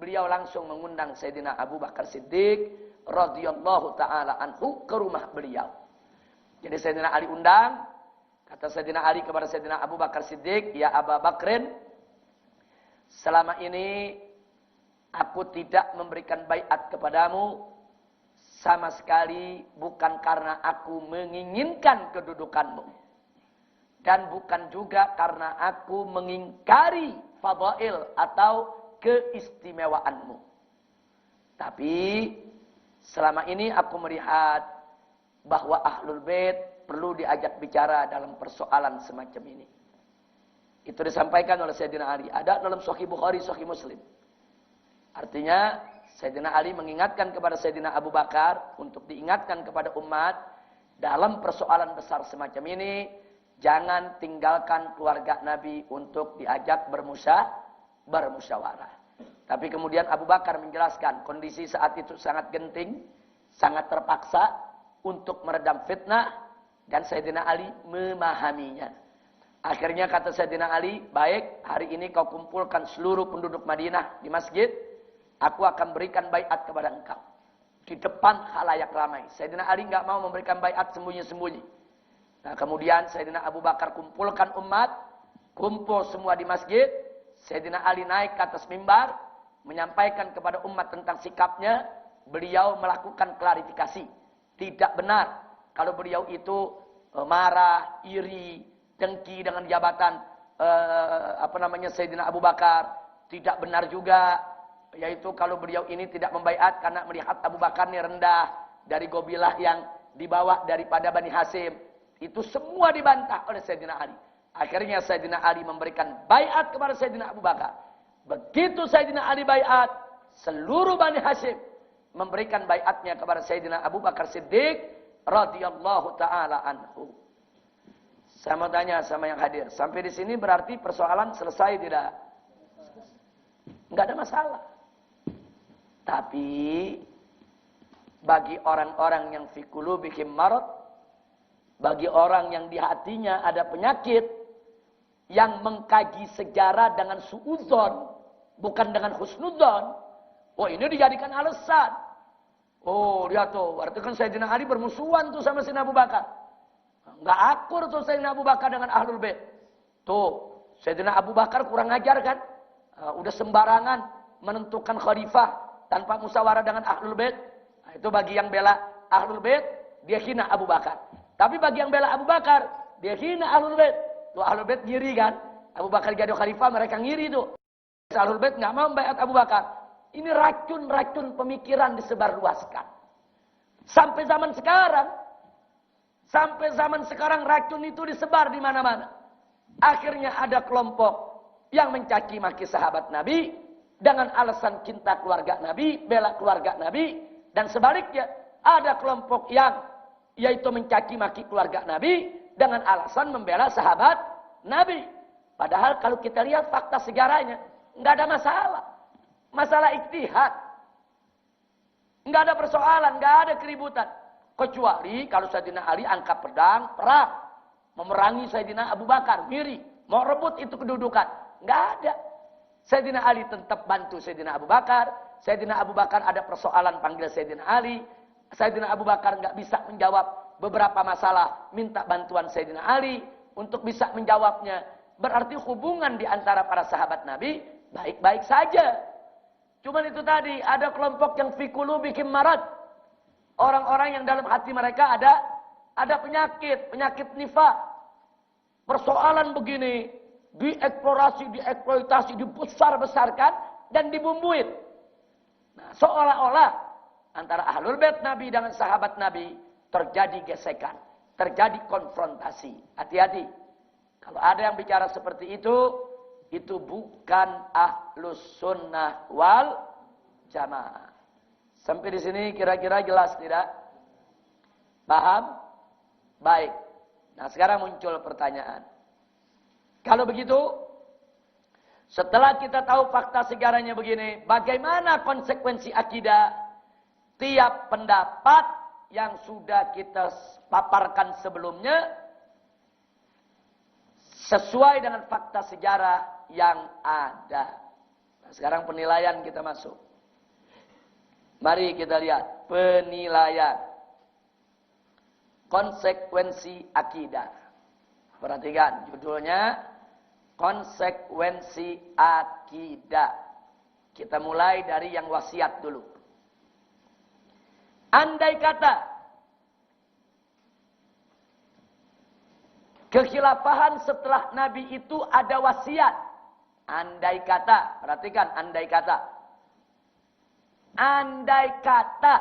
beliau langsung mengundang Sayyidina Abu Bakar Siddiq radhiyallahu taala anhu ke rumah beliau. Jadi Sayyidina Ali undang, kata Sayyidina Ali kepada Sayyidina Abu Bakar Siddiq, "Ya Aba Bakrin, selama ini aku tidak memberikan baiat kepadamu sama sekali bukan karena aku menginginkan kedudukanmu. Dan bukan juga karena aku mengingkari fadail atau keistimewaanmu. Tapi selama ini aku melihat bahwa Ahlul Bait perlu diajak bicara dalam persoalan semacam ini." Itu disampaikan oleh Sayyidina Ali. Ada dalam Sahih Bukhari, Sahih Muslim. Artinya Sayyidina Ali mengingatkan kepada Sayyidina Abu Bakar untuk diingatkan kepada umat dalam persoalan besar semacam ini. Jangan tinggalkan keluarga Nabi untuk diajak bermusyawarah. Tapi kemudian Abu Bakar menjelaskan kondisi saat itu sangat genting, sangat terpaksa untuk meredam fitnah, dan Sayyidina Ali memahaminya. Akhirnya kata Sayyidina Ali, "Baik, hari ini kau kumpulkan seluruh penduduk Madinah di masjid, aku akan berikan baiat kepada engkau di depan khalayak ramai." Sayyidina Ali enggak mau memberikan baiat sembunyi-sembunyi. Nah, kemudian Sayyidina Abu Bakar kumpulkan umat, kumpul semua di masjid. Sayyidina Ali naik ke atas mimbar, menyampaikan kepada umat tentang sikapnya. Beliau melakukan klarifikasi. Tidak benar kalau beliau itu marah, iri, dengki dengan jabatan Sayyidina Abu Bakar. Tidak benar juga, yaitu kalau beliau ini tidak membaiat karena melihat Abu Bakar ini rendah dari gobilah yang dibawa daripada Bani Hasyim. Itu semua dibantah oleh Sayyidina Ali. Akhirnya Sayyidina Ali memberikan baiat kepada Sayyidina Abu Bakar. Begitu Sayyidina Ali baiat, seluruh Bani Hasyim memberikan baiatnya kepada Sayyidina Abu Bakar Siddiq radhiyallahu taala anhu. Saya mau tanya sama yang hadir, sampai di sini berarti persoalan selesai tidak? Enggak ada masalah. Tapi bagi orang-orang yang fi qulubihim marad, bagi orang yang di hatinya ada penyakit, yang mengkaji sejarah dengan suudzon, bukan dengan husnudzon. Oh, ini dijadikan alasan. Oh, lihat tuh, berarti kan Sayyidina Ali bermusuhan tuh sama Sayyidina Abu Bakar. Nggak akur tuh Sayyidina Abu Bakar dengan Ahlul Bait. Tuh, Sayyidina Abu Bakar kurang ajar kan? Udah sembarangan menentukan khalifah tanpa musyawarah dengan Ahlul Bait. Nah, itu bagi yang bela Ahlul Bait, dia hina Abu Bakar. Tapi bagi yang bela Abu Bakar, dia hina Ahlul Bait. Tuh Ahlul Bait ngiri kan? Abu Bakar jadi khalifah, mereka ngiri tuh. Ahlul Bait nggak mau membaiat Abu Bakar. Ini racun-racun pemikiran disebarluaskan. Sampai zaman sekarang racun itu disebar di mana-mana. Akhirnya ada kelompok yang mencaci maki sahabat Nabi dengan alasan cinta keluarga Nabi, bela keluarga Nabi, dan sebaliknya ada kelompok yang yaitu mencaci maki keluarga Nabi dengan alasan membela sahabat Nabi. Padahal kalau kita lihat fakta sejarahnya, nggak ada masalah. Masalah ijtihad. Nggak ada persoalan, nggak ada keributan. Kecuali kalau Sayyidina Ali angkat pedang, perang. Memerangi Sayyidina Abu Bakar, ngiri. Mau rebut itu kedudukan. Nggak ada. Sayyidina Ali tetap bantu Sayyidina Abu Bakar. Sayyidina Abu Bakar ada persoalan panggil Sayyidina Ali. Sayyidina Abu Bakar nggak bisa menjawab beberapa masalah, minta bantuan Sayyidina Ali untuk bisa menjawabnya. Berarti hubungan di antara para sahabat Nabi baik-baik saja. Cuman itu tadi, ada kelompok yang fi qulubihim marad. Orang-orang yang dalam hati mereka ada penyakit nifaq. Persoalan begini dieksplorasi, dieksploitasi, dibesar-besarkan dan dibumbuin. Nah, seolah-olah antara Ahlul Bait Nabi dengan sahabat Nabi terjadi gesekan, terjadi konfrontasi. Hati-hati. Kalau ada yang bicara seperti itu bukan Ahlus Sunnah wal Jamaah. Sampai di sini kira-kira jelas tidak? Paham? Baik. Nah, sekarang muncul pertanyaan. Kalau begitu, setelah kita tahu fakta sejarahnya begini, bagaimana konsekuensi akidah tiap pendapat yang sudah kita paparkan sebelumnya sesuai dengan fakta sejarah yang ada? Sekarang penilaian kita masuk. Mari kita lihat penilaian. Konsekuensi akidah. Perhatikan judulnya, konsekuensi akidah. Kita mulai dari yang wasiat dulu. Andai kata kekhilafahan setelah Nabi itu ada wasiat. Andai kata, perhatikan andai kata. Andai kata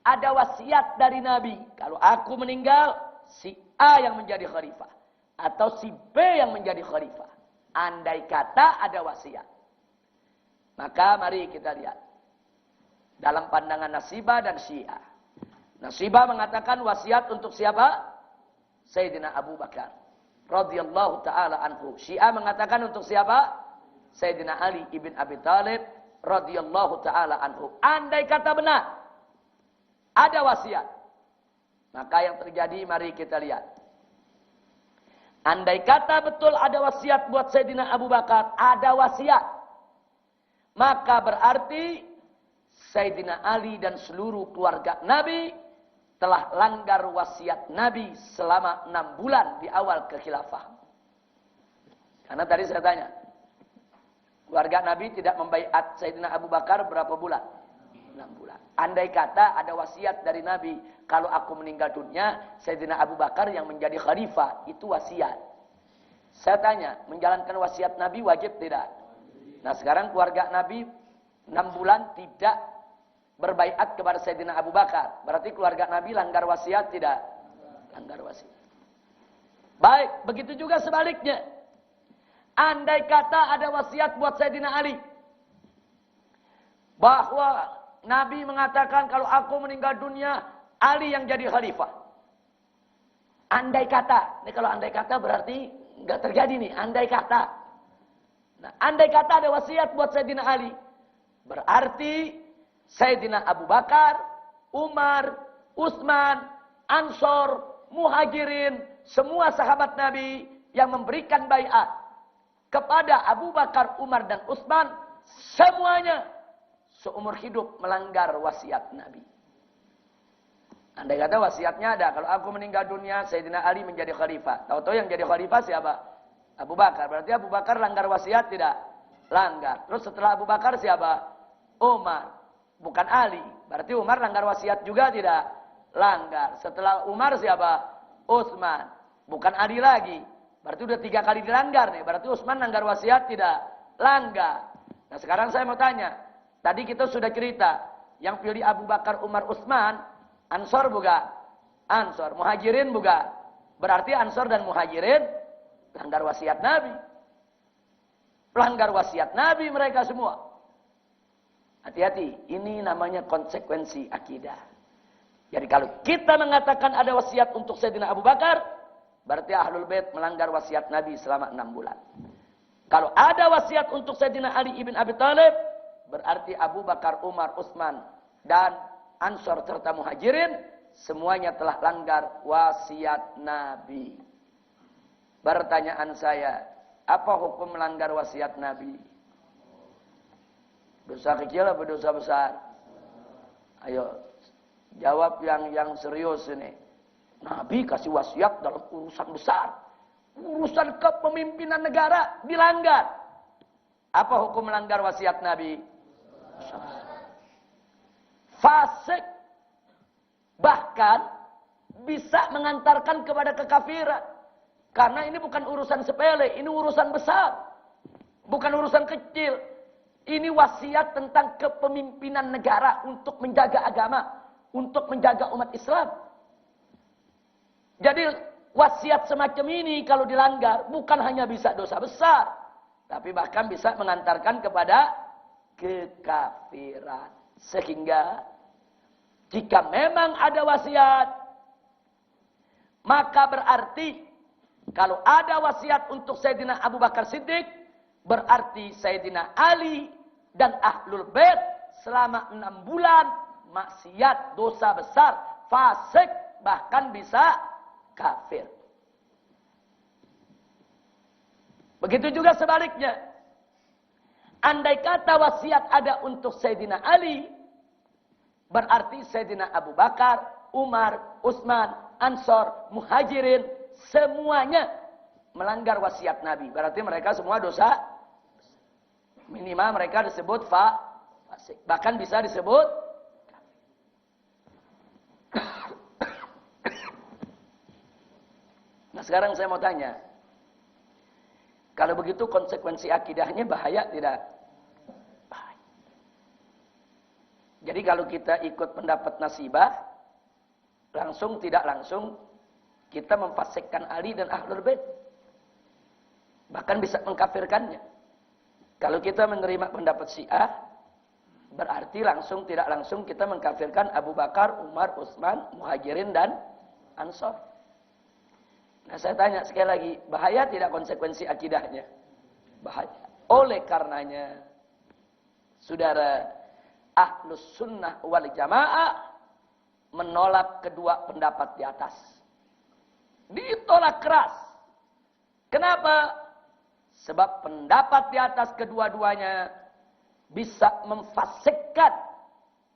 ada wasiat dari Nabi. Kalau aku meninggal, si A yang menjadi khalifah. Atau si B yang menjadi khalifah. Andai kata ada wasiat. Maka mari kita lihat. Dalam pandangan Nasibah dan Syiah. Nasibah mengatakan wasiat untuk siapa? Sayyidina Abu Bakar radhiyallahu taala anhu. Syiah mengatakan untuk siapa? Sayyidina Ali ibn Abi Thalib radhiyallahu taala anhu. Andai kata benar ada wasiat, maka yang terjadi mari kita lihat. Andai kata betul ada wasiat buat Sayyidina Abu Bakar, ada wasiat, maka berarti Sayyidina Ali dan seluruh keluarga Nabi telah langgar wasiat Nabi selama 6 bulan di awal kekhilafahan. Karena tadi saya tanya, keluarga Nabi tidak membaiat Sayyidina Abu Bakar berapa bulan? 6 bulan. Andai kata ada wasiat dari Nabi, kalau aku meninggal dunia, Sayyidina Abu Bakar yang menjadi khalifah, itu wasiat. Saya tanya, menjalankan wasiat Nabi wajib tidak? Nah sekarang keluarga Nabi 6 bulan tidak berbaiat kepada Sayyidina Abu Bakar. Berarti keluarga Nabi langgar wasiat tidak? Langgar wasiat. Baik, begitu juga sebaliknya. Andai kata ada wasiat buat Sayyidina Ali. Bahwa Nabi mengatakan kalau aku meninggal dunia, Ali yang jadi khalifah. Andai kata. Ini kalau andai kata berarti nggak terjadi nih. Andai kata. Nah, andai kata ada wasiat buat Sayyidina Ali. Berarti Sayyidina Abu Bakar, Umar, Utsman, Ansor, Muhajirin, semua sahabat Nabi yang memberikan baiat kepada Abu Bakar, Umar dan Utsman, semuanya seumur hidup melanggar wasiat Nabi. Andai kata wasiatnya ada, kalau aku meninggal dunia, Sayyidina Ali menjadi khalifah. Tahu-tahu yang jadi khalifah siapa? Abu Bakar. Berarti Abu Bakar langgar wasiat tidak? Langgar. Terus setelah Abu Bakar siapa? Umar. Bukan Ali. Berarti Umar langgar wasiat juga tidak? Langgar. Setelah Umar siapa? Utsman. Bukan Ali lagi. Berarti udah 3 kali dilanggar nih. Berarti Utsman langgar wasiat tidak? Langgar. Nah sekarang saya mau tanya. Tadi kita sudah cerita. Yang pilih Abu Bakar, Umar, Utsman. Ansor bukan? Ansor. Muhajirin bukan? Berarti Ansor dan Muhajirin langgar wasiat Nabi. Langgar wasiat Nabi mereka semua. Hati-hati, ini namanya konsekuensi akidah. Jadi kalau kita mengatakan ada wasiat untuk Sayyidina Abu Bakar, berarti Ahlul Bait melanggar wasiat Nabi selama 6 bulan. Kalau ada wasiat untuk Sayyidina Ali ibn Abi Thalib, berarti Abu Bakar, Umar, Utsman, dan Ansor serta Muhajirin, semuanya telah langgar wasiat Nabi. Pertanyaan saya, apa hukum melanggar wasiat Nabi? Dosa kecil apa dosa besar? Ayo, jawab yang serius ini. Nabi kasih wasiat dalam urusan besar. Urusan kepemimpinan negara dilanggar. Apa hukum melanggar wasiat Nabi? Fasik. Bahkan bisa mengantarkan kepada kekafiran. Karena ini bukan urusan sepele, ini urusan besar. Bukan urusan kecil. Ini wasiat tentang kepemimpinan negara untuk menjaga agama, untuk menjaga umat Islam. Jadi wasiat semacam ini kalau dilanggar bukan hanya bisa dosa besar, tapi bahkan bisa mengantarkan kepada kekafiran. Sehingga jika memang ada wasiat, maka berarti kalau ada wasiat untuk Sayyidina Abu Bakar Siddiq, berarti Sayyidina Ali dan Ahlul Bait selama 6 bulan maksiat, dosa besar, fasik, bahkan bisa kafir. Begitu juga sebaliknya. Andai kata wasiat ada untuk Sayyidina Ali, berarti Sayyidina Abu Bakar, Umar, Utsman, Ansor, Muhajirin, semuanya melanggar wasiat Nabi. Berarti mereka semua dosa. Minimal mereka disebut fasik. Bahkan bisa disebut. Nah sekarang saya mau tanya. Kalau begitu konsekuensi akidahnya bahaya tidak? Bahaya. Jadi kalau kita ikut pendapat Nasibah, langsung tidak langsung kita memfasikkan Ali dan Ahlul Bait. Bahkan bisa mengkafirkannya. Kalau kita menerima pendapat Syiah, berarti langsung tidak langsung kita mengkafirkan Abu Bakar, Umar, Utsman, Muhajirin dan Ansor. Nah saya tanya sekali lagi, bahaya tidak konsekuensi akidahnya? Bahaya. Oleh karenanya, saudara, Ahlus Sunnah wal Jamaah menolak kedua pendapat di atas. Ditolak keras. Kenapa? Sebab pendapat di atas kedua-duanya bisa memfasikkan,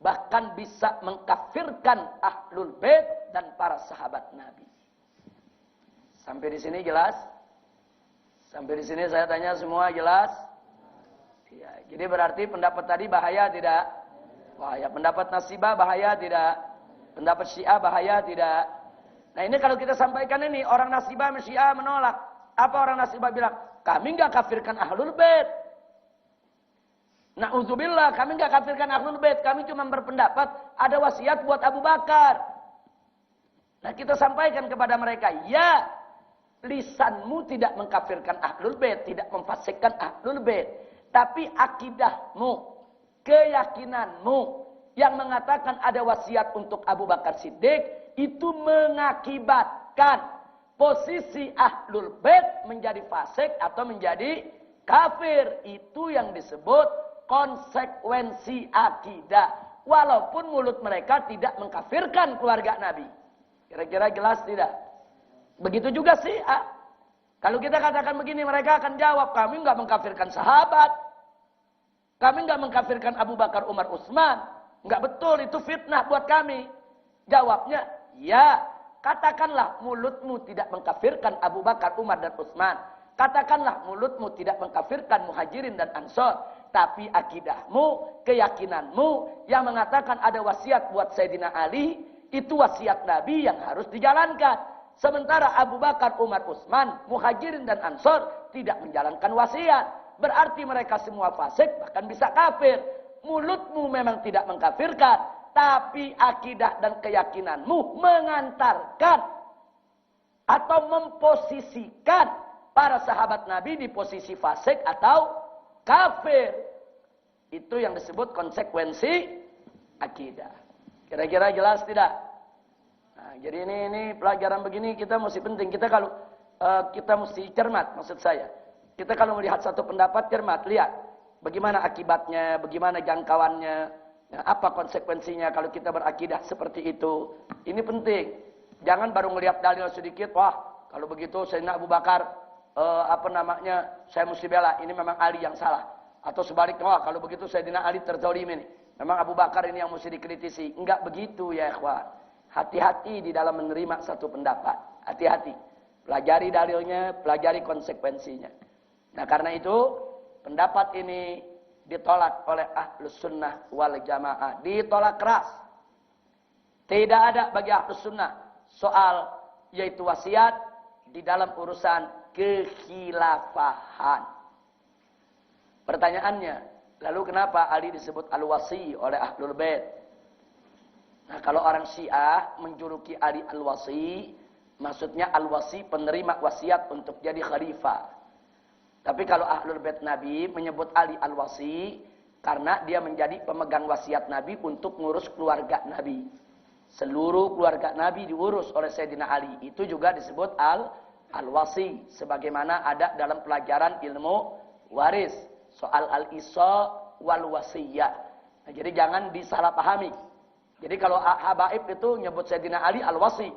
bahkan bisa mengkafirkan Ahlul Bait dan para sahabat Nabi. Sampai di sini jelas? Sampai di sini saya tanya semua jelas? Ya, jadi berarti pendapat tadi bahaya tidak? Bahaya. Pendapat Nasibah bahaya tidak? Pendapat Syiah bahaya tidak? Nah ini kalau kita sampaikan ini, orang Nasibah dan Syiah menolak. Apa orang Nasibah bilang? Kami enggak kafirkan Ahlul Bait. Na'udzubillah, kami enggak kafirkan Ahlul Bait. Kami cuma berpendapat ada wasiat buat Abu Bakar. Nah kita sampaikan kepada mereka, ya, lisanmu tidak mengkafirkan Ahlul Bait, tidak memfasikkan Ahlul Bait, tapi akidahmu, keyakinanmu yang mengatakan ada wasiat untuk Abu Bakar Siddiq itu mengakibatkan posisi Ahlul Bait menjadi fasik atau menjadi kafir. Itu yang disebut konsekuensi akidah. Walaupun mulut mereka tidak mengkafirkan keluarga Nabi. Kira-kira jelas tidak? Begitu juga Syiah. Kalau kita katakan begini, mereka akan jawab, kami enggak mengkafirkan sahabat. Kami enggak mengkafirkan Abu Bakar, Umar, Utsman. Enggak betul, itu fitnah buat kami. Jawabnya, ya, katakanlah mulutmu tidak mengkafirkan Abu Bakar, Umar, dan Utsman. Katakanlah mulutmu tidak mengkafirkan Muhajirin dan Ansor. Tapi akidahmu, keyakinanmu yang mengatakan ada wasiat buat Sayyidina Ali, itu wasiat Nabi yang harus dijalankan. Sementara Abu Bakar, Umar, Utsman, Muhajirin dan Ansor tidak menjalankan wasiat. Berarti mereka semua fasik, bahkan bisa kafir. Mulutmu memang tidak mengkafirkan, tapi akidah dan keyakinanmu mengantarkan atau memposisikan para sahabat Nabi di posisi fasik atau kafir. Itu yang disebut konsekuensi akidah. Kira-kira jelas tidak? Nah, jadi ini pelajaran begini kita mesti penting. Kita kalau kita mesti cermat, maksud saya. Kita kalau melihat satu pendapat cermat, lihat bagaimana akibatnya, bagaimana jangkauannya, apa konsekuensinya kalau kita berakidah seperti itu. Ini penting. Jangan baru melihat dalil sedikit, wah kalau begitu Sayyidina Abu Bakar saya mesti bela, ini memang Ali yang salah. Atau sebaliknya, wah kalau begitu Sayyidina Ali terzalimi nih. Memang Abu Bakar ini yang mesti dikritisi. Enggak begitu ya ikhwan. Hati-hati di dalam menerima satu pendapat. Hati-hati. Pelajari dalilnya, pelajari konsekuensinya. Nah karena itu, pendapat ini ditolak oleh Ahlus Sunnah wal Jamaah. Ditolak keras. Tidak ada bagi Ahlus Sunnah soal yaitu wasiat di dalam urusan kekhilafahan. Pertanyaannya, lalu kenapa Ali disebut Al-Wasi oleh Ahlul Bait? Nah, kalau orang Syiah menjuluki Ali Al-Wasi, maksudnya Al-Wasi penerima wasiat untuk jadi khalifah. Tapi kalau Ahlul Bait Nabi menyebut Ali Al-Wasi karena dia menjadi pemegang wasiat Nabi untuk ngurus keluarga Nabi. Seluruh keluarga Nabi diurus oleh Sayyidina Ali. Itu juga disebut Al-Wasi. Sebagaimana ada dalam pelajaran ilmu waris. Soal Al-Isha wal-Wasiyah. Nah, jadi jangan disalahpahami. Jadi kalau habaib itu nyebut Sayyidina Ali Al-Wasi.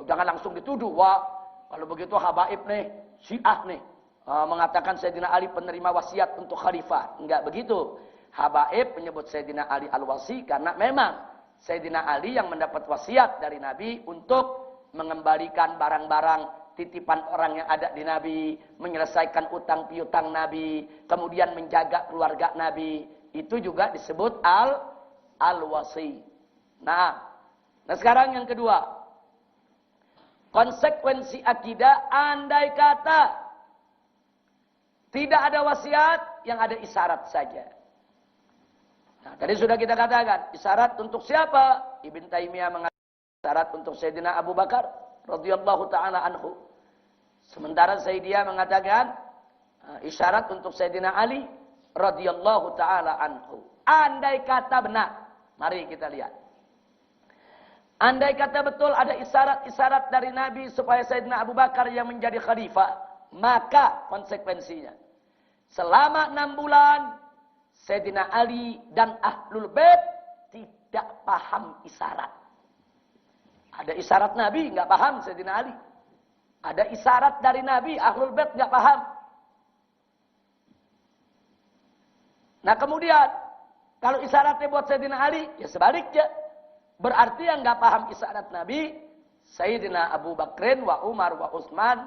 Jangan langsung dituduh, wah kalau begitu habaib nih, Syiah nih. mengatakan Sayyidina Ali penerima wasiat untuk khalifah. Enggak begitu. Habaib menyebut Sayyidina Ali al-wasi karena memang Sayyidina Ali yang mendapat wasiat dari Nabi untuk mengembalikan barang-barang titipan orang yang ada di Nabi, menyelesaikan utang piutang Nabi, kemudian menjaga keluarga Nabi. Itu juga disebut al-wasi. Nah sekarang yang kedua. Konsekuensi akidah, andai kata tidak ada wasiat, yang ada isyarat saja. Nah, tadi sudah kita katakan, isyarat untuk siapa? Ibn Taimiyah mengatakan isyarat untuk Sayyidina Abu Bakar radhiyallahu taala anhu. Sementara Sayyidiyah mengatakan isyarat untuk Sayyidina Ali radhiyallahu taala anhu. Andai kata benar, mari kita lihat. Andai kata betul ada isyarat-isyarat dari Nabi supaya Sayyidina Abu Bakar yang menjadi khalifah, maka konsekuensinya selama 6 bulan Sayyidina Ali dan Ahlul Bait tidak paham isyarat. Ada isyarat Nabi, nggak paham Sayyidina Ali. Ada isyarat dari Nabi, Ahlul Bait nggak paham. Nah kemudian, kalau isyaratnya buat Sayyidina Ali, ya sebaliknya. Berarti yang nggak paham isyarat Nabi, Sayyidina Abu Bakrin wa Umar wa Utsman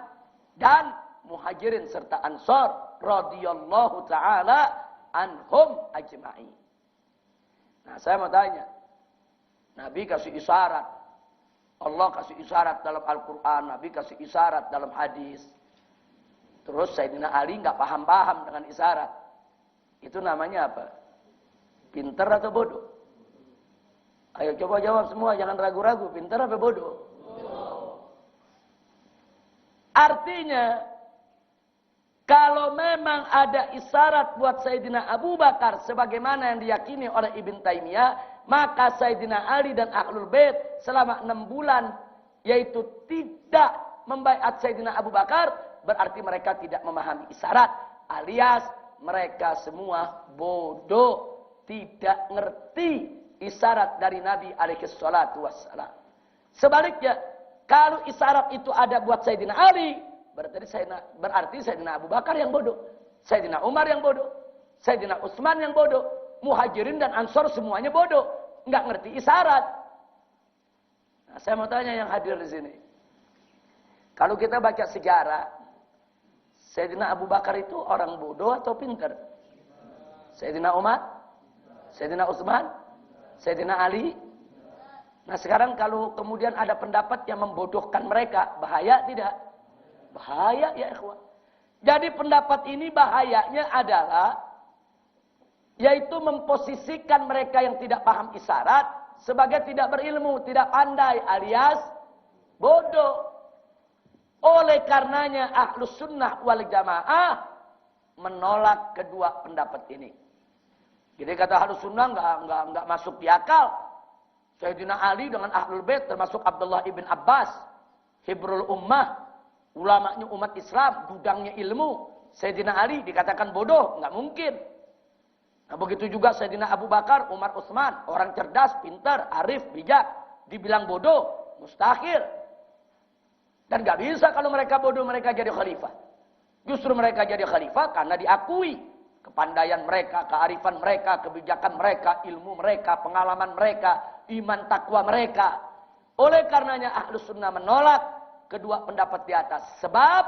dan Muhajirin serta Ansor radhiyallahu taala anhum ajma'in. Nah, saya mau tanya. Nabi kasih isyarat. Allah kasih isyarat dalam Al-Qur'an, Nabi kasih isyarat dalam hadis. Terus Sayyidina Ali nggak paham-paham dengan isyarat. Itu namanya apa? Pinter atau bodoh? Ayo coba jawab semua, jangan ragu-ragu. Pinter apa bodoh? Artinya kalau memang ada isyarat buat Sayyidina Abu Bakar sebagaimana yang diyakini oleh Ibn Taimiyah, maka Sayyidina Ali dan Ahlul Bait selama 6 bulan yaitu tidak membaiat Sayyidina Abu Bakar, berarti mereka tidak memahami isyarat, alias mereka semua bodoh, tidak ngerti isyarat dari Nabi alaihi salatu wassalam. Sebaliknya, kalau isyarat itu ada buat Sayyidina Ali, berarti Sayyidina Abu Bakar yang bodoh, Sayyidina Umar yang bodoh, Sayyidina Utsman yang bodoh, Muhajirin dan Ansor semuanya bodoh, nggak ngerti isyarat. Nah, saya mau tanya yang hadir di sini, kalau kita baca sejarah, Sayyidina Abu Bakar itu orang bodoh atau pintar? Sayyidina Umar, Sayyidina Utsman, Sayyidina Ali. Nah sekarang kalau kemudian ada pendapat yang membodohkan mereka, bahaya tidak? Bahaya ya ikhwan. Jadi pendapat ini bahayanya adalah yaitu memposisikan mereka yang tidak paham isyarat sebagai tidak berilmu, tidak pandai alias bodoh. Oleh karenanya Ahlus Sunnah wal Jamaah menolak kedua pendapat ini. Jadi kata Ahlus Sunnah enggak masuk di akal. Sayyidina Ali dengan Ahlul Bait termasuk Abdullah ibn Abbas, Hibrul Ummah, ulamanya umat Islam, gudangnya ilmu. Sayyidina Ali dikatakan bodoh, enggak mungkin. Nah, begitu juga Sayyidina Abu Bakar, Umar, Utsman, orang cerdas, pintar, arif, bijak, dibilang bodoh, mustahil. Dan enggak bisa kalau mereka bodoh mereka jadi khalifah. Justru mereka jadi khalifah karena diakui kepandaian mereka, kearifan mereka, kebijakan mereka, ilmu mereka, pengalaman mereka, iman takwa mereka. Oleh karenanya Ahlus Sunnah menolak kedua pendapat di atas. Sebab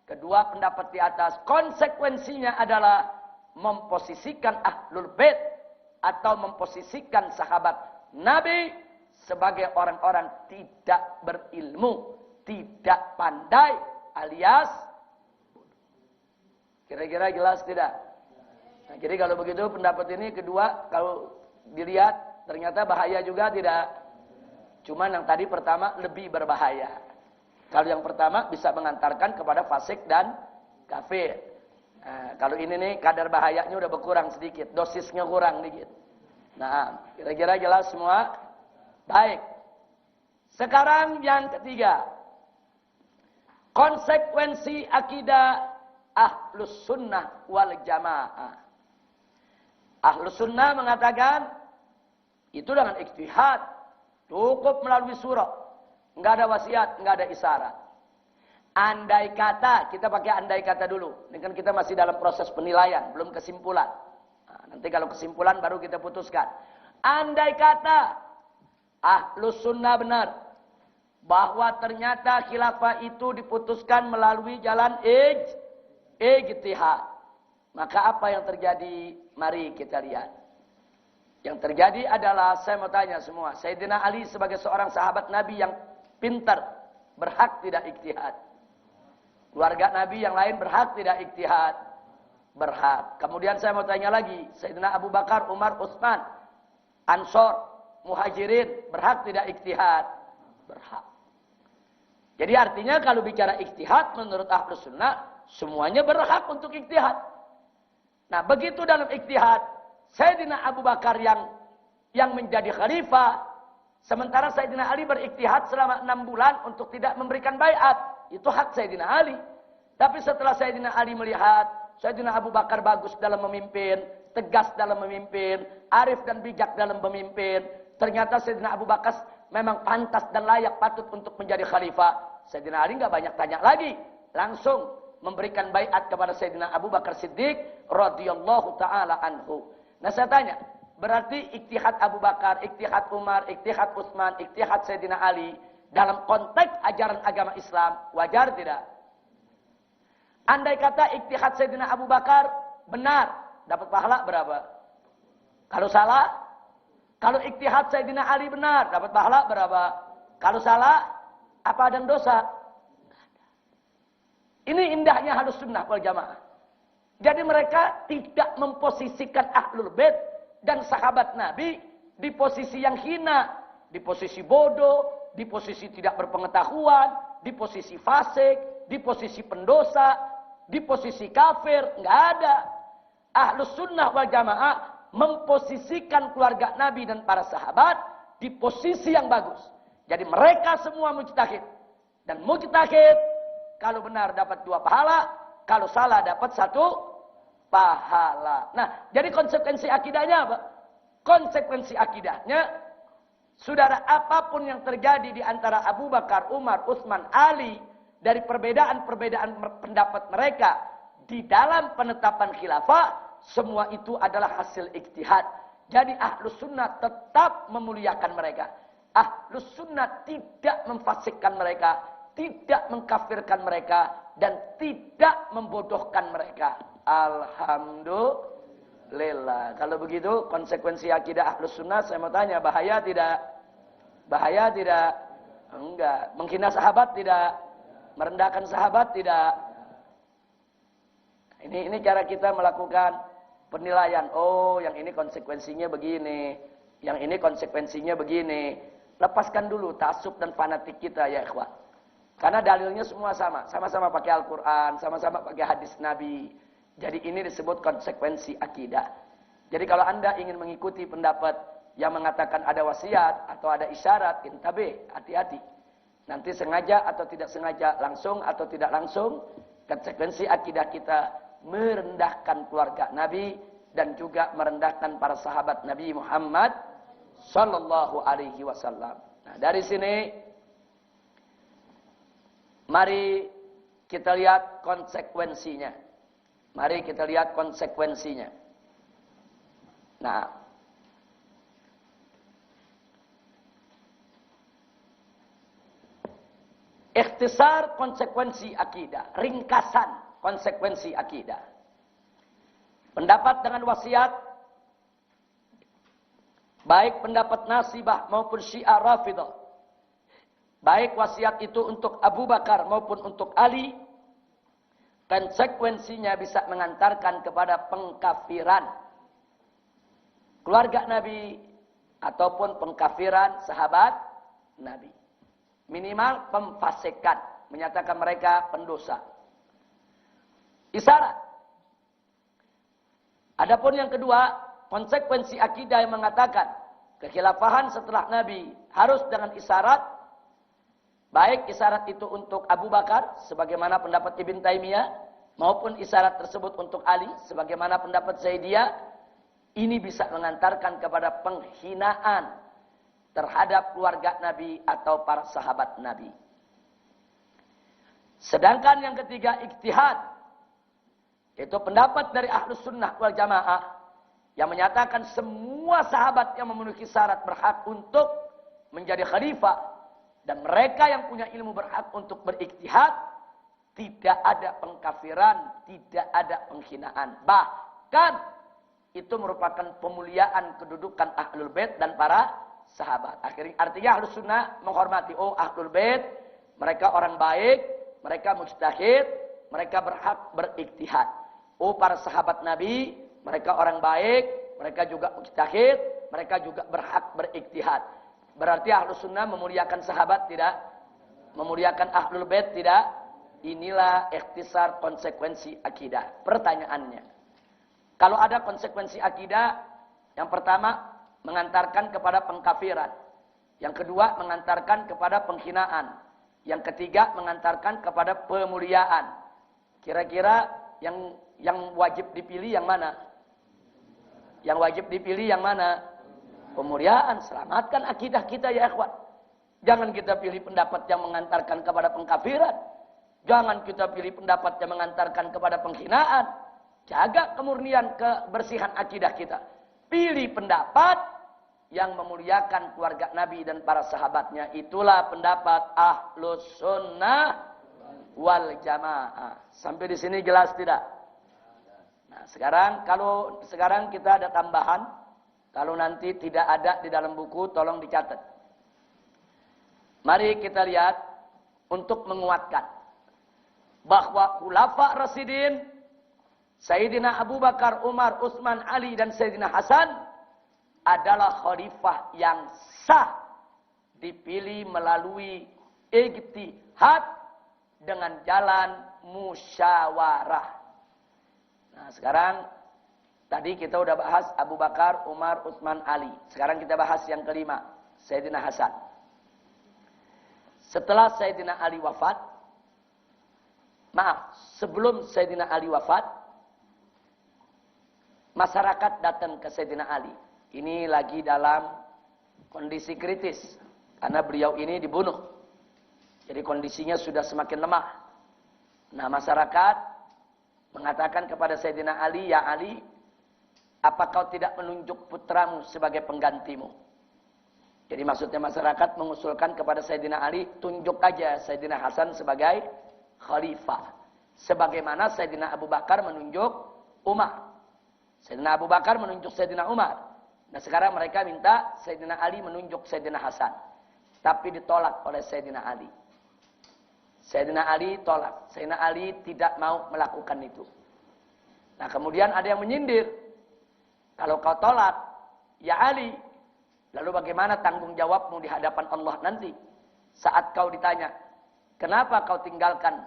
kedua pendapat di atas konsekuensinya adalah memposisikan Ahlul Bait atau memposisikan sahabat Nabi sebagai orang-orang tidak berilmu, tidak pandai alias kira-kira jelas tidak? Nah, jadi kalau begitu pendapat ini kedua kalau dilihat ternyata bahaya juga tidak? Cuman yang tadi pertama lebih berbahaya. Kalau yang pertama bisa mengantarkan kepada fasik dan kafir. Nah, kalau ini nih kadar bahayanya udah berkurang sedikit, dosisnya kurang dikit. Nah, kira-kira jelas semua? Baik. Sekarang yang ketiga. Konsekuensi akidah Ahlus Sunnah wal Jamaah. Ahlus Sunnah mengatakan itu dengan ijtihad, cukup melalui surah, enggak ada wasiat, enggak ada isyarat. Andai kata, kita pakai andai kata dulu. Ini kan kita masih dalam proses penilaian, belum kesimpulan. Nah, nanti kalau kesimpulan baru kita putuskan. Andai kata Ahlus Sunnah benar bahwa ternyata khilafah itu diputuskan melalui jalan ijtihad. Maka apa yang terjadi? Mari kita lihat. Yang terjadi adalah, saya mau tanya semua, Sayyidina Ali sebagai seorang sahabat Nabi yang pintar, berhak tidak ijtihad? Keluarga Nabi yang lain berhak tidak ijtihad? Berhak. Kemudian saya mau tanya lagi, Sayyidina Abu Bakar, Umar, Utsman, Ansor, Muhajirin, berhak tidak ijtihad? Berhak. Jadi artinya kalau bicara ijtihad menurut Ahlus Sunnah, semuanya berhak untuk ijtihad. Nah, begitu dalam ijtihad, Sayyidina Abu Bakar yang menjadi khalifah, sementara Sayyidina Ali berijtihad selama 6 bulan untuk tidak memberikan baiat. Itu hak Sayyidina Ali. Tapi setelah Sayyidina Ali melihat Sayyidina Abu Bakar bagus dalam memimpin, tegas dalam memimpin, arif dan bijak dalam memimpin, ternyata Sayyidina Abu Bakar memang pantas dan layak patut untuk menjadi khalifah. Sayyidina Ali nggak banyak tanya lagi, langsung memberikan baiat kepada Sayyidina Abu Bakar Siddiq radhiyallahu taala anhu. Nah, saya tanya, berarti ijtihad Abu Bakar, ijtihad Umar, ijtihad Utsman, ijtihad Sayyidina Ali dalam konteks ajaran agama Islam wajar tidak? Andai kata ijtihad Sayyidina Abu Bakar benar, dapat pahala berapa? Kalau salah, kalau ijtihad Sayyidina Ali benar, dapat pahala berapa? Kalau salah, apa ada dosa? Ini indahnya Ahlus Sunnah wal Jamaah. Jadi mereka tidak memposisikan Ahlul Bait dan sahabat Nabi di posisi yang hina, di posisi bodoh, di posisi tidak berpengetahuan, di posisi fasik, di posisi pendosa, di posisi kafir. Enggak ada. Ahlus Sunnah wal Jamaah memposisikan keluarga Nabi dan para sahabat di posisi yang bagus. Jadi mereka semua mujtahid. Dan mujtahid kalau benar dapat 2 pahala, kalau salah dapat 1 pahala. Nah, jadi konsekuensi akidahnya apa? Konsekuensi akidahnya, saudara, apapun yang terjadi di antara Abu Bakar, Umar, Utsman, Ali, dari perbedaan-perbedaan pendapat mereka di dalam penetapan khilafah, semua itu adalah hasil ijtihad. Jadi Ahlus Sunnah tetap memuliakan mereka. Ahlus Sunnah tidak memfasikkan mereka, tidak mengkafirkan mereka, dan tidak membodohkan mereka. Alhamdulillah. Kalau begitu konsekuensi akidah Ahlus Sunnah, saya mau tanya, bahaya tidak? Bahaya tidak? Enggak. Menghina sahabat tidak? Merendahkan sahabat tidak? Ini cara kita melakukan penilaian. Oh, yang ini konsekuensinya begini, yang ini konsekuensinya begini. Lepaskan dulu ta'assub dan fanatik kita ya ikhwan. Karena dalilnya semua sama. Sama-sama pakai Al-Quran, sama-sama pakai hadis Nabi. Jadi ini disebut konsekuensi akidah. Jadi kalau Anda ingin mengikuti pendapat yang mengatakan ada wasiat atau ada isyarat, intabe, hati-hati. Nanti sengaja atau tidak sengaja, langsung atau tidak langsung, konsekuensi akidah kita merendahkan keluarga Nabi dan juga merendahkan para sahabat Nabi Muhammad sallallahu alaihi wasallam. Nah, dari sini mari kita lihat konsekuensinya. Mari kita lihat konsekuensinya. Nah, ikhtisar konsekuensi akidah, ringkasan konsekuensi akidah. Pendapat dengan wasiat, baik pendapat Nasibah maupun Syiah Rafidah, baik wasiat itu untuk Abu Bakar maupun untuk Ali, konsekuensinya bisa mengantarkan kepada pengkafiran keluarga Nabi ataupun pengkafiran sahabat Nabi. Minimal pemfasikan, menyatakan mereka pendosa. Isyarat. Adapun yang kedua, konsekuensi akidah yang mengatakan kekhilafahan setelah Nabi harus dengan isyarat, baik isyarat itu untuk Abu Bakar sebagaimana pendapat Ibn Taimiyah, maupun isyarat tersebut untuk Ali sebagaimana pendapat Zaidiyah, ini bisa mengantarkan kepada penghinaan terhadap keluarga Nabi atau para sahabat Nabi. Sedangkan yang ketiga ijtihad. Itu pendapat dari Ahlus Sunnah wal Jamaah yang menyatakan semua sahabat yang memenuhi syarat berhak untuk menjadi khalifah dan mereka yang punya ilmu berhak untuk berijtihad. Tidak ada pengkafiran, tidak ada penghinaan. Bahkan itu merupakan pemuliaan kedudukan Ahlul Bait dan para sahabat. Artinya Ahlus Sunnah menghormati Ahlul Bait, mereka orang baik, mereka mujtahid, mereka berhak berijtihad. Para sahabat Nabi, mereka orang baik, mereka juga mujtahid, mereka juga berhak berijtihad. Berarti Ahlus Sunnah memuliakan sahabat tidak? Memuliakan Ahlul Bait tidak? Inilah ikhtisar konsekuensi akidah. Pertanyaannya, kalau ada konsekuensi akidah, yang pertama mengantarkan kepada pengkafiran, yang kedua mengantarkan kepada penghinaan, yang ketiga mengantarkan kepada pemuliaan. Kira-kira yang wajib dipilih yang mana? Yang wajib dipilih yang mana? Pemuliaan. Selamatkan akidah kita ya ikhwan. Jangan kita pilih pendapat yang mengantarkan kepada pengkafiran. Jangan kita pilih pendapat yang mengantarkan kepada penghinaan. Jaga kemurnian, kebersihan akidah kita. Pilih pendapat yang memuliakan keluarga Nabi dan para sahabatnya. Itulah pendapat Ahlus Sunnah wal Jamaah. Sampai di sini jelas tidak? Nah, sekarang kita ada tambahan. Kalau nanti tidak ada di dalam buku, tolong dicatat. Mari kita lihat untuk menguatkan bahwa Khulafa Rasyidin, Sayyidina Abu Bakar, Umar, Utsman, Ali dan Sayyidina Hasan adalah khalifah yang sah, dipilih melalui ijtihad dengan jalan musyawarah. Nah, sekarang tadi kita udah bahas Abu Bakar, Umar, Utsman, Ali. Sekarang kita bahas yang kelima, Sayyidina Hasan. Setelah Sayyidina Ali wafat, sebelum Sayyidina Ali wafat, masyarakat datang ke Sayyidina Ali. Ini lagi dalam kondisi kritis, karena beliau ini dibunuh. Jadi kondisinya sudah semakin lemah. Nah, masyarakat mengatakan kepada Sayyidina Ali, "Ya Ali, apa kau tidak menunjuk putramu sebagai penggantimu?" Jadi maksudnya masyarakat mengusulkan kepada Sayyidina Ali, tunjuk aja Sayyidina Hasan sebagai khalifah. Sebagaimana Sayyidina Abu Bakar menunjuk Umar. Sayyidina Abu Bakar menunjuk Sayyidina Umar. Nah, sekarang mereka minta Sayyidina Ali menunjuk Sayyidina Hasan. Tapi ditolak oleh Sayyidina Ali. Sayyidina Ali tolak. Sayyidina Ali tidak mau melakukan itu. Nah, kemudian ada yang menyindir. Kalau kau tolak, ya Ali, lalu bagaimana tanggung jawabmu di hadapan Allah nanti? Saat kau ditanya, kenapa kau tinggalkan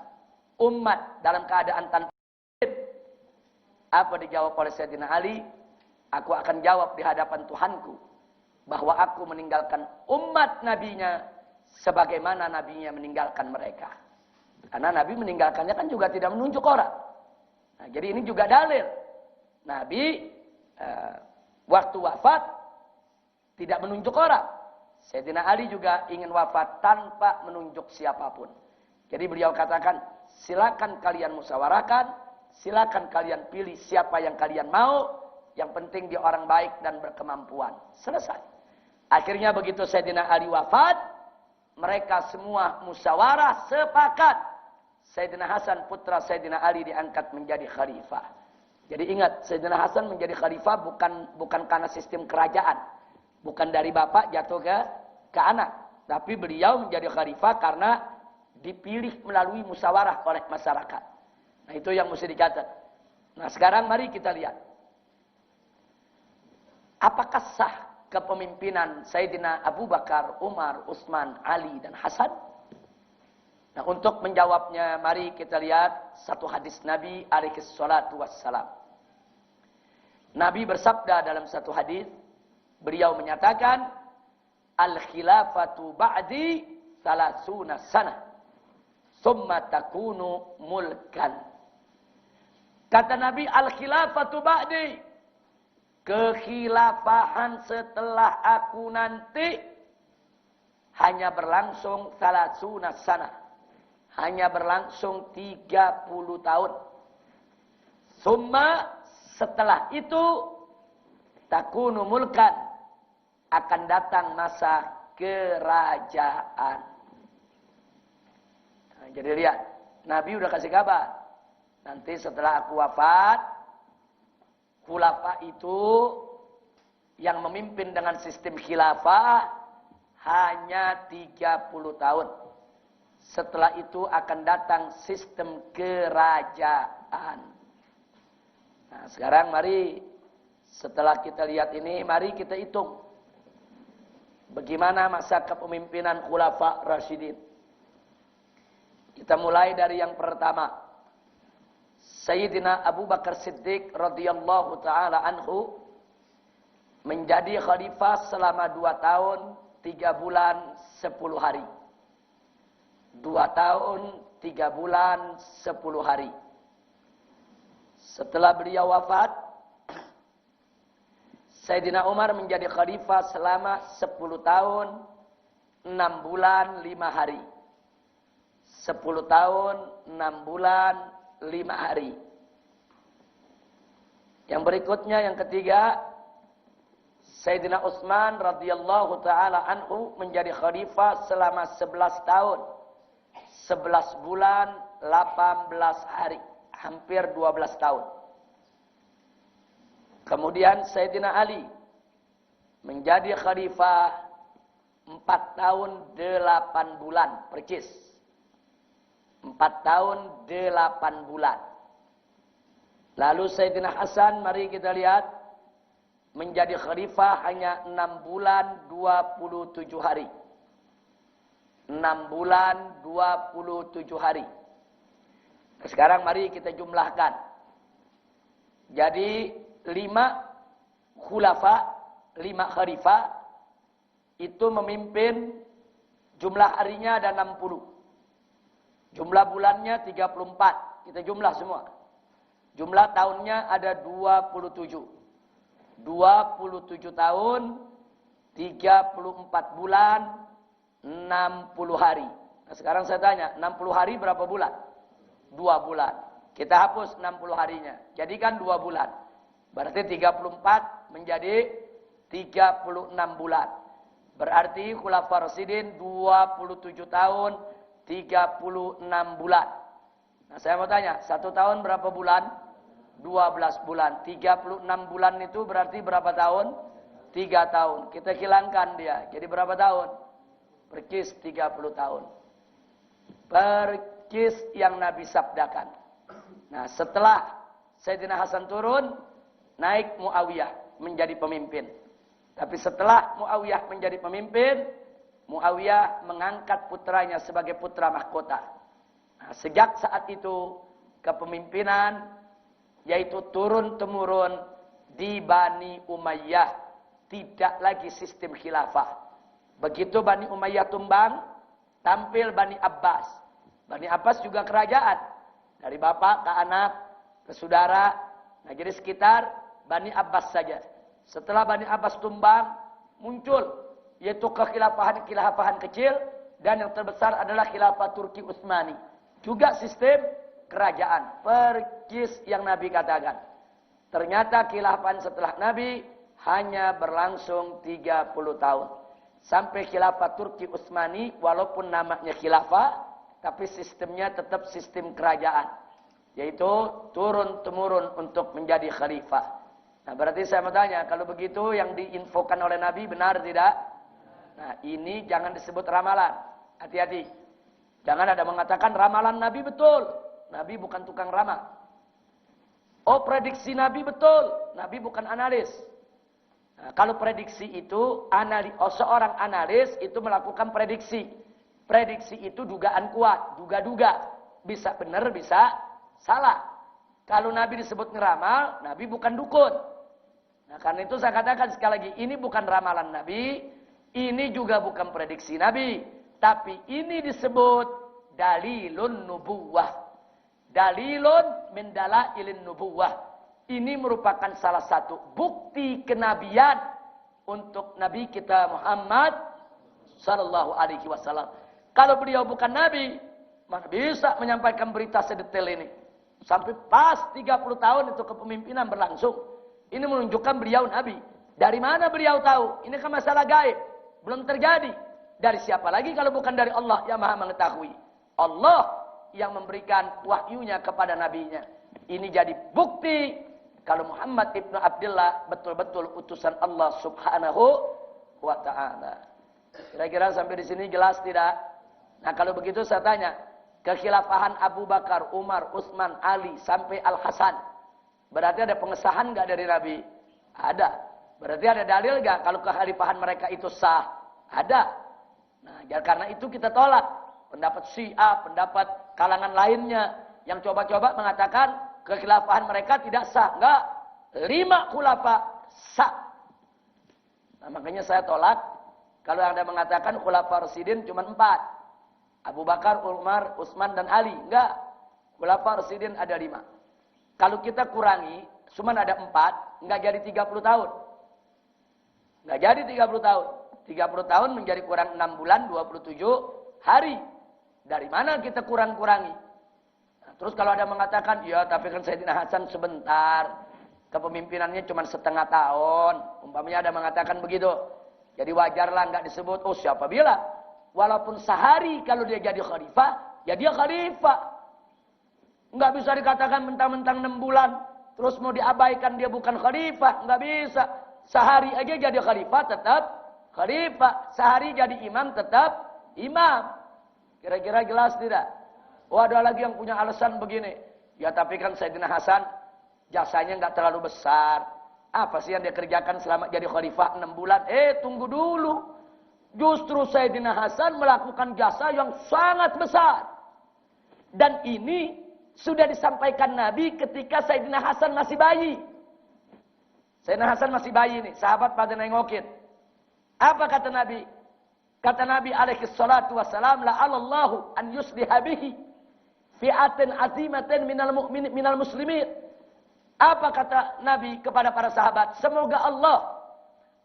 umat dalam keadaan tanpa izin? Apa dijawab oleh Sayyidina Ali? Aku akan jawab di hadapan Tuhanku bahwa aku meninggalkan umat nabinya sebagaimana nabinya meninggalkan mereka. Karena Nabi meninggalkannya kan juga tidak menunjuk orang. Nah, jadi ini juga dalil. Nabi waktu wafat tidak menunjuk orang. Sayyidina Ali juga ingin wafat tanpa menunjuk siapapun. Jadi beliau katakan, silakan kalian musyawarahkan, silakan kalian pilih siapa yang kalian mau, yang penting dia orang baik dan berkemampuan. Selesai. Akhirnya begitu Sayyidina Ali wafat, mereka semua musyawarah sepakat. Sayyidina Hasan putra Sayyidina Ali diangkat menjadi khalifah. Jadi ingat, Sayyidina Hasan menjadi khalifah bukan karena sistem kerajaan. Bukan dari bapak jatuh ke anak. Tapi beliau menjadi khalifah karena dipilih melalui musyawarah oleh masyarakat. Nah, itu yang mesti dicatat. Nah, sekarang mari kita lihat. Apakah sah kepemimpinan Sayyidina Abu Bakar, Umar, Utsman, Ali, dan Hasan? Nah, untuk menjawabnya, mari kita lihat satu hadis Nabi alaihi salatu wassalam. Nabi bersabda dalam satu hadis, beliau menyatakan, Al-khilafatu ba'di salasuna sanah, summa takunu mulkan. Kata Nabi, al-khilafatu ba'di, kekhilafahan setelah aku nanti hanya berlangsung salasuna sanah, hanya berlangsung 30 tahun. Summa setelah itu takunu mulkan, akan datang masa kerajaan. Nah, jadi lihat, Nabi udah kasih kabar. Nanti setelah aku wafat, khulafa itu yang memimpin dengan sistem khilafah hanya 30 tahun. Setelah itu akan datang sistem kerajaan. Nah, sekarang mari setelah kita lihat ini, mari kita hitung bagaimana masa kepemimpinan Khulafa Rasyidin. Kita mulai dari yang pertama. Sayyidina Abu Bakar Siddiq radhiyallahu taala anhu menjadi khalifah selama 2 tahun 3 bulan 10 hari. 2 tahun 3 bulan 10 hari. Setelah beliau wafat, Sayyidina Umar menjadi khalifah selama 10 tahun 6 bulan 5 hari. 10 tahun 6 bulan 5 hari. Yang berikutnya, yang ketiga, Sayyidina Utsman radhiyallahu taala anhu menjadi khalifah selama 11 tahun 11 bulan 18 hari, hampir 12 tahun. Kemudian Sayyidina Ali menjadi khalifah 4 tahun 8 bulan percis. 4 tahun 8 bulan. Lalu Sayyidina Hasan, mari kita lihat, menjadi khalifah hanya 6 bulan 27 hari. 6 bulan 27 hari. Sekarang mari kita jumlahkan. Jadi 5 khulafa, 5 khalifah itu memimpin, jumlah harinya ada 60. Jumlah bulannya 34. Kita jumlah semua. Jumlah tahunnya ada 27. 27 tahun, 34 bulan, 60 hari. Nah, sekarang saya tanya, 60 hari berapa bulan? 2 bulan. Kita hapus 60 harinya. Jadikan 2 bulan. Berarti 34 menjadi 36 bulan. Berarti Khulafaur Rasyidin 27 tahun 36 bulan. Nah, saya mau tanya, 1 tahun berapa bulan? 12 bulan. 36 bulan itu berarti berapa tahun? 3 tahun. Kita hilangkan dia. Jadi berapa tahun? Perkis 30 tahun. Perkis yang Nabi sabdakan. Nah, setelah Sayyidina Hasan turun, naik Muawiyah menjadi pemimpin. Tapi setelah Muawiyah menjadi pemimpin, Muawiyah mengangkat putranya sebagai putra mahkota. Nah, sejak saat itu, kepemimpinan yaitu turun-temurun di Bani Umayyah. Tidak lagi sistem khilafah. Begitu Bani Umayyah tumbang, tampil Bani Abbas. Bani Abbas juga kerajaan. Dari bapak ke anak, ke saudara. Nah, jadi sekitar Bani Abbas saja. Setelah Bani Abbas tumbang, muncul yaitu kekhilafahan kecil, dan yang terbesar adalah khilafah Turki Utsmani. Juga sistem kerajaan. Perkis yang Nabi katakan. Ternyata khilafahan setelah Nabi hanya berlangsung 30 tahun. Sampai khilafah Turki Utsmani, walaupun namanya khilafah, tapi sistemnya tetap sistem kerajaan. Yaitu turun-temurun untuk menjadi khalifah. Nah, berarti saya mau tanya, kalau begitu yang diinfokan oleh Nabi benar tidak? Nah, ini jangan disebut ramalan. Hati-hati. Jangan ada mengatakan ramalan Nabi betul. Nabi bukan tukang ramal. Oh, prediksi Nabi betul. Nabi bukan analis. Nah, kalau prediksi itu, seorang analis itu melakukan prediksi. Prediksi itu dugaan kuat, duga-duga. Bisa benar, bisa salah. Kalau Nabi disebut ngeramal, Nabi bukan dukun. Nah, karena itu saya katakan sekali lagi, ini bukan ramalan Nabi, ini juga bukan prediksi Nabi. Tapi ini disebut dalilun nubuwah. Dalilun min dalailin nubuwah. Ini merupakan salah satu bukti kenabian untuk Nabi kita Muhammad sallallahu alaihi wasallam. Kalau beliau bukan Nabi, Mana bisa menyampaikan berita sedetail ini. Sampai pas 30 tahun itu kepemimpinan berlangsung. Ini menunjukkan beliau Nabi. Dari mana beliau tahu? Ini kan masalah gaib. Belum terjadi. Dari siapa lagi kalau bukan dari Allah yang maha mengetahui. Allah yang memberikan wahyunya kepada nabinya. Ini jadi bukti kalau Muhammad ibnu Abdullah betul-betul utusan Allah subhanahu wa ta'ala. Kira-kira sampai di sini jelas tidak? Nah kalau begitu saya tanya. Kekhilafahan Abu Bakar, Umar, Utsman, Ali sampai Al-Hasan. Berarti ada pengesahan nggak dari Nabi? Ada. Berarti ada dalil nggak kalau kekhalifahan mereka itu sah? Ada. Nah, karena itu kita tolak pendapat Syiah, pendapat kalangan lainnya yang coba-coba mengatakan kekhilafahan mereka tidak sah. Enggak. 5 khulafa sah. Nah, makanya saya tolak kalau Anda mengatakan khulafa Rasyidin cuma 4. Abu Bakar, Umar, Utsman dan Ali. Enggak. Khulafa Rasyidin ada 5. Kalau kita kurangi, cuma ada 4, enggak jadi 30 tahun. Enggak jadi 30 tahun. 30 tahun menjadi kurang 6 bulan 27 hari. Dari mana kita kurang-kurangi? Nah, terus kalau ada mengatakan, ya tapi kan Sayyidina Hasan sebentar. Kepemimpinannya cuma setengah tahun. Umpamanya ada mengatakan begitu. Jadi wajarlah enggak disebut. Oh siapa bilang? Walaupun sehari kalau dia jadi khalifah, ya dia khalifah. Enggak bisa dikatakan mentang-mentang 6 bulan. Terus mau diabaikan dia bukan khalifah. Enggak bisa. Sehari aja jadi khalifah tetap khalifah. Sehari jadi imam tetap imam. Kira-kira jelas tidak? Oh ada lagi yang punya alasan begini. Ya tapi kan Sayyidina Hasan jasanya enggak terlalu besar. Apa sih yang dia kerjakan selama jadi khalifah 6 bulan? Tunggu dulu. Justru Sayyidina Hasan melakukan jasa yang sangat besar. Dan ini sudah disampaikan Nabi ketika Sayyidina Hasan masih bayi. Sayyidina Hasan masih bayi nih, sahabat pada nengokin. Apa kata Nabi? Kata Nabi alaihi salatu wassalam, la'alallahu an yusliha bihi fi'atin azimatin minal muslimin. Apa kata Nabi kepada para sahabat? Semoga Allah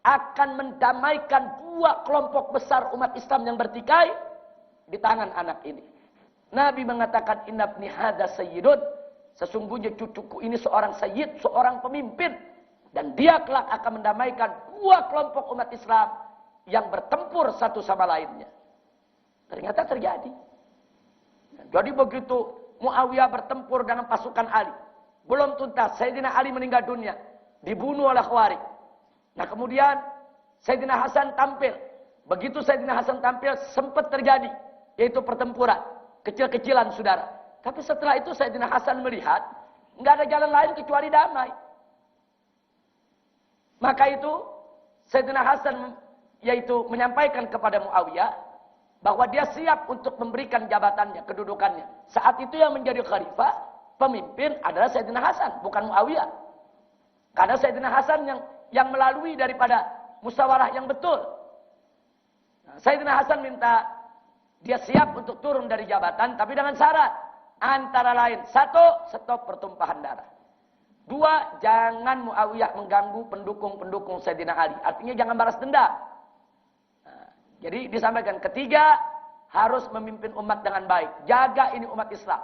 akan mendamaikan 2 kelompok besar umat Islam yang bertikai di tangan anak ini. Nabi mengatakan, inna ibni hadza sayyidun. Sesungguhnya cucuku ini seorang sayyid, seorang pemimpin. Dan dia kelak akan mendamaikan 2 kelompok umat Islam yang bertempur satu sama lainnya. Ternyata terjadi. Jadi begitu Muawiyah bertempur dengan pasukan Ali. Belum tuntas, Sayyidina Ali meninggal dunia. Dibunuh oleh Khawarij. Nah kemudian Sayyidina Hasan tampil. Begitu Sayyidina Hasan tampil sempat terjadi. Yaitu pertempuran. Kecil-kecilan saudara. Tapi setelah itu Sayyidina Hasan melihat. Nggak ada jalan lain kecuali damai. Maka itu Sayyidina Hasan yaitu menyampaikan kepada Muawiyah. Bahwa dia siap untuk memberikan jabatannya, kedudukannya. Saat itu yang menjadi khalifah, pemimpin adalah Sayyidina Hasan. Bukan Muawiyah. Karena Sayyidina Hasan yang melalui daripada musyawarah yang betul. Nah, Sayyidina Hasan minta dia siap untuk turun dari jabatan, tapi dengan syarat. Antara lain, 1, stop pertumpahan darah. 2, jangan Muawiyah mengganggu pendukung-pendukung Sayyidina Ali. Artinya jangan balas dendam. Nah, jadi disampaikan. 3, harus memimpin umat dengan baik. Jaga ini umat Islam.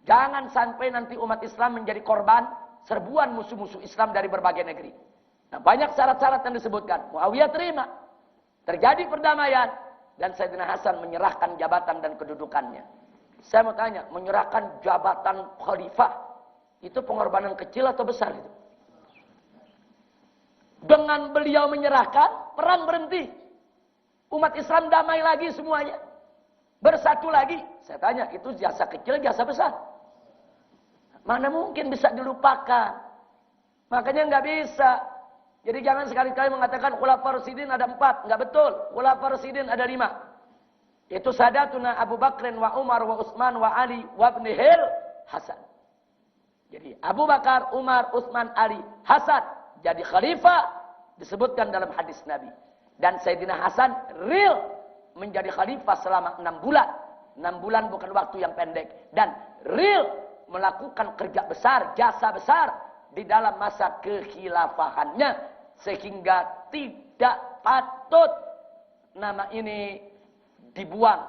Jangan sampai nanti umat Islam menjadi korban serbuan musuh-musuh Islam dari berbagai negeri. Nah, banyak syarat-syarat yang disebutkan. Muawiyah terima. Terjadi perdamaian. Dan Sayyidina Hasan menyerahkan jabatan dan kedudukannya. Saya mau tanya, menyerahkan jabatan khalifah, itu pengorbanan kecil atau besar itu? Dengan beliau menyerahkan, perang berhenti. Umat Islam damai lagi semuanya. Bersatu lagi. Saya tanya, itu jasa kecil, jasa besar? Mana mungkin bisa dilupakan? Makanya nggak bisa. Jadi jangan sekali-kali mengatakan khulafa Rasyidin ada 4. Enggak betul. Khulafa Rasyidin ada 5. Itu sadatuna Abu Bakrin wa Umar wa Utsman wa Ali wa ibnihil Hasan. Jadi Abu Bakar, Umar, Utsman, Ali, Hasan jadi khalifah disebutkan dalam hadis Nabi. Dan Sayyidina Hasan real menjadi khalifah selama 6 bulan. 6 bulan bukan waktu yang pendek. Dan real melakukan kerja besar, jasa besar di dalam masa kekhilafahannya. Sehingga tidak patut nama ini dibuang,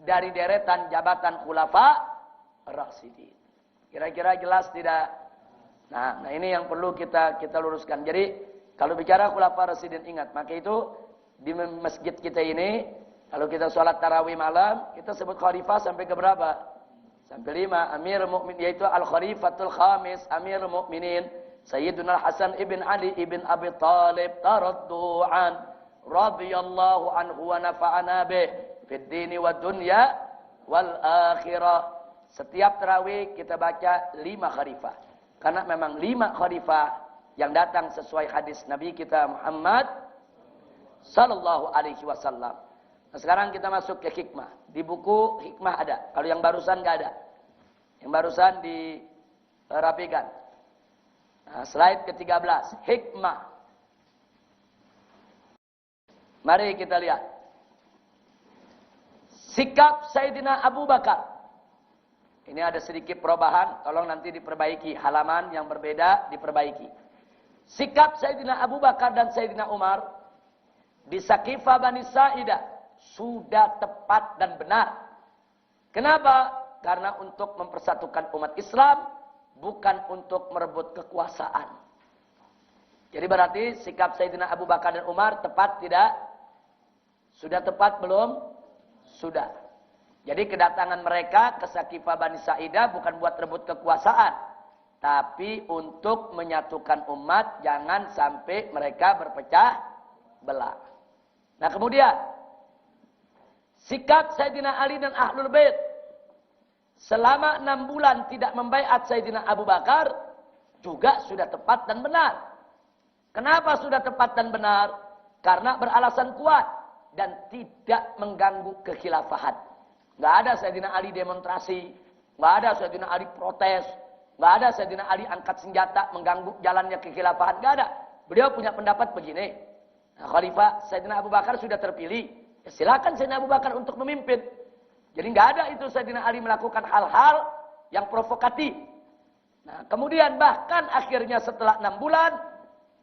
dari deretan jabatan khulafa rasyidin. Kira-kira jelas tidak? Nah ini yang perlu kita luruskan. Jadi kalau bicara khulafa rasyidin, ingat, maka itu di masjid kita ini kalau kita sholat tarawih malam kita sebut khalifah sampai ke berapa? Sampai 5. Amirul Mukminin, yaitu al-khalifatul khamis, Amirul Mukminin Sayyiduna Hasan ibn Ali ibn Abi Talib taraddu'an radhiyallahu anhu wa nafa'ana bih fid dini wad dunya wal akhirah. Setiap tarawih kita baca 5 khalifah. Karena memang 5 khalifah yang datang sesuai hadis Nabi kita Muhammad sallallahu alaihi wasallam. Nah, sekarang kita masuk ke hikmah. Di buku hikmah ada. Kalau yang barusan enggak ada. Yang barusan dirapikan. Nah, slide ke-13, hikmah. Mari kita lihat. Sikap Sayyidina Abu Bakar. Ini ada sedikit perubahan, tolong nanti diperbaiki. Halaman yang berbeda diperbaiki. Sikap Sayyidina Abu Bakar dan Sayyidina Umar di Saqifah Bani Sa'idah sudah tepat dan benar. Kenapa? Karena untuk mempersatukan umat Islam, bukan untuk merebut kekuasaan. Jadi berarti sikap Sayyidina Abu Bakar dan Umar tepat tidak? Sudah tepat belum? Sudah. Jadi kedatangan mereka ke Saqifah Bani Sa'idah bukan buat rebut kekuasaan, tapi untuk menyatukan umat, jangan sampai mereka berpecah belah. Nah kemudian sikap Sayyidina Ali dan Ahlul Bait selama 6 bulan tidak membaiat Sayyidina Abu Bakar juga sudah tepat dan benar. Kenapa sudah tepat dan benar? Karena beralasan kuat dan tidak mengganggu kekhilafahan. Nggak ada Sayyidina Ali demonstrasi, nggak ada Sayyidina Ali protes, nggak ada Sayyidina Ali angkat senjata mengganggu jalannya kekhilafahan, nggak ada. Beliau punya pendapat begini. Nah, Khalifah Sayyidina Abu Bakar sudah terpilih, ya silakan Sayyidina Abu Bakar untuk memimpin. Jadi nggak ada itu Sayyidina Ali melakukan hal-hal yang provokatif. Nah, kemudian bahkan akhirnya setelah 6 bulan,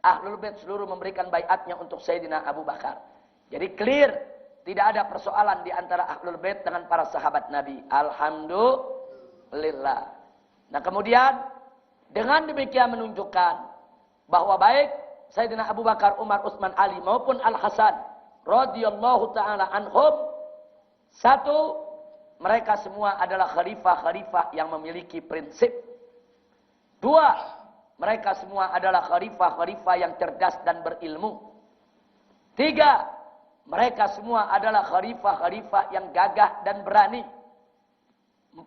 Ahlul Bait seluruh memberikan baiatnya untuk Sayyidina Abu Bakar. Jadi clear, tidak ada persoalan di antara Ahlul Bait dengan para sahabat Nabi. Alhamdulillah. Nah, kemudian dengan demikian menunjukkan bahwa baik Sayyidina Abu Bakar, Umar, Utsman, Ali maupun Al-Hasan radhiyallahu taala anhum, satu, mereka semua adalah khalifah-khalifah yang memiliki prinsip. 2, mereka semua adalah khalifah-khalifah yang cerdas dan berilmu. 3, mereka semua adalah khalifah-khalifah yang gagah dan berani. 4,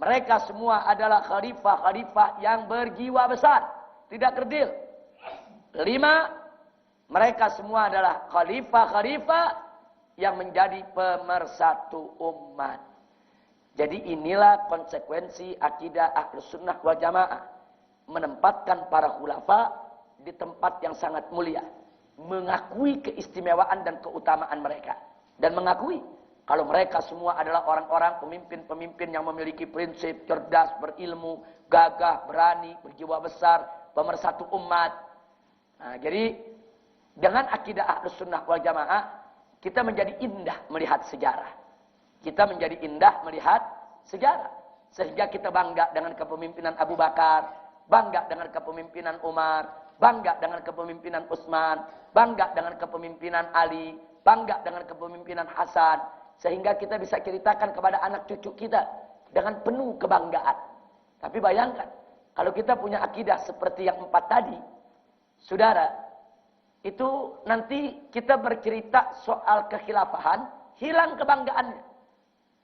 mereka semua adalah khalifah-khalifah yang berjiwa besar, tidak kerdil. 5, mereka semua adalah khalifah-khalifah yang menjadi pemersatu umat. Jadi inilah konsekuensi akidah Ahlus Sunnah wal Jamaah. Menempatkan para khulafa di tempat yang sangat mulia. Mengakui keistimewaan dan keutamaan mereka. Dan mengakui kalau mereka semua adalah orang-orang pemimpin-pemimpin yang memiliki prinsip, cerdas, berilmu, gagah, berani, berjiwa besar, pemersatu umat. Nah, jadi dengan akidah Ahlus Sunnah wal Jamaah, kita menjadi indah melihat sejarah. Kita menjadi indah melihat sejarah. Sehingga kita bangga dengan kepemimpinan Abu Bakar, bangga dengan kepemimpinan Umar, bangga dengan kepemimpinan Utsman, bangga dengan kepemimpinan Ali, bangga dengan kepemimpinan Hasan. Sehingga kita bisa ceritakan kepada anak cucu kita dengan penuh kebanggaan. Tapi bayangkan, kalau kita punya akidah seperti yang 4 tadi, saudara, itu nanti kita bercerita soal kekhilafahan, hilang kebanggaannya.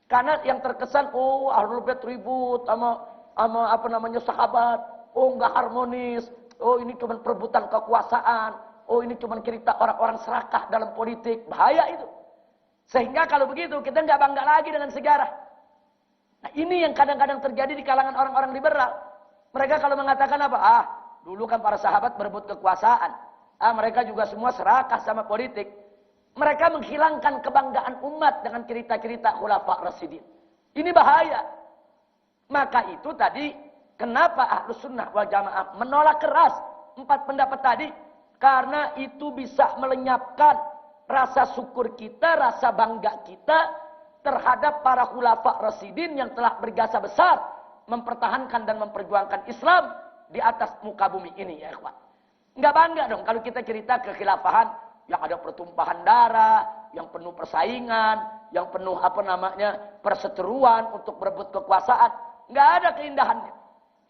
Karena yang terkesan, oh Ahlul Bait ribut sama sahabat, oh enggak harmonis, oh ini cuma perebutan kekuasaan, oh ini cuma cerita orang-orang serakah dalam politik. Bahaya itu. Sehingga kalau begitu kita enggak bangga lagi dengan sejarah. Nah, ini yang kadang-kadang terjadi di kalangan orang-orang liberal. Mereka kalau mengatakan apa? Dulu kan para sahabat berebut kekuasaan. Mereka juga semua serakah sama politik. Mereka menghilangkan kebanggaan umat dengan cerita-cerita khulafa rasyidin. Ini bahaya. Maka itu tadi, kenapa Ahlus Sunnah wal Jamaah menolak keras 4 pendapat tadi? Karena itu bisa melenyapkan rasa syukur kita, rasa bangga kita terhadap para khulafa rasyidin yang telah berjasa besar mempertahankan dan memperjuangkan Islam di atas muka bumi ini, ya ikhwan. Enggak bangga dong kalau kita cerita kekhilafahan yang ada pertumpahan darah, yang penuh persaingan, yang penuh perseteruan untuk berebut kekuasaan. Enggak ada keindahannya.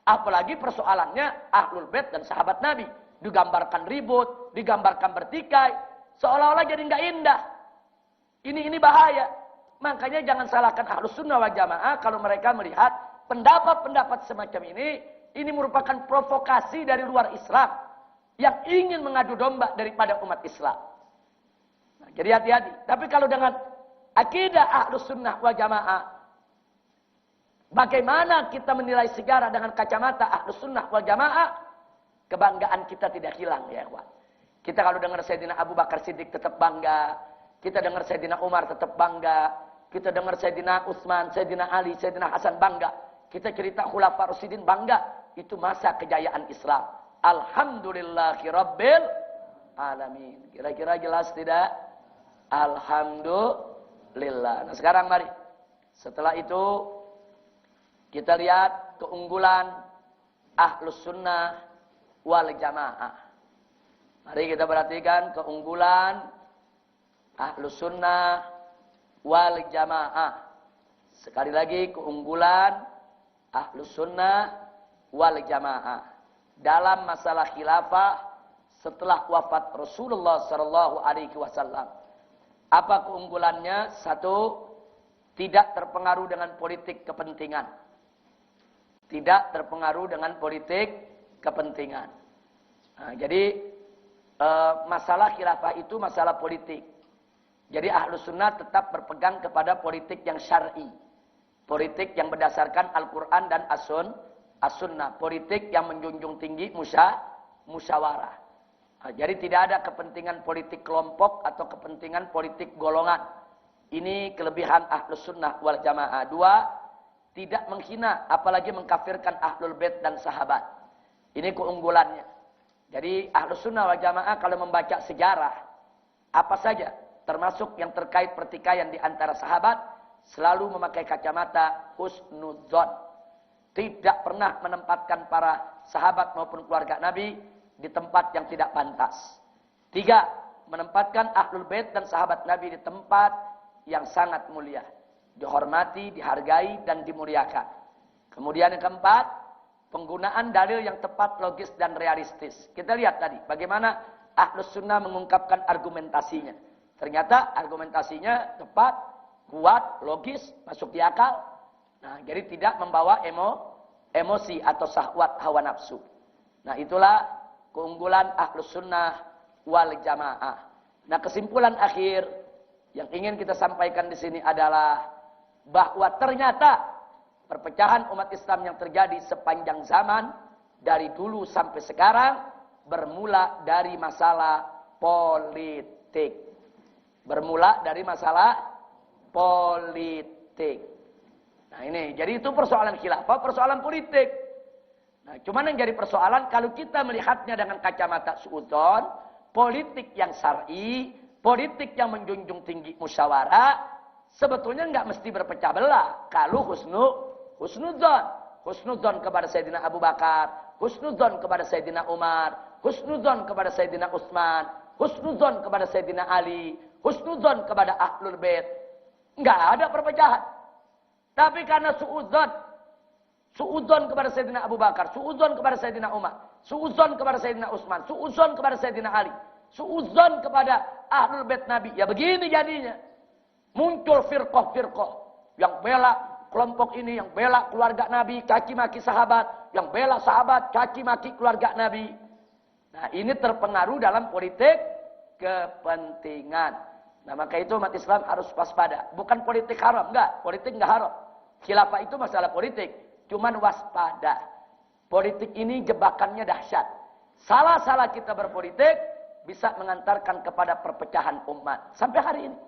Apalagi persoalannya Ahlul Bait dan sahabat Nabi. Digambarkan ribut, digambarkan bertikai, seolah-olah jadi enggak indah. Ini bahaya. Makanya jangan salahkan Ahlus Sunnah wal Jamaah kalau mereka melihat pendapat-pendapat semacam ini merupakan provokasi dari luar Islam yang ingin mengadu domba daripada umat Islam. Nah, jadi hati-hati. Tapi kalau dengan akidah Ahlus Sunnah wal Jamaah, bagaimana kita menilai sejarah dengan kacamata Ahlus Sunnah wal Jamaah, kebanggaan kita tidak hilang, ya ikhwan. Kita kalau dengar Sayyidina Abu Bakar Siddiq tetap bangga, kita dengar Sayyidina Umar tetap bangga, kita dengar Sayyidina Utsman, Sayyidina Ali, Sayyidina Hasan bangga. Kita cerita Khulafa Rasyidin bangga. Itu masa kejayaan Islam. Alhamdulillahirabbil alamin. Kira-kira jelas tidak? Alhamdulillah. Nah sekarang mari. Setelah itu kita lihat keunggulan Ahlus Sunnah wal Jamaah. Mari kita perhatikan keunggulan Ahlus Sunnah wal Jamaah. Sekali lagi keunggulan Ahlus Sunnah wal Jamaah dalam masalah khilafah setelah wafat Rasulullah sallallahu alaihi wasallam. Apa keunggulannya? Satu, tidak terpengaruh dengan politik kepentingan. Tidak terpengaruh dengan politik kepentingan. Nah, jadi masalah khilafah itu masalah politik. Jadi Ahlus Sunnah tetap berpegang kepada politik yang syar'i. Politik yang berdasarkan Al-Quran dan As-Sunnah. Politik yang menjunjung tinggi musyawarah. Nah, jadi tidak ada kepentingan politik kelompok atau kepentingan politik golongan. Ini kelebihan Ahlus Sunnah wal Jamaah. Dua, tidak menghina apalagi mengkafirkan Ahlul Bait dan sahabat. Ini keunggulannya. Jadi Ahlus Sunnah wal Jamaah kalau membaca sejarah apa saja termasuk yang terkait pertikaian di antara sahabat, selalu memakai kacamata husnudzon. Tidak pernah menempatkan para sahabat maupun keluarga Nabi di tempat yang tidak pantas. Tiga, menempatkan Ahlul Bait dan sahabat Nabi di tempat yang sangat mulia. Dihormati, dihargai, dan dimuliakan. Kemudian yang keempat, penggunaan dalil yang tepat, logis, dan realistis. Kita lihat tadi, bagaimana Ahlus Sunnah mengungkapkan argumentasinya. Ternyata argumentasinya tepat, kuat, logis, masuk di akal. Nah, jadi tidak membawa emosi atau syahwat hawa nafsu. Nah, itulah keunggulan Ahlus Sunnah wal Jamaah. Nah, kesimpulan akhir yang ingin kita sampaikan di sini adalah bahwa ternyata perpecahan umat Islam yang terjadi sepanjang zaman dari dulu sampai sekarang bermula dari masalah politik. Bermula dari masalah politik. Nah ini, jadi itu persoalan khilafah, persoalan politik. Nah cuman yang jadi persoalan kalau kita melihatnya dengan kacamata suudzon, politik yang syar'i, politik yang menjunjung tinggi musyawarah, sebetulnya nggak mesti berpecah belah. Kalau husnudzon, husnudzon kepada Sayyidina Abu Bakar, husnudzon kepada Sayyidina Umar, husnudzon kepada Sayyidina Utsman, husnudzon kepada Sayyidina Ali, husnudzon kepada Ahlul Bait. Enggak ada perpecahan. Tapi karena suudzon kepada Sayyidina Abu Bakar, suudzon kepada Sayyidina Umar, suudzon kepada Sayyidina Utsman, suudzon kepada Sayyidina Ali, suudzon kepada Ahlul Bait Nabi. Ya begini jadinya. Muncul firqah-firqah yang bela kelompok ini, yang bela keluarga Nabi, caci maki sahabat, yang bela sahabat, caci maki keluarga Nabi. Nah, ini terpengaruh dalam politik kepentingan. Nah, maka itu umat Islam harus waspada. Bukan politik haram, enggak. Politik enggak haram. Khilafah itu masalah politik. Cuman waspada. Politik ini jebakannya dahsyat. Salah-salah kita berpolitik bisa mengantarkan kepada perpecahan umat. Sampai hari ini.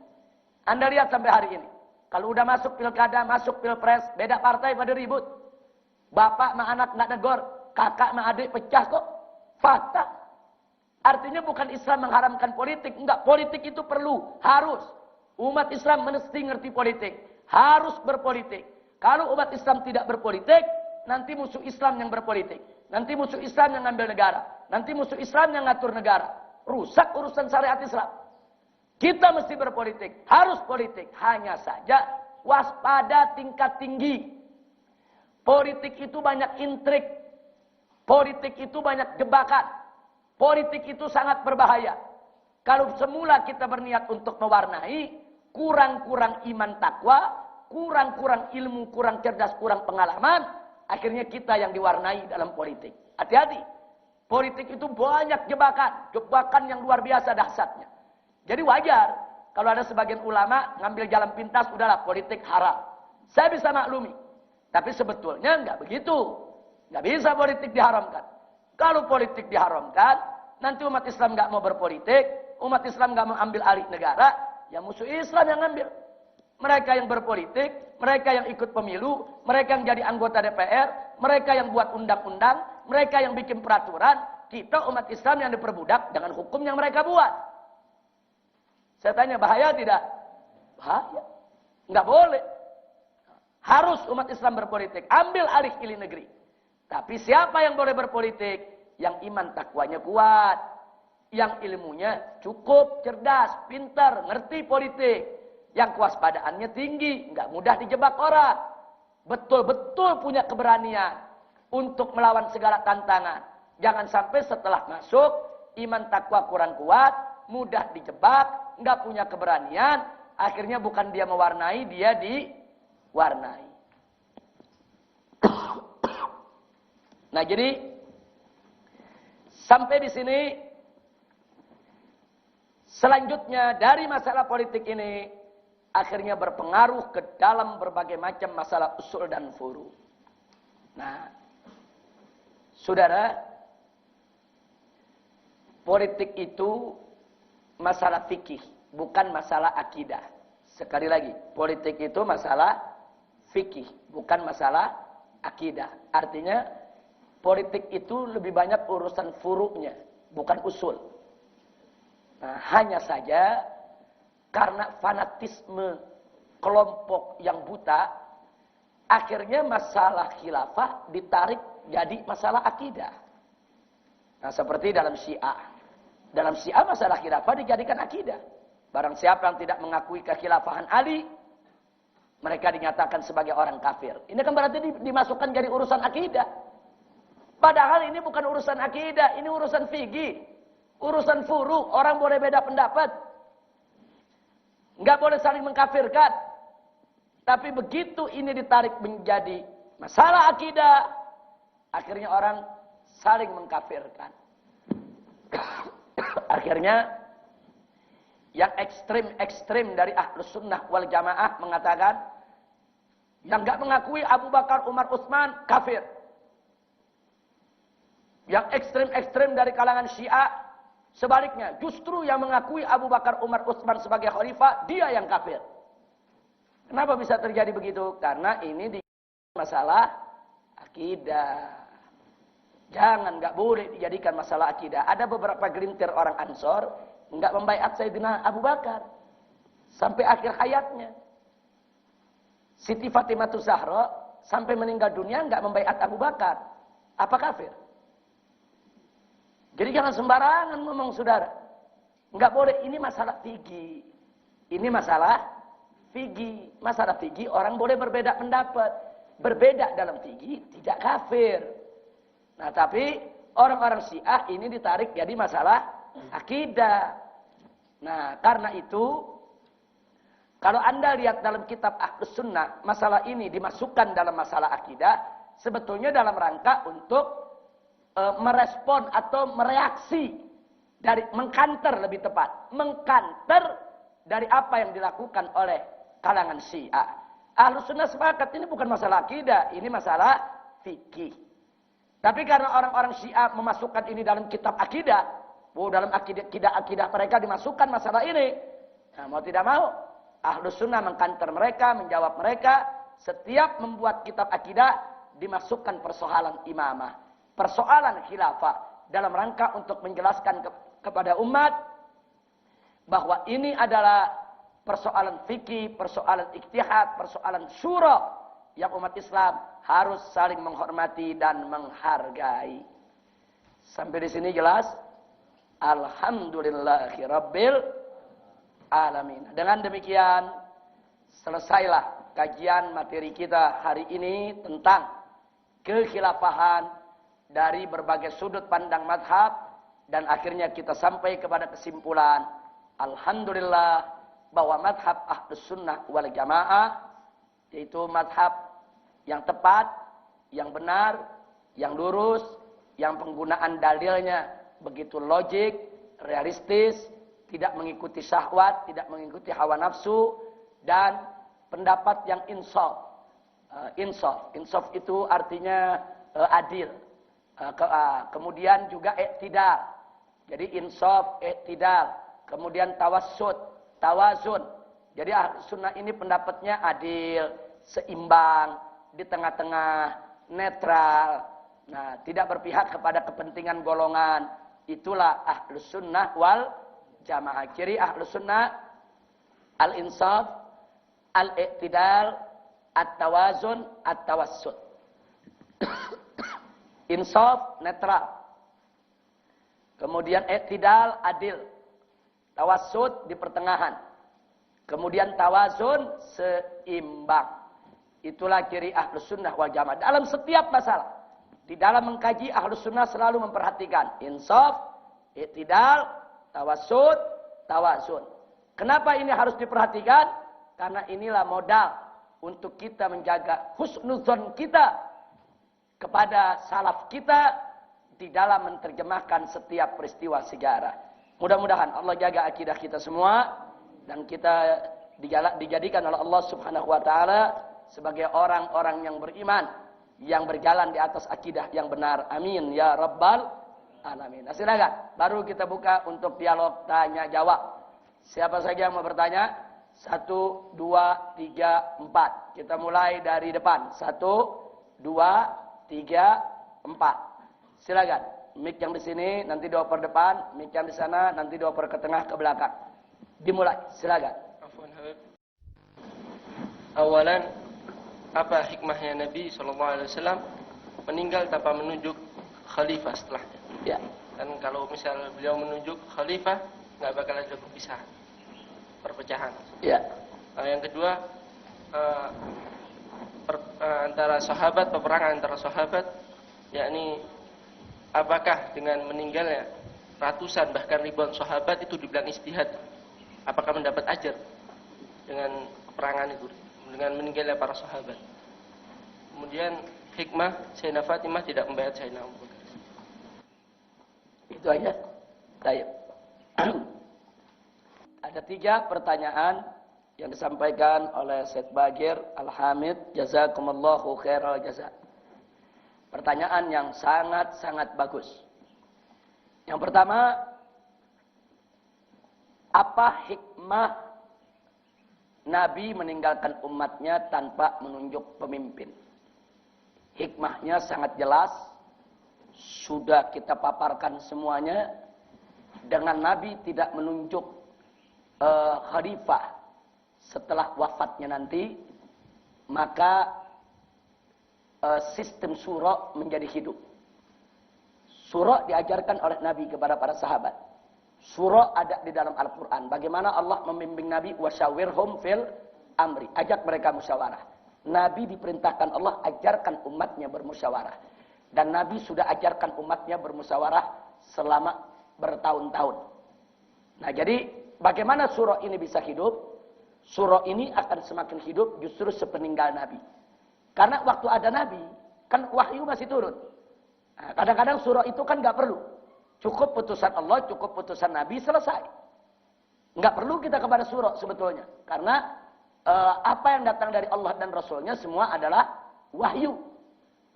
Anda lihat sampai hari ini. Kalau udah masuk pilkada, masuk pilpres, beda partai pada ribut. Bapak sama anak nggak negor, kakak sama adik pecah kok. Fakta. Artinya bukan Islam mengharamkan politik. Enggak, politik itu perlu, harus. Umat Islam mesti ngerti politik. Harus berpolitik. Kalau umat Islam tidak berpolitik, nanti musuh Islam yang berpolitik. Nanti musuh Islam yang ngambil negara. Nanti musuh Islam yang ngatur negara. Rusak urusan syariat Islam. Kita mesti berpolitik. Harus politik. Hanya saja waspada tingkat tinggi. Politik itu banyak intrik. Politik itu banyak jebakan. Politik itu sangat berbahaya. Kalau semula kita berniat untuk mewarnai, kurang-kurang iman takwa, kurang-kurang ilmu, kurang cerdas, kurang pengalaman, akhirnya kita yang diwarnai dalam politik. Hati-hati. Politik itu banyak jebakan. Jebakan yang luar biasa dahsyatnya. Jadi wajar kalau ada sebagian ulama ngambil jalan pintas, udahlah politik haram. Saya bisa maklumi. Tapi sebetulnya enggak begitu. Enggak bisa politik diharamkan. Kalau politik diharamkan, nanti umat Islam enggak mau berpolitik, umat Islam enggak mau ambil alih negara, ya musuh Islam yang ngambil. Mereka yang berpolitik, mereka yang ikut pemilu, mereka yang jadi anggota DPR, mereka yang buat undang-undang, mereka yang bikin peraturan, kita umat Islam yang diperbudak dengan hukum yang mereka buat. Saya tanya, bahaya tidak? Bahaya. Enggak boleh. Harus umat Islam berpolitik. Ambil alih ili negeri. Tapi siapa yang boleh berpolitik? Yang iman takwanya kuat. Yang ilmunya cukup, cerdas, pintar, ngerti politik. Yang kewaspadaannya tinggi. Enggak mudah dijebak orang. Betul-betul punya keberanian untuk melawan segala tantangan. Jangan sampai setelah masuk, iman takwa kurang kuat, mudah dijebak, enggak punya keberanian. Akhirnya bukan dia mewarnai, dia diwarnai. Nah, jadi sampai di sini selanjutnya dari masalah politik ini akhirnya berpengaruh ke dalam berbagai macam masalah usul dan furu. Nah, saudara, politik itu masalah fikih, bukan masalah akidah. Sekali lagi, politik itu masalah fikih, bukan masalah akidah. Artinya, politik itu lebih banyak urusan furuknya, bukan usul. Nah, hanya saja karena fanatisme kelompok yang buta, akhirnya masalah khilafah ditarik jadi masalah akidah. Nah, seperti dalam Syiah. Dalam Syiah masalah khilafah dijadikan akidah. Barang siapa yang tidak mengakui kekhilafahan Ali, mereka dinyatakan sebagai orang kafir. Ini kan berarti dimasukkan jadi urusan akidah. Padahal ini bukan urusan akidah, ini urusan fikih. Urusan furu, orang boleh beda pendapat. Enggak boleh saling mengkafirkan. Tapi begitu ini ditarik menjadi masalah akidah, akhirnya orang saling mengkafirkan. Akhirnya yang ekstrim-ekstrim dari Ahlus Sunnah wal Jamaah mengatakan yang enggak mengakui Abu Bakar, Umar, Utsman kafir. Yang ekstrim-ekstrim dari kalangan Syiah sebaliknya, justru yang mengakui Abu Bakar, Umar, Utsman sebagai khalifah, dia yang kafir. Kenapa bisa terjadi begitu? Karena ini di masalah akidah. Jangan, nggak boleh dijadikan masalah akidah. Ada beberapa gelintir orang Ansor nggak membaiat Sayyidina Abu Bakar sampai akhir hayatnya. Siti Fatimah Zahra sampai meninggal dunia nggak membaiat Abu Bakar. Apa kafir? Jadi jangan sembarangan ngomong, saudara. Nggak boleh, ini masalah fikih. Ini masalah fikih. Masalah fikih orang boleh berbeda pendapat. Berbeda dalam fikih tidak kafir. Nah, tapi orang-orang Syiah ini ditarik jadi masalah akidah. Nah, karena itu kalau Anda lihat dalam kitab Ahlus Sunnah, masalah ini dimasukkan dalam masalah akidah, sebetulnya dalam rangka untuk merespon atau mereaksi dari mengkanter, lebih tepat mengkanter dari apa yang dilakukan oleh kalangan Syiah. Ahlus Sunnah sepakat ini bukan masalah akidah, ini masalah fikih. Tapi karena orang-orang Syiah memasukkan ini dalam kitab akidah, dalam akidah mereka dimasukkan masalah ini. Nah, mau tidak mau, Ahlus Sunnah mengkanter mereka, menjawab mereka. Setiap membuat kitab akidah dimasukkan persoalan imamah, persoalan khilafah, dalam rangka untuk menjelaskan kepada umat bahwa ini adalah persoalan fikih, persoalan ijtihad, persoalan syura yang umat Islam harus saling menghormati dan menghargai. Sampai di sini jelas? Alhamdulillahirabbil alamin. Dengan demikian selesailah kajian materi kita hari ini tentang kekhilafahan dari berbagai sudut pandang mazhab, dan akhirnya kita sampai kepada kesimpulan alhamdulillah bahwa mazhab Ahlus Sunnah wal Jamaah yaitu mazhab yang tepat, yang benar, yang lurus, yang penggunaan dalilnya begitu logik, realistis, tidak mengikuti syahwat, tidak mengikuti hawa nafsu, dan pendapat yang insaf. Insaf itu artinya adil. Kemudian juga iktidal. Jadi insaf, iktidal. Kemudian tawazun. Jadi Ahlus Sunnah ini pendapatnya adil, seimbang, di tengah-tengah, netral. Nah, tidak berpihak kepada kepentingan golongan. Itulah Ahlus Sunnah wal Jamaah. Ciri Ahlus Sunnah al-insaf, al-iktidal, at-tawazun, at-tawassut. Insaf, netral. Kemudian iktidal, adil. Tawassut, di pertengahan. Kemudian tawazun, seimbang. Itulah ciri Ahlus Sunnah wal Jamaah. Dalam setiap masalah. Di dalam mengkaji, Ahlus Sunnah selalu memperhatikan insaf, iktidal, tawassut, tawazun. Kenapa ini harus diperhatikan? Karena inilah modal untuk kita menjaga husnuzon kita kepada salaf kita di dalam menerjemahkan setiap peristiwa sejarah. Mudah-mudahan Allah jaga akidah kita semua dan kita dijadikan oleh Allah Subhanahu wa taala sebagai orang-orang yang beriman, yang berjalan di atas akidah yang benar. Amin ya rabbal alamin. Nah, silakan. Baru kita buka untuk dialog tanya jawab. Siapa saja yang mau bertanya? 1, 2, 3, 4. Kita mulai dari depan. 1, 2, 3, 4. Silakan. Mic yang di sini nanti dioper depan, mic yang di sana nanti dioper ke tengah ke belakang. Dimulai. Silakan. Afwan Habib. Awalan, apa hikmahnya Nabi SAW meninggal tanpa menunjuk khalifah setelahnya? Ya. Dan kalau misal beliau menunjuk khalifah, nggak bakal ada perpecahan. Ya. Yang kedua, antara sahabat, peperangan antara sahabat, yakni apakah dengan meninggalnya ratusan bahkan ribuan sahabat itu dibilang ijtihad, apakah mendapat ajar dengan peperangan itu, dengan meninggalnya para sahabat? Kemudian hikmah Sayyidah Fatimah tidak membayar Sayyidina Abu Bakar. Itu aja. Baik. Ada 3 pertanyaan yang disampaikan oleh Syed Bagir Al-Hamid, jazakumullahu khairal jazak. Pertanyaan yang sangat-sangat bagus. Yang pertama, apa hikmah Nabi meninggalkan umatnya tanpa menunjuk pemimpin? Hikmahnya sangat jelas, sudah kita paparkan semuanya. Dengan Nabi tidak menunjuk khalifah setelah wafatnya nanti, maka sistem syura menjadi hidup. Syura diajarkan oleh Nabi kepada para sahabat. Syura ada di dalam Al-Quran. Bagaimana Allah membimbing Nabi, wasyawirhum fil amri, ajak mereka musyawarah. Nabi diperintahkan Allah ajarkan umatnya bermusyawarah. Dan Nabi sudah ajarkan umatnya bermusyawarah selama bertahun-tahun. Nah, jadi bagaimana syura ini bisa hidup? Syura ini akan semakin hidup justru sepeninggal Nabi. Karena waktu ada Nabi, kan wahyu masih turun. Nah, kadang-kadang syura itu kan nggak perlu. Cukup putusan Allah, cukup putusan Nabi, selesai. Nggak perlu kita kepada syura sebetulnya. Karena apa yang datang dari Allah dan Rasulnya semua adalah wahyu.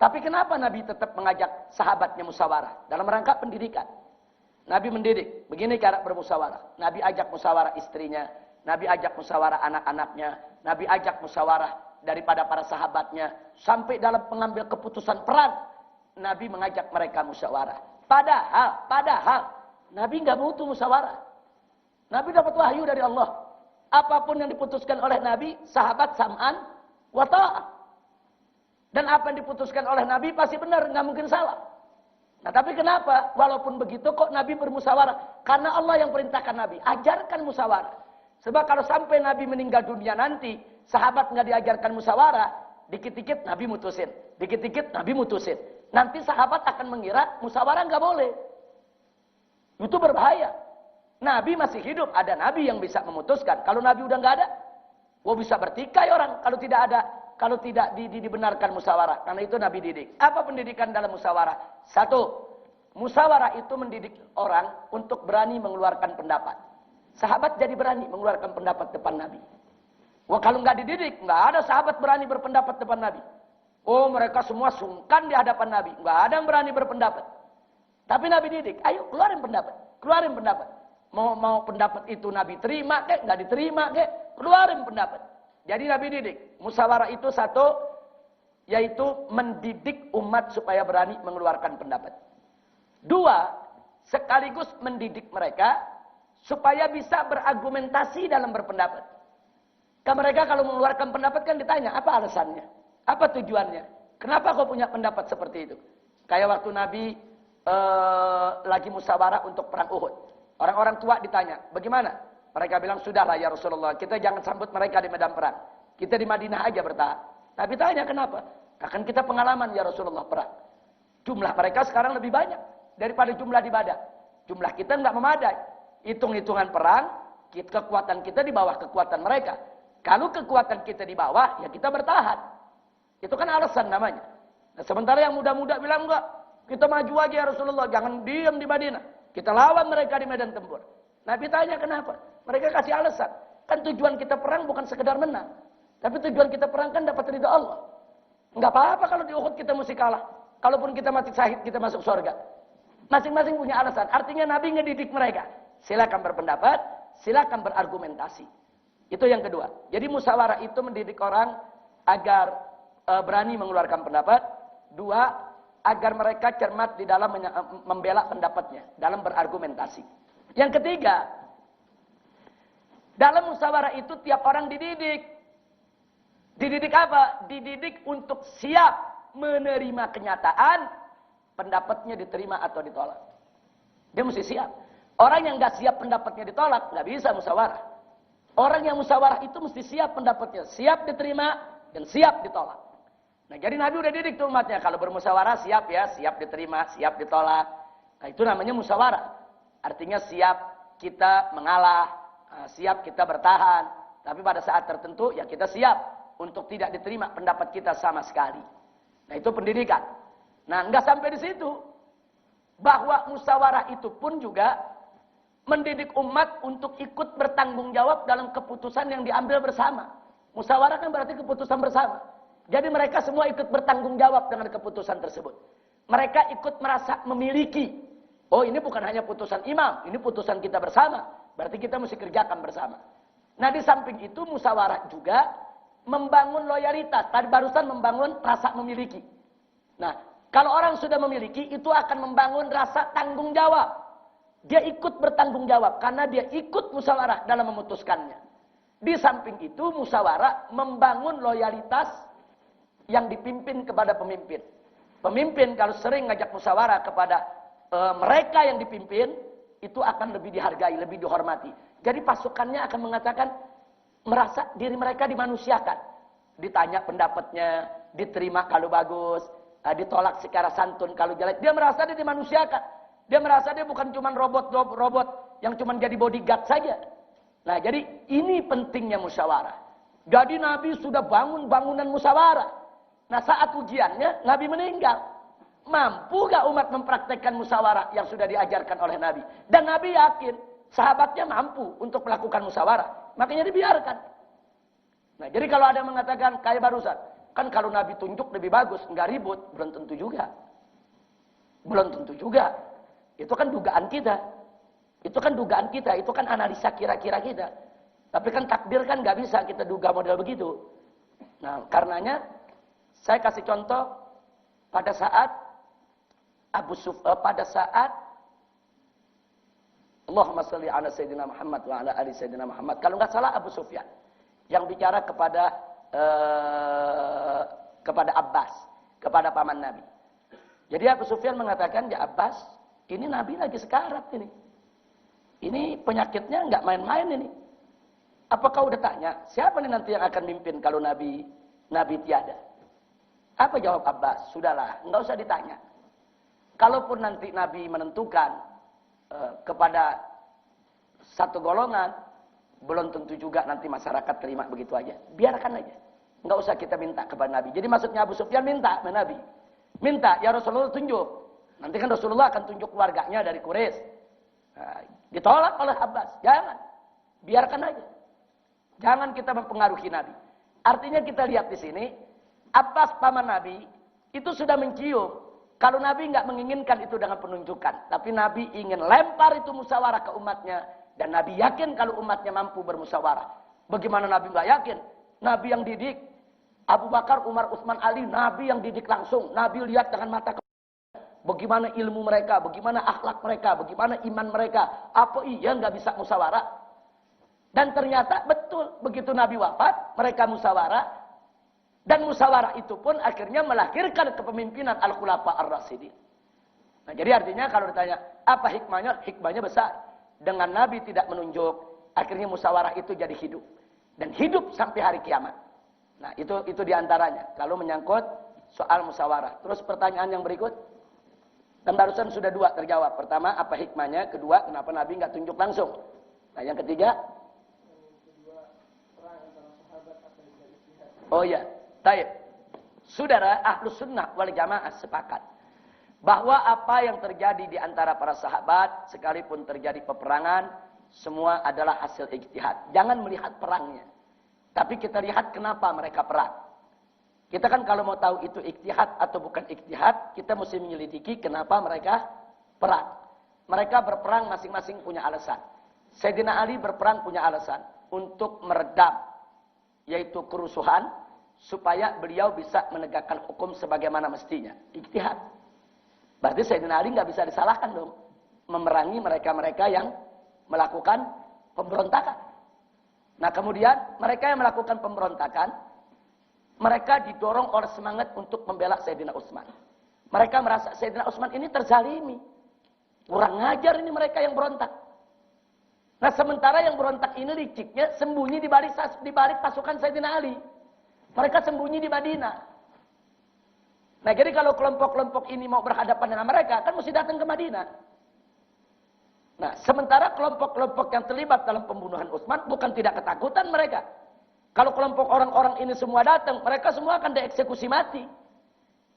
Tapi kenapa Nabi tetap mengajak sahabatnya musyawarah? Dalam rangka pendidikan. Nabi mendidik. Begini cara bermusyawarah. Nabi ajak musyawarah istrinya. Nabi ajak musyawarah anak-anaknya. Nabi ajak musyawarah daripada para sahabatnya. Sampai dalam pengambil keputusan perang. Nabi mengajak mereka musyawarah. Padahal Nabi nggak butuh musyawarah. Nabi dapat wahyu dari Allah. Apapun yang diputuskan oleh Nabi, sahabat sam'an wa ta'ah. Dan apa yang diputuskan oleh Nabi pasti benar, nggak mungkin salah. Nah tapi kenapa? Walaupun begitu kok Nabi bermusyawarah? Karena Allah yang perintahkan Nabi, ajarkan musyawarah. Sebab kalau sampai Nabi meninggal dunia nanti, sahabat nggak diajarkan musyawarah, dikit-dikit Nabi mutusin, dikit-dikit Nabi mutusin. Nanti sahabat akan mengira musyawarah nggak boleh. Itu berbahaya. Nabi masih hidup, ada Nabi yang bisa memutuskan. Kalau Nabi udah nggak ada, bisa bertikai orang kalau tidak ada, kalau tidak dibenarkan musyawarah. Karena itu Nabi didik. Apa pendidikan dalam musyawarah? Satu, musyawarah itu mendidik orang untuk berani mengeluarkan pendapat. Sahabat jadi berani mengeluarkan pendapat depan Nabi. Wah kalau nggak dididik, nggak ada sahabat berani berpendapat depan Nabi. Oh mereka semua sungkan di hadapan Nabi, nggak ada yang berani berpendapat. Tapi Nabi didik, ayo keluarin pendapat, keluarin pendapat. Mau pendapat itu Nabi terima kek, nggak diterima kek, keluarin pendapat. Jadi Nabi didik. Musyawarah itu satu, yaitu mendidik umat supaya berani mengeluarkan pendapat. Dua, sekaligus mendidik mereka supaya bisa berargumentasi dalam berpendapat. Kan mereka kalau mengeluarkan pendapat kan ditanya, apa alasannya? Apa tujuannya? Kenapa kau punya pendapat seperti itu? Kayak waktu Nabi lagi musyawarah untuk perang Uhud. Orang-orang tua ditanya, bagaimana? Mereka bilang, sudahlah ya Rasulullah, kita jangan sambut mereka di medan perang. Kita di Madinah aja bertahan. Tapi tanya kenapa? Akan kita pengalaman ya Rasulullah perang. Jumlah mereka sekarang lebih banyak daripada jumlah di Badar. Jumlah kita nggak memadai. Hitung-hitungan perang, kekuatan kita di bawah kekuatan mereka. Kalau kekuatan kita di bawah, ya kita bertahan. Itu kan alasan namanya. Nah, sementara yang muda-muda bilang enggak, kita maju aja ya Rasulullah, jangan diam di Madinah. Kita lawan mereka di medan tempur. Nabi tanya kenapa? Mereka kasih alasan. Kan tujuan kita perang bukan sekedar menang. Tapi tujuan kita perang kan dapat ridha Allah. Enggak apa-apa kalau di Uhud kita mesti kalah. Kalaupun kita mati syahid, kita masuk surga. Masing-masing punya alasan. Artinya Nabi ngedidik mereka. Silakan berpendapat, silakan berargumentasi. Itu yang kedua. Jadi musyawarah itu mendidik orang agar berani mengeluarkan pendapat. Dua, agar mereka cermat di dalam membela pendapatnya, dalam berargumentasi. Yang ketiga, dalam musyawarah itu tiap orang dididik. Dididik apa? Dididik untuk siap menerima kenyataan, pendapatnya diterima atau ditolak. Dia mesti siap. Orang yang nggak siap pendapatnya ditolak, nggak bisa musyawarah. Orang yang musyawarah itu mesti siap pendapatnya, siap diterima dan siap ditolak. Nah, jadi Nabi udah didik tuh umatnya. Kalau bermusyawarah siap ya, siap diterima, siap ditolak. Nah, itu namanya musyawarah. Artinya siap kita mengalah, siap kita bertahan. Tapi pada saat tertentu ya kita siap untuk tidak diterima pendapat kita sama sekali. Nah, itu pendidikan. Nah, nggak sampai di situ. Bahwa musyawarah itu pun juga mendidik umat untuk ikut bertanggung jawab dalam keputusan yang diambil bersama. Musyawarah kan berarti keputusan bersama. Jadi mereka semua ikut bertanggung jawab dengan keputusan tersebut. Mereka ikut merasa memiliki. Oh ini bukan hanya putusan imam, ini putusan kita bersama. Berarti kita mesti kerjakan bersama. Nah di samping itu musyawarah juga membangun loyalitas. Tadi barusan membangun rasa memiliki. Nah kalau orang sudah memiliki itu akan membangun rasa tanggung jawab. Dia ikut bertanggung jawab karena dia ikut musyawarah dalam memutuskannya. Di samping itu musyawarah membangun loyalitas yang dipimpin kepada pemimpin. Pemimpin kalau sering ngajak musyawarah kepada mereka yang dipimpin, itu akan lebih dihargai, lebih dihormati. Jadi pasukannya akan mengatakan, merasa diri mereka dimanusiakan. Ditanya pendapatnya, diterima kalau bagus, ditolak secara santun kalau jelek. Dia merasa dia dimanusiakan. Dia merasa dia bukan cuma robot yang cuma jadi bodyguard saja. Nah jadi ini pentingnya musyawarah. Jadi Nabi sudah bangun bangunan musyawarah. Nah saat ujiannya Nabi meninggal. Mampu gak umat mempraktekkan musyawarah yang sudah diajarkan oleh Nabi? Dan Nabi yakin sahabatnya mampu untuk melakukan musyawarah. Makanya dibiarkan. Nah jadi kalau ada yang mengatakan kayak barusan. Kan kalau Nabi tunjuk lebih bagus, nggak ribut. Belum tentu juga. Belum tentu juga. Itu kan dugaan kita. Itu kan dugaan kita. Itu kan analisa kira-kira kita. Tapi kan takdir kan nggak bisa kita duga model begitu. Nah karenanya saya kasih contoh pada saat Allahumma salli ala Sayyidina Muhammad wa ala ali Sayyidina Muhammad. Kalau nggak salah Abu Sufyan yang bicara kepada Abbas, kepada paman Nabi. Jadi Abu Sufyan mengatakan, ya Abbas, ini Nabi lagi sekarat ini. Ini penyakitnya nggak main-main ini. Apakah udah tanya, siapa nih nanti yang akan mimpin kalau Nabi tiada? Apa jawab Abbas? Sudahlah, nggak usah ditanya. Kalaupun nanti Nabi menentukan kepada satu golongan, belum tentu juga nanti masyarakat terima begitu aja. Biarkan aja. Nggak usah kita minta kepada Nabi. Jadi maksudnya Abu Sufyan minta ke Nabi. Minta, ya Rasulullah tunjuk. Nanti kan Rasulullah akan tunjuk keluarganya dari Quraisy. Nah, ditolak oleh Abbas. Jangan. Biarkan aja. Jangan kita mempengaruhi Nabi. Artinya kita lihat di sini, Abbas paman Nabi itu sudah mencium. Kalau Nabi nggak menginginkan itu dengan penunjukan. Tapi Nabi ingin lempar itu musyawarah ke umatnya. Dan Nabi yakin kalau umatnya mampu bermusyawarah. Bagaimana Nabi nggak yakin? Nabi yang didik. Abu Bakar, Umar, Utsman, Ali. Nabi yang didik langsung. Nabi lihat dengan mata bagaimana ilmu mereka. Bagaimana akhlak mereka. Bagaimana iman mereka. Apa iya nggak bisa musyawarah? Dan ternyata betul. Begitu Nabi wafat. Mereka musyawarah. Dan musyawarah itu pun akhirnya melahirkan kepemimpinan Al-Khulafa Ar-Rasyidin. Nah, jadi artinya kalau ditanya, apa hikmahnya? Hikmahnya besar. Dengan Nabi tidak menunjuk, akhirnya musyawarah itu jadi hidup. Dan hidup sampai hari kiamat. Nah, itu diantaranya. Kalau menyangkut soal musyawarah. Terus pertanyaan yang berikut. Dan barusan sudah dua terjawab. Pertama, apa hikmahnya? Kedua, kenapa Nabi nggak tunjuk langsung? Nah, yang ketiga. Oh iya. Baik, saudara Ahlus Sunnah wal Jamaah sepakat bahwa apa yang terjadi di antara para sahabat, sekalipun terjadi peperangan, semua adalah hasil ijtihad. Jangan melihat perangnya, tapi kita lihat kenapa mereka perang. Kita kan kalau mau tahu itu ijtihad atau bukan ijtihad, kita mesti menyelidiki kenapa mereka perang. Mereka berperang masing-masing punya alasan. Sayyidina Ali berperang punya alasan untuk meredam, yaitu kerusuhan, supaya beliau bisa menegakkan hukum sebagaimana mestinya. Ijtihad. Berarti Sayyidina Ali nggak bisa disalahkan dong. Memerangi mereka-mereka yang melakukan pemberontakan. Nah kemudian mereka yang melakukan pemberontakan, mereka didorong oleh semangat untuk membela Sayyidina Utsman. Mereka merasa Sayyidina Utsman ini terzalimi. Kurang ngajar ini mereka yang berontak. Nah sementara yang berontak ini liciknya sembunyi di balik pasukan Sayyidina Ali. Mereka sembunyi di Madinah. Nah jadi kalau kelompok-kelompok ini mau berhadapan dengan mereka, kan mesti datang ke Madinah. Nah sementara kelompok-kelompok yang terlibat dalam pembunuhan Utsman bukan tidak ketakutan mereka. Kalau kelompok orang-orang ini semua datang, mereka semua akan dieksekusi mati.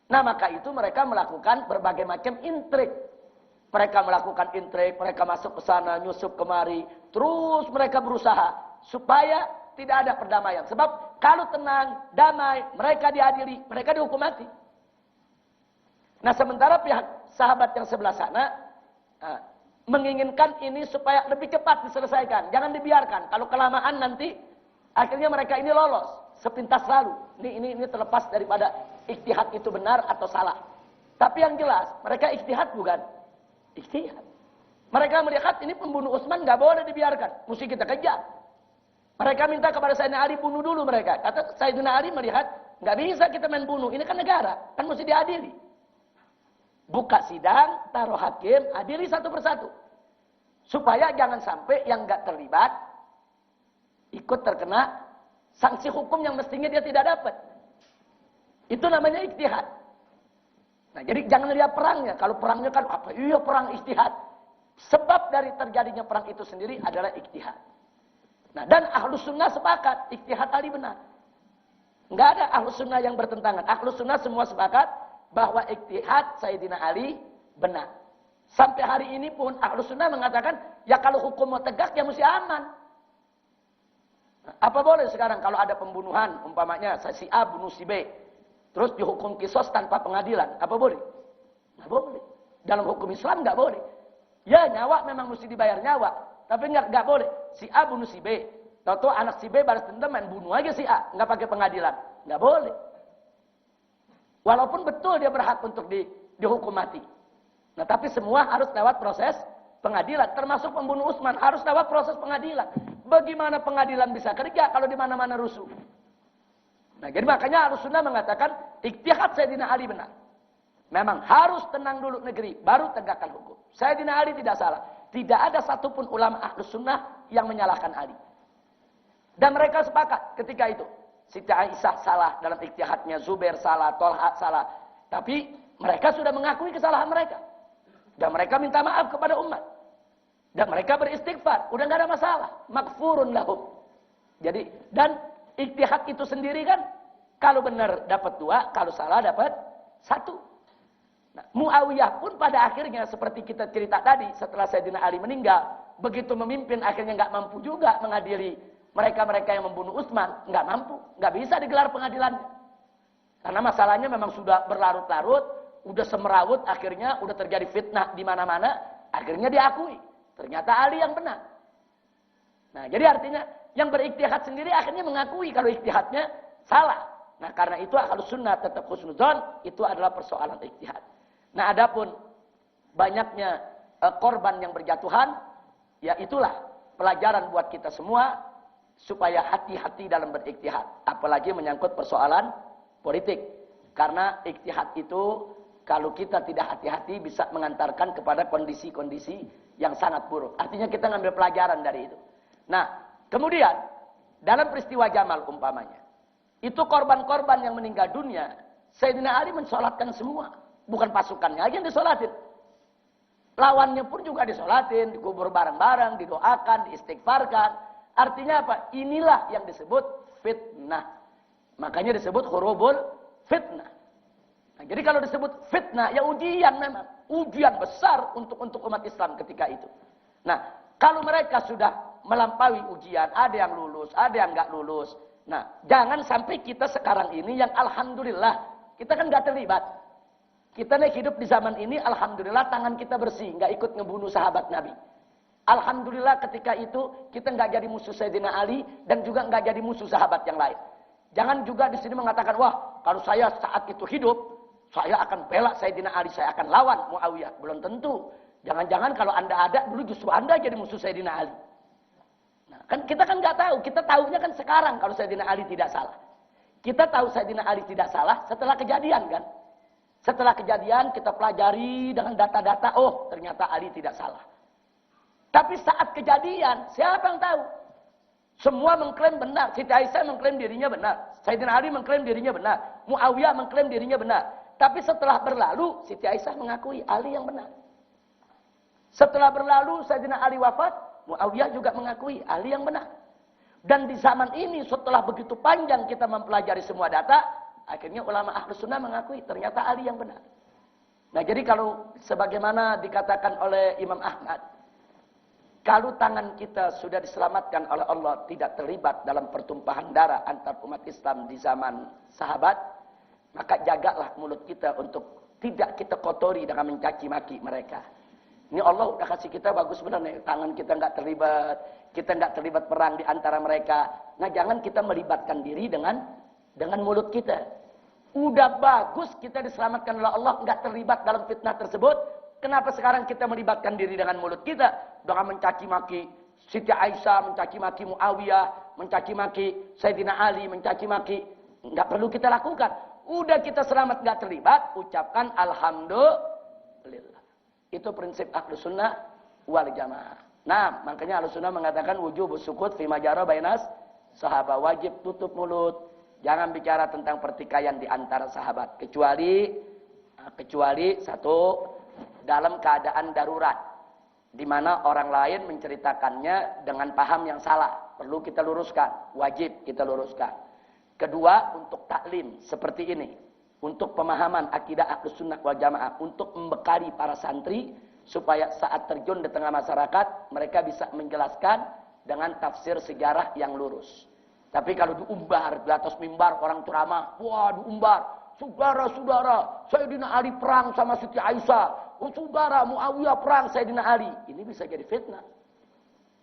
Nah maka itu mereka melakukan berbagai macam intrik. Mereka melakukan intrik, mereka masuk ke sana, nyusup kemari. Terus mereka berusaha supaya tidak ada perdamaian. Sebab kalau tenang, damai, mereka diadili, mereka dihukum mati. Nah sementara pihak sahabat yang sebelah sana menginginkan ini supaya lebih cepat diselesaikan. Jangan dibiarkan. Kalau kelamaan nanti akhirnya mereka ini lolos sepintas lalu. Ini terlepas daripada ijtihad itu benar atau salah. Tapi yang jelas mereka ijtihad bukan? Ijtihad. Mereka melihat ini pembunuh Utsman nggak boleh dibiarkan, mesti kita kejar. Mereka minta kepada Sayyidina Ali bunuh dulu mereka. Kata Sayyidina Ali melihat, nggak bisa kita main bunuh. Ini kan negara, kan mesti diadili. Buka sidang, taruh hakim, adili satu persatu. Supaya jangan sampai yang nggak terlibat, ikut terkena sanksi hukum yang mestinya dia tidak dapat. Itu namanya ijtihad. Nah jadi jangan lihat perangnya. Kalau perangnya kan apa? Iya perang ijtihad. Sebab dari terjadinya perang itu sendiri adalah ijtihad. Nah, dan Ahlus Sunnah sepakat, ijtihad Ali benar. Enggak ada Ahlus Sunnah yang bertentangan. Ahlus Sunnah semua sepakat bahwa ijtihad Sayyidina Ali benar. Sampai hari ini pun Ahlus Sunnah mengatakan, ya kalau hukum mau tegak ya mesti aman. Nah, apa boleh sekarang kalau ada pembunuhan, umpamanya si A bunuh si B, terus dihukum kisos tanpa pengadilan, apa boleh? Nggak boleh. Dalam hukum Islam nggak boleh. Ya nyawa memang mesti dibayar nyawa, tapi nggak boleh. Si A bunuh si B. Tahu-tahu anak si B balas dendam main bunuh aja si A. Nggak pakai pengadilan. Nggak boleh. Walaupun betul dia berhak untuk dihukum mati. Nah tapi semua harus lewat proses pengadilan, termasuk pembunuh Utsman harus lewat proses pengadilan. Bagaimana pengadilan bisa kerja kalau di mana-mana rusuh? Nah, jadi makanya Ahlussunnah mengatakan ijtihad Sayyidina Ali benar. Memang harus tenang dulu negeri, baru tegakkan hukum. Sayyidina Ali tidak salah. Tidak ada satupun ulama Ahlussunnah yang menyalahkan Ali. Dan mereka sepakat ketika itu. Siti Aisyah salah dalam ijtihadnya, Zubair salah, Tolha salah. Tapi mereka sudah mengakui kesalahan mereka. Dan mereka minta maaf kepada umat. Dan mereka beristighfar. Udah nggak ada masalah. Maghfurun lahum. Jadi, dan ijtihad itu sendiri kan, kalau benar dapat 2, kalau salah dapat 1. Nah, Muawiyah pun pada akhirnya seperti kita cerita tadi, setelah Sayyidina Ali meninggal, begitu memimpin akhirnya nggak mampu juga mengadili mereka-mereka yang membunuh Utsman, nggak mampu, nggak bisa digelar pengadilannya. Karena masalahnya memang sudah berlarut-larut, udah semerawut, akhirnya udah terjadi fitnah di mana-mana, akhirnya diakui. Ternyata Ali yang benar. Nah, jadi artinya yang berijtihad sendiri akhirnya mengakui kalau ijtihadnya salah. Nah, karena itu Ahlussunnah tetap husnudzon, itu adalah persoalan ijtihad. Nah, adapun banyaknya korban yang berjatuhan, ya itulah pelajaran buat kita semua supaya hati-hati dalam berijtihad, apalagi menyangkut persoalan politik. Karena ijtihad itu kalau kita tidak hati-hati bisa mengantarkan kepada kondisi-kondisi yang sangat buruk. Artinya kita ngambil pelajaran dari itu. Nah, kemudian dalam peristiwa Jamal umpamanya, itu korban-korban yang meninggal dunia, Sayyidina Ali mensolatkan semua. Bukan pasukannya aja yang disolatin. Lawannya pun juga disolatin, dikubur bareng-bareng, didoakan, diistighfarkan. Artinya apa? Inilah yang disebut fitnah. Makanya disebut hurubul fitnah. Nah, jadi kalau disebut fitnah, ya ujian memang. Ujian besar untuk umat Islam ketika itu. Nah, kalau mereka sudah melampaui ujian, ada yang lulus, ada yang nggak lulus. Nah, jangan sampai kita sekarang ini yang alhamdulillah, kita kan nggak terlibat. Kita nih hidup di zaman ini, alhamdulillah tangan kita bersih, nggak ikut ngebunuh sahabat Nabi. Alhamdulillah ketika itu kita nggak jadi musuh Sayyidina Ali dan juga nggak jadi musuh sahabat yang lain. Jangan juga di sini mengatakan, wah kalau saya saat itu hidup, saya akan bela Sayyidina Ali, saya akan lawan Muawiyah. Belum tentu. Jangan-jangan kalau anda ada dulu justru anda jadi musuh Sayyidina Ali. Nah, kan kita kan nggak tahu, kita tahunya kan sekarang kalau Sayyidina Ali tidak salah. Kita tahu Sayyidina Ali tidak salah setelah kejadian kan. Setelah kejadian kita pelajari dengan data-data, oh ternyata Ali tidak salah. Tapi saat kejadian, siapa yang tahu? Semua mengklaim benar. Siti Aisyah mengklaim dirinya benar. Sayyidina Ali mengklaim dirinya benar. Muawiyah mengklaim dirinya benar. Tapi setelah berlalu, Siti Aisyah mengakui Ali yang benar. Setelah berlalu, Sayyidina Ali wafat, Muawiyah juga mengakui Ali yang benar. Dan di zaman ini, setelah begitu panjang kita mempelajari semua data, akhirnya ulama Ahlussunnah mengakui ternyata Ali yang benar. Nah, jadi kalau sebagaimana dikatakan oleh Imam Ahmad, kalau tangan kita sudah diselamatkan oleh Allah, tidak terlibat dalam pertumpahan darah antar umat Islam di zaman sahabat, maka jagalah mulut kita untuk tidak kita kotori dengan mencaci maki mereka. Ini Allah udah kasih kita bagus benar nih, tangan kita nggak terlibat perang di antara mereka. Nah, jangan kita melibatkan diri dengan mulut kita. Udah bagus kita diselamatkan oleh Allah, nggak terlibat dalam fitnah tersebut. Kenapa sekarang kita melibatkan diri dengan mulut kita? Dengan mencaci maki Siti Aisyah, mencaci maki Muawiyah, mencaci maki Sayyidina Ali, mencaci maki. Nggak perlu kita lakukan. Udah kita selamat nggak terlibat, ucapkan alhamdulillah. Itu prinsip Ahlussunnah wal Jamaah. Nah, makanya Ahlussunnah mengatakan wujub sukut fi majara bainas sahabat, wajib tutup mulut. Jangan bicara tentang pertikaian di antara sahabat. Kecuali satu, dalam keadaan darurat. Di mana orang lain menceritakannya dengan paham yang salah. Perlu kita luruskan. Wajib kita luruskan. Kedua, untuk taklim seperti ini. Untuk pemahaman akidah Ahlussunnah wal Jamaah. Untuk membekali para santri. Supaya saat terjun di tengah masyarakat, mereka bisa menjelaskan dengan tafsir sejarah yang lurus. Tapi kalau diumbar di atas mimbar orang ceramah, wah diumbar, saudara-saudara, Sayyidina Ali perang sama Siti Aisyah, oh saudara Muawiyah perang Sayyidina Ali, ini bisa jadi fitnah.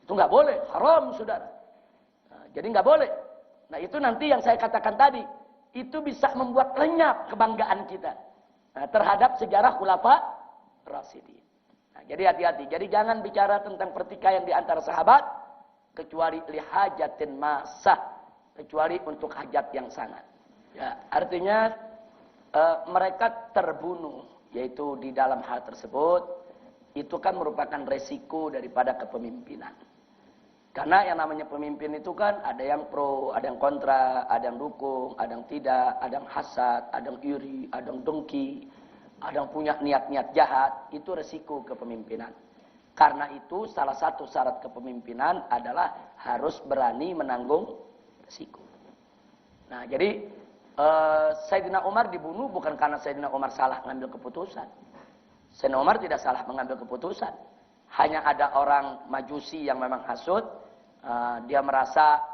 Itu nggak boleh, haram saudara. Nah, jadi nggak boleh. Nah itu nanti yang saya katakan tadi, itu bisa membuat lenyap kebanggaan kita terhadap sejarah Khulafa Rasyidin. Nah, jadi hati-hati. Jadi jangan bicara tentang pertikaian di antara sahabat kecuali lihajatin masah, kecuali untuk hajat yang sangat. Ya, artinya mereka terbunuh, yaitu di dalam hal tersebut itu kan merupakan resiko daripada kepemimpinan. Karena yang namanya pemimpin itu kan ada yang pro, ada yang kontra, ada yang dukung, ada yang tidak, ada yang hasad, ada yang iri, ada yang dengki, ada yang punya niat-niat jahat. Itu resiko kepemimpinan. Karena itu salah satu syarat kepemimpinan adalah harus berani menanggung resiko. Nah, jadi Sayyidina Umar dibunuh bukan karena Sayyidina Umar salah mengambil keputusan. Sayyidina Umar tidak salah mengambil keputusan. Hanya ada orang majusi yang memang hasud. Dia merasa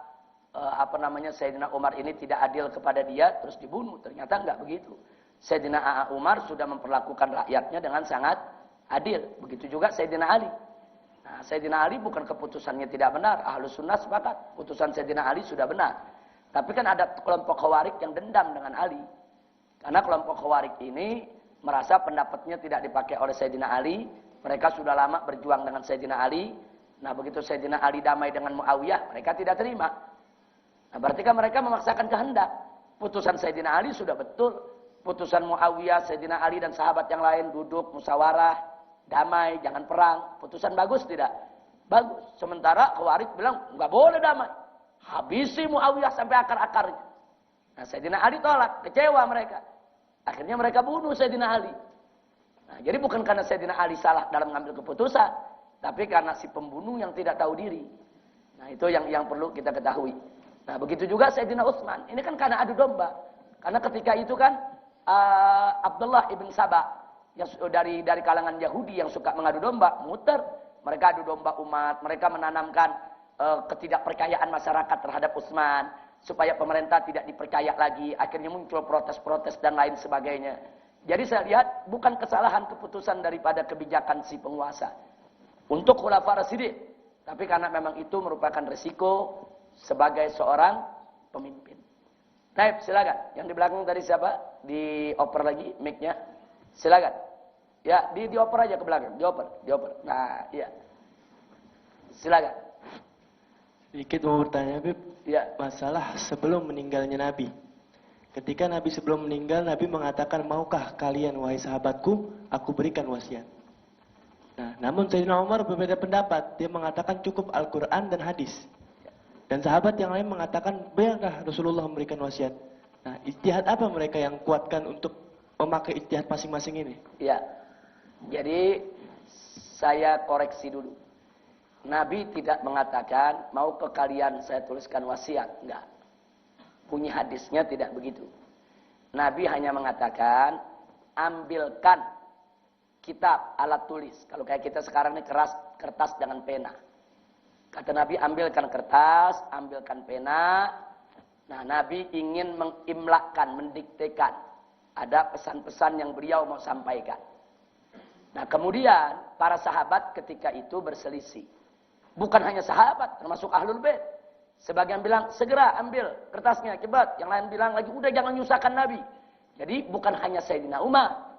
Sayyidina Umar ini tidak adil kepada dia, terus dibunuh. Ternyata enggak begitu. Sayyidina Umar sudah memperlakukan rakyatnya dengan sangat adil. Begitu juga Sayyidina Ali. Nah, Sayyidina Ali bukan keputusannya tidak benar. Ahlus Sunnah sepakat. Putusan Sayyidina Ali sudah benar. Tapi kan ada kelompok Khawarij yang dendam dengan Ali. Karena kelompok Khawarij ini merasa pendapatnya tidak dipakai oleh Sayyidina Ali. Mereka sudah lama berjuang dengan Sayyidina Ali. Nah, begitu Sayyidina Ali damai dengan Muawiyah, mereka tidak terima. Nah, berarti kan mereka memaksakan kehendak. Putusan Sayyidina Ali sudah betul. Putusan Muawiyah, Sayyidina Ali dan sahabat yang lain duduk musyawarah, damai, jangan perang. Putusan bagus tidak? Bagus. Sementara Khawarij bilang, enggak boleh damai. Habisi Muawiyah sampai akar-akarnya. Nah, Sayyidina Ali tolak, kecewa mereka. Akhirnya mereka bunuh Sayyidina Ali. Nah, jadi bukan karena Sayyidina Ali salah dalam mengambil keputusan, tapi karena si pembunuh yang tidak tahu diri. Nah, itu yang perlu kita ketahui. Nah, begitu juga Sayyidina Utsman. Ini kan karena adu domba. Karena ketika itu kan Abdullah ibn Sabah yang dari kalangan Yahudi yang suka mengadu domba, muter. Mereka adu domba umat, mereka menanamkan ketidakpercayaan masyarakat terhadap Utsman supaya pemerintah tidak dipercaya lagi. Akhirnya muncul protes-protes dan lain sebagainya. Jadi saya lihat bukan kesalahan keputusan daripada kebijakan si penguasa untuk Khulafaur Rasyidin, tapi karena memang itu merupakan resiko sebagai seorang pemimpin. Baik, silakan. Yang di belakang tadi siapa? Dioper lagi mic-nya. Silakan. Ya, dioper aja ke belakang, dioper. Nah, iya. Silakan. Sedikit mau bertanya, Bib. Ya. Masalah sebelum meninggalnya Nabi. Ketika Nabi sebelum meninggal, Nabi mengatakan, maukah kalian, wahai sahabatku, aku berikan wasiat. Nah, namun Sayyidina Umar berbeda pendapat. Dia mengatakan cukup Al-Quran dan hadis. Dan sahabat yang lain mengatakan, biarlah Rasulullah memberikan wasiat. Nah, ijtihad apa mereka yang kuatkan untuk memakai ijtihad masing-masing ini? Ya, jadi saya koreksi dulu. Nabi tidak mengatakan, mau ke kalian saya tuliskan wasiat. Enggak. Bunyi hadisnya tidak begitu. Nabi hanya mengatakan, ambilkan kitab, alat tulis. Kalau kayak kita sekarang ini kertas dengan pena. Kata Nabi, ambilkan kertas, ambilkan pena. Nah, Nabi ingin mengimlakkan, mendiktekan. Ada pesan-pesan yang beliau mau sampaikan. Nah, kemudian para sahabat ketika itu berselisih. Bukan hanya sahabat, termasuk Ahlul Bait. Sebagian bilang, segera ambil kertasnya, cepat. Yang lain bilang lagi, udah jangan nyusahkan Nabi. Jadi bukan hanya Sayyidina Umar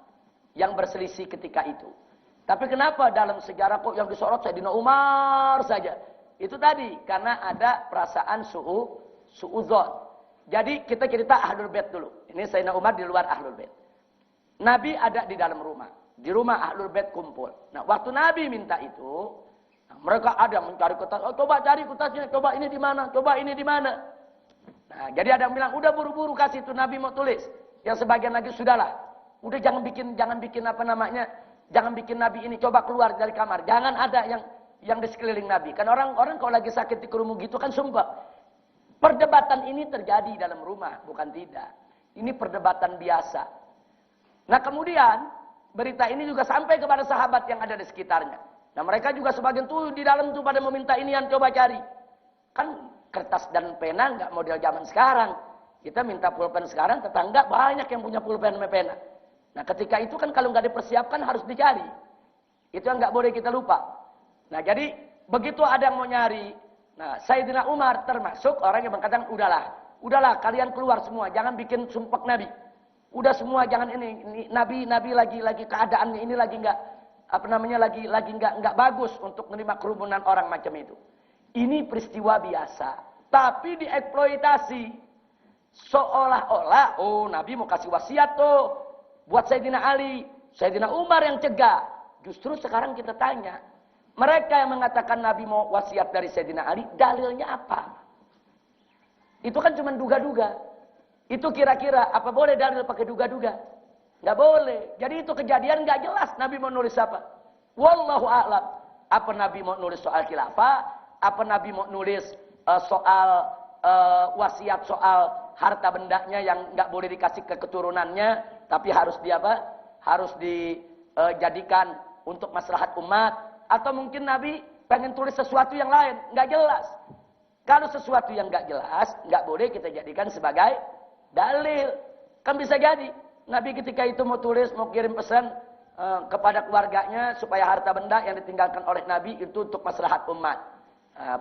yang berselisih ketika itu. Tapi kenapa dalam sejarah kok yang disorot Sayyidina Umar saja? Itu tadi, karena ada perasaan su'udzon. Jadi kita cerita Ahlul Bait dulu. Ini Sayyidina Umar di luar Ahlul Bait. Nabi ada di dalam rumah. Di rumah Ahlul Bait kumpul. Nah, waktu Nabi minta itu, mereka ada yang mencari kertas. Oh, coba cari kertasnya, coba ini di mana, coba ini di mana. Nah, jadi ada yang bilang, udah buru-buru kasih itu Nabi mau tulis. Yang sebagian lagi sudahlah. Udah jangan bikin jangan bikin Nabi ini coba keluar dari kamar. Jangan ada yang di sekeliling Nabi. Kan orang-orang kalau lagi sakit di kerumuh gitu kan sumpah. Perdebatan ini terjadi dalam rumah, bukan tidak. Ini perdebatan biasa. Nah, kemudian berita ini juga sampai kepada sahabat yang ada di sekitarnya. Nah, mereka juga sebagian tuh di dalam tuh pada meminta ini yang coba cari. Kan kertas dan pena nggak model zaman sekarang. Kita minta pulpen sekarang, tetangga banyak yang punya pulpen sama pena. Nah, ketika itu kan kalau nggak dipersiapkan harus dicari. Itu yang nggak boleh kita lupa. Nah, jadi begitu ada yang mau nyari. Nah, Sayyidina Umar termasuk orang yang mengatakan, udahlah kalian keluar semua, jangan bikin sumpek Nabi. Udah semua jangan ini Nabi lagi keadaannya ini lagi nggak lagi nggak bagus untuk menerima kerumunan orang macam itu. Ini peristiwa biasa, tapi dieksploitasi seolah-olah Nabi mau kasih wasiat tuh buat Sayyidina Ali, Sayyidina Umar yang cegah. Justru sekarang kita tanya, mereka yang mengatakan Nabi mau wasiat dari Sayyidina Ali, dalilnya apa? Itu kan cuma duga-duga. Itu kira-kira apa boleh dalil pakai duga-duga? Nggak boleh. Jadi itu kejadian nggak jelas Nabi mau nulis apa. Wallahu a'lam. Apa Nabi mau nulis soal khilafah? Apa Nabi mau nulis soal wasiat soal harta bendanya yang nggak boleh dikasih ke keturunannya, tapi harus harus dijadikan untuk maslahat umat. Atau mungkin Nabi pengen tulis sesuatu yang lain, nggak jelas. Kalau sesuatu yang nggak jelas, nggak boleh kita jadikan sebagai dalil. Kan bisa jadi Nabi ketika itu mau tulis, mau kirim pesan kepada keluarganya supaya harta benda yang ditinggalkan oleh Nabi itu untuk maslahat umat,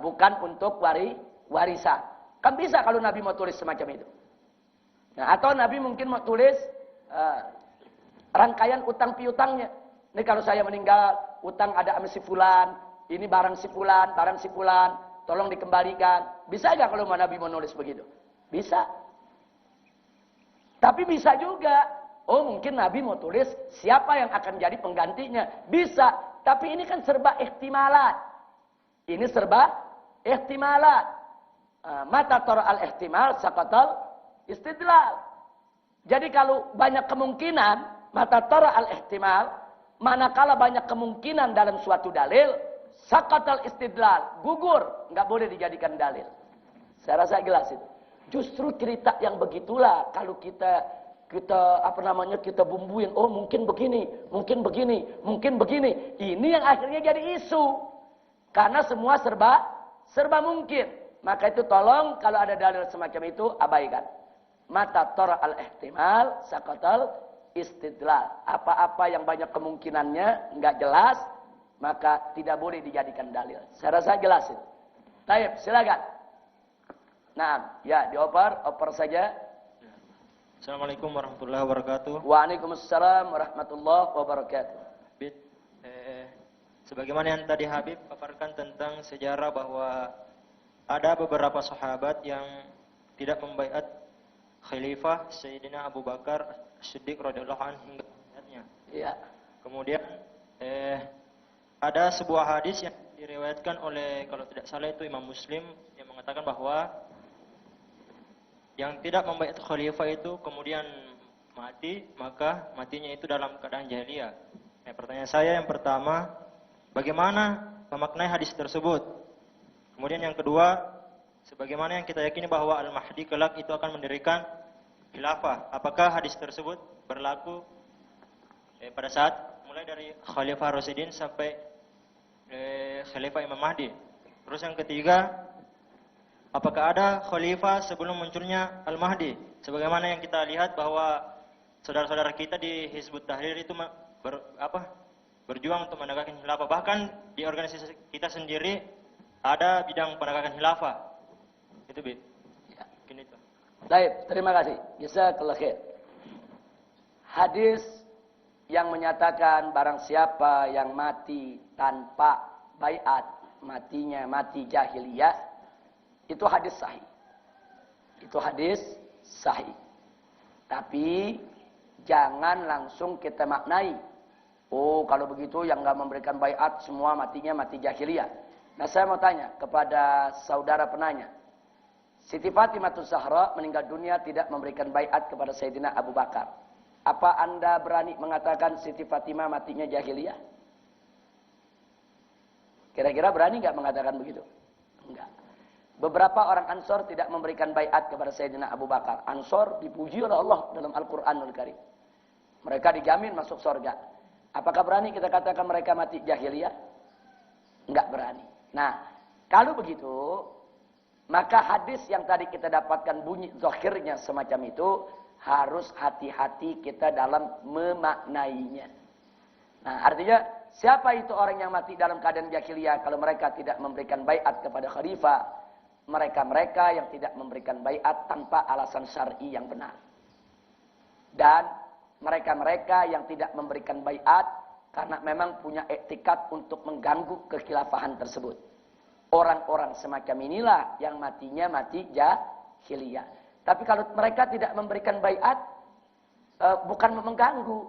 bukan untuk warisan. Kan bisa kalau Nabi mau tulis semacam itu. Nah, atau Nabi mungkin mau tulis rangkaian utang piutangnya. Ini kalau saya meninggal, utang ada sama si fulan, ini barang si fulan, tolong dikembalikan. Bisa nggak kalau Nabi mau nulis begitu? Bisa. Tapi bisa juga, mungkin Nabi mau tulis siapa yang akan jadi penggantinya. Bisa, tapi ini kan serba ihtimalat. Ini serba ihtimalat. Mata tor al-ihtimal, saqatal istidlal. Jadi kalau banyak kemungkinan, mata tor al-ihtimal, manakala banyak kemungkinan dalam suatu dalil, saqatal istidlal, gugur, nggak boleh dijadikan dalil. Saya rasa jelas itu. Justru cerita yang begitulah kalau kita bumbuin, mungkin begini. Ini yang akhirnya jadi isu. Karena semua serba mungkin. Maka itu tolong kalau ada dalil semacam itu abaikan. Mata tora al-ihtimal saqatal istidlal. Apa-apa yang banyak kemungkinannya nggak jelas, maka tidak boleh dijadikan dalil. Saya rasa jelas itu. Baik, silakan. Nah, ya oper saja. Assalamualaikum warahmatullahi wabarakatuh. Waalaikumsalam warahmatullahi wabarakatuh. Sebagaimana yang tadi Habib paparkan tentang sejarah bahwa ada beberapa sahabat yang tidak membaiat Khalifah Sayyidina Abu Bakar Siddiq radhiyallahu anhu hingga akhirnya. Iya. Kemudian ada sebuah hadis yang diriwayatkan oleh, kalau tidak salah itu Imam Muslim, yang mengatakan bahwa yang tidak membaiat khalifah itu kemudian mati, maka matinya itu dalam keadaan jahiliyah. Pertanyaan saya yang pertama, bagaimana memaknai hadis tersebut? Kemudian yang kedua, sebagaimana yang kita yakini bahwa Al-Mahdi kelak itu akan mendirikan khilafah, apakah hadis tersebut berlaku pada saat mulai dari Khalifah Rasyidin sampai Khalifah Imam Mahdi? Terus yang ketiga, apakah ada khalifah sebelum munculnya Al-Mahdi? Sebagaimana yang kita lihat bahwa saudara-saudara kita di Hizbut Tahrir itu berjuang untuk menegakkan khilafah. Bahkan di organisasi kita sendiri ada bidang penegakan khilafah. Itu, Bib. Ya. Mungkin itu. Baik, terima kasih. Jazakallah khair. Hadis yang menyatakan barang siapa yang mati tanpa baiat, matinya mati jahiliyah, itu hadis sahih. Itu hadis sahih. Tapi jangan langsung kita maknai, kalau begitu yang nggak memberikan baiat semua matinya mati jahiliyah. Nah, saya mau tanya kepada saudara penanya. Siti Fatimah Zahra meninggal dunia tidak memberikan baiat kepada Sayyidina Abu Bakar. Apa Anda berani mengatakan Siti Fatimah matinya jahiliyah? Kira-kira berani nggak mengatakan begitu? Enggak. Beberapa orang Ansor tidak memberikan baiat kepada Sayyidina Abu Bakar. Ansor dipuji oleh Allah dalam Al-Quranul Karim. Mereka dijamin masuk surga. Apakah berani kita katakan mereka mati jahiliyah? Enggak berani. Nah, kalau begitu, maka hadis yang tadi kita dapatkan bunyi zahirnya semacam itu, harus hati-hati kita dalam memaknainya. Nah, artinya siapa itu orang yang mati dalam keadaan jahiliyah kalau mereka tidak memberikan baiat kepada khalifah? Mereka-mereka yang tidak memberikan baiat tanpa alasan syar'i yang benar. Dan mereka-mereka yang tidak memberikan baiat karena memang punya etikat untuk mengganggu kekhilafahan tersebut. Orang-orang semacam inilah yang matinya mati jahiliyah. Tapi kalau mereka tidak memberikan baiat, bukan mengganggu.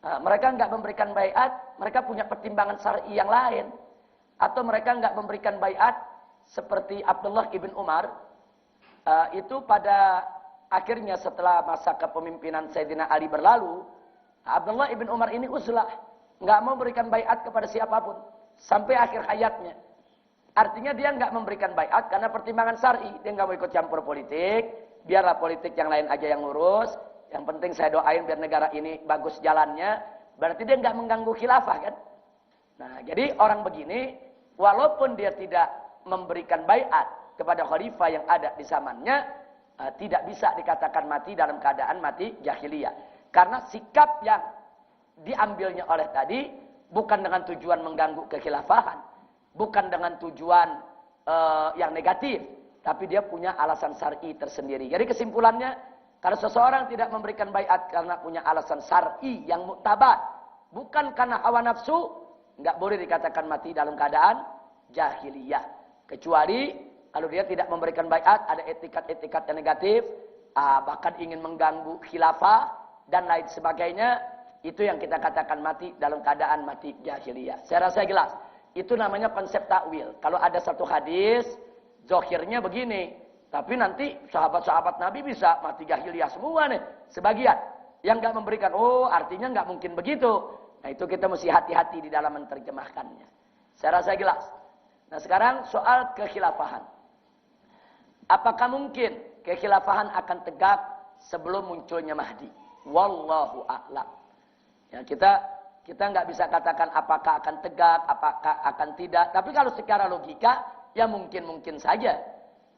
Mereka enggak memberikan baiat, mereka punya pertimbangan syar'i yang lain. Atau mereka enggak memberikan baiat seperti Abdullah ibn Umar. Itu pada akhirnya setelah masa kepemimpinan Sayyidina Ali berlalu, Abdullah ibn Umar ini uzlah. Enggak mau memberikan baiat kepada siapapun. Sampai akhir hayatnya. Artinya dia enggak memberikan baiat karena pertimbangan syar'i. Dia enggak mau ikut campur politik. Biarlah politik yang lain aja yang ngurus. Yang penting saya doain biar negara ini bagus jalannya. Berarti dia enggak mengganggu khilafah kan. Nah jadi orang begini, walaupun dia tidak memberikan baiat kepada khalifah yang ada di zamannya, tidak bisa dikatakan mati dalam keadaan mati jahiliyah. Karena sikap yang diambilnya oleh tadi bukan dengan tujuan mengganggu kekhilafahan, bukan dengan tujuan yang negatif, tapi dia punya alasan syar'i tersendiri. Jadi kesimpulannya, kalau seseorang tidak memberikan baiat karena punya alasan syar'i yang muktabar, bukan karena hawa nafsu, nggak boleh dikatakan mati dalam keadaan jahiliyah. Kecuali kalau dia tidak memberikan baiat, ada etikat-etikat yang negatif, bahkan ingin mengganggu khilafah dan lain sebagainya, itu yang kita katakan mati dalam keadaan mati jahiliyah. Saya rasa jelas. Itu namanya konsep takwil. Kalau ada satu hadis, zahirnya begini, tapi nanti sahabat-sahabat Nabi bisa mati jahiliyah semua nih, sebagian. Yang nggak memberikan, oh artinya nggak mungkin begitu. Nah itu kita mesti hati-hati di dalam menerjemahkannya. Saya rasa jelas. Nah sekarang soal kekhilafahan. Apakah mungkin kekhilafahan akan tegak sebelum munculnya Mahdi? Wallahu a'lam. Ya, kita nggak bisa katakan apakah akan tegak, apakah akan tidak. Tapi kalau secara logika, ya mungkin saja.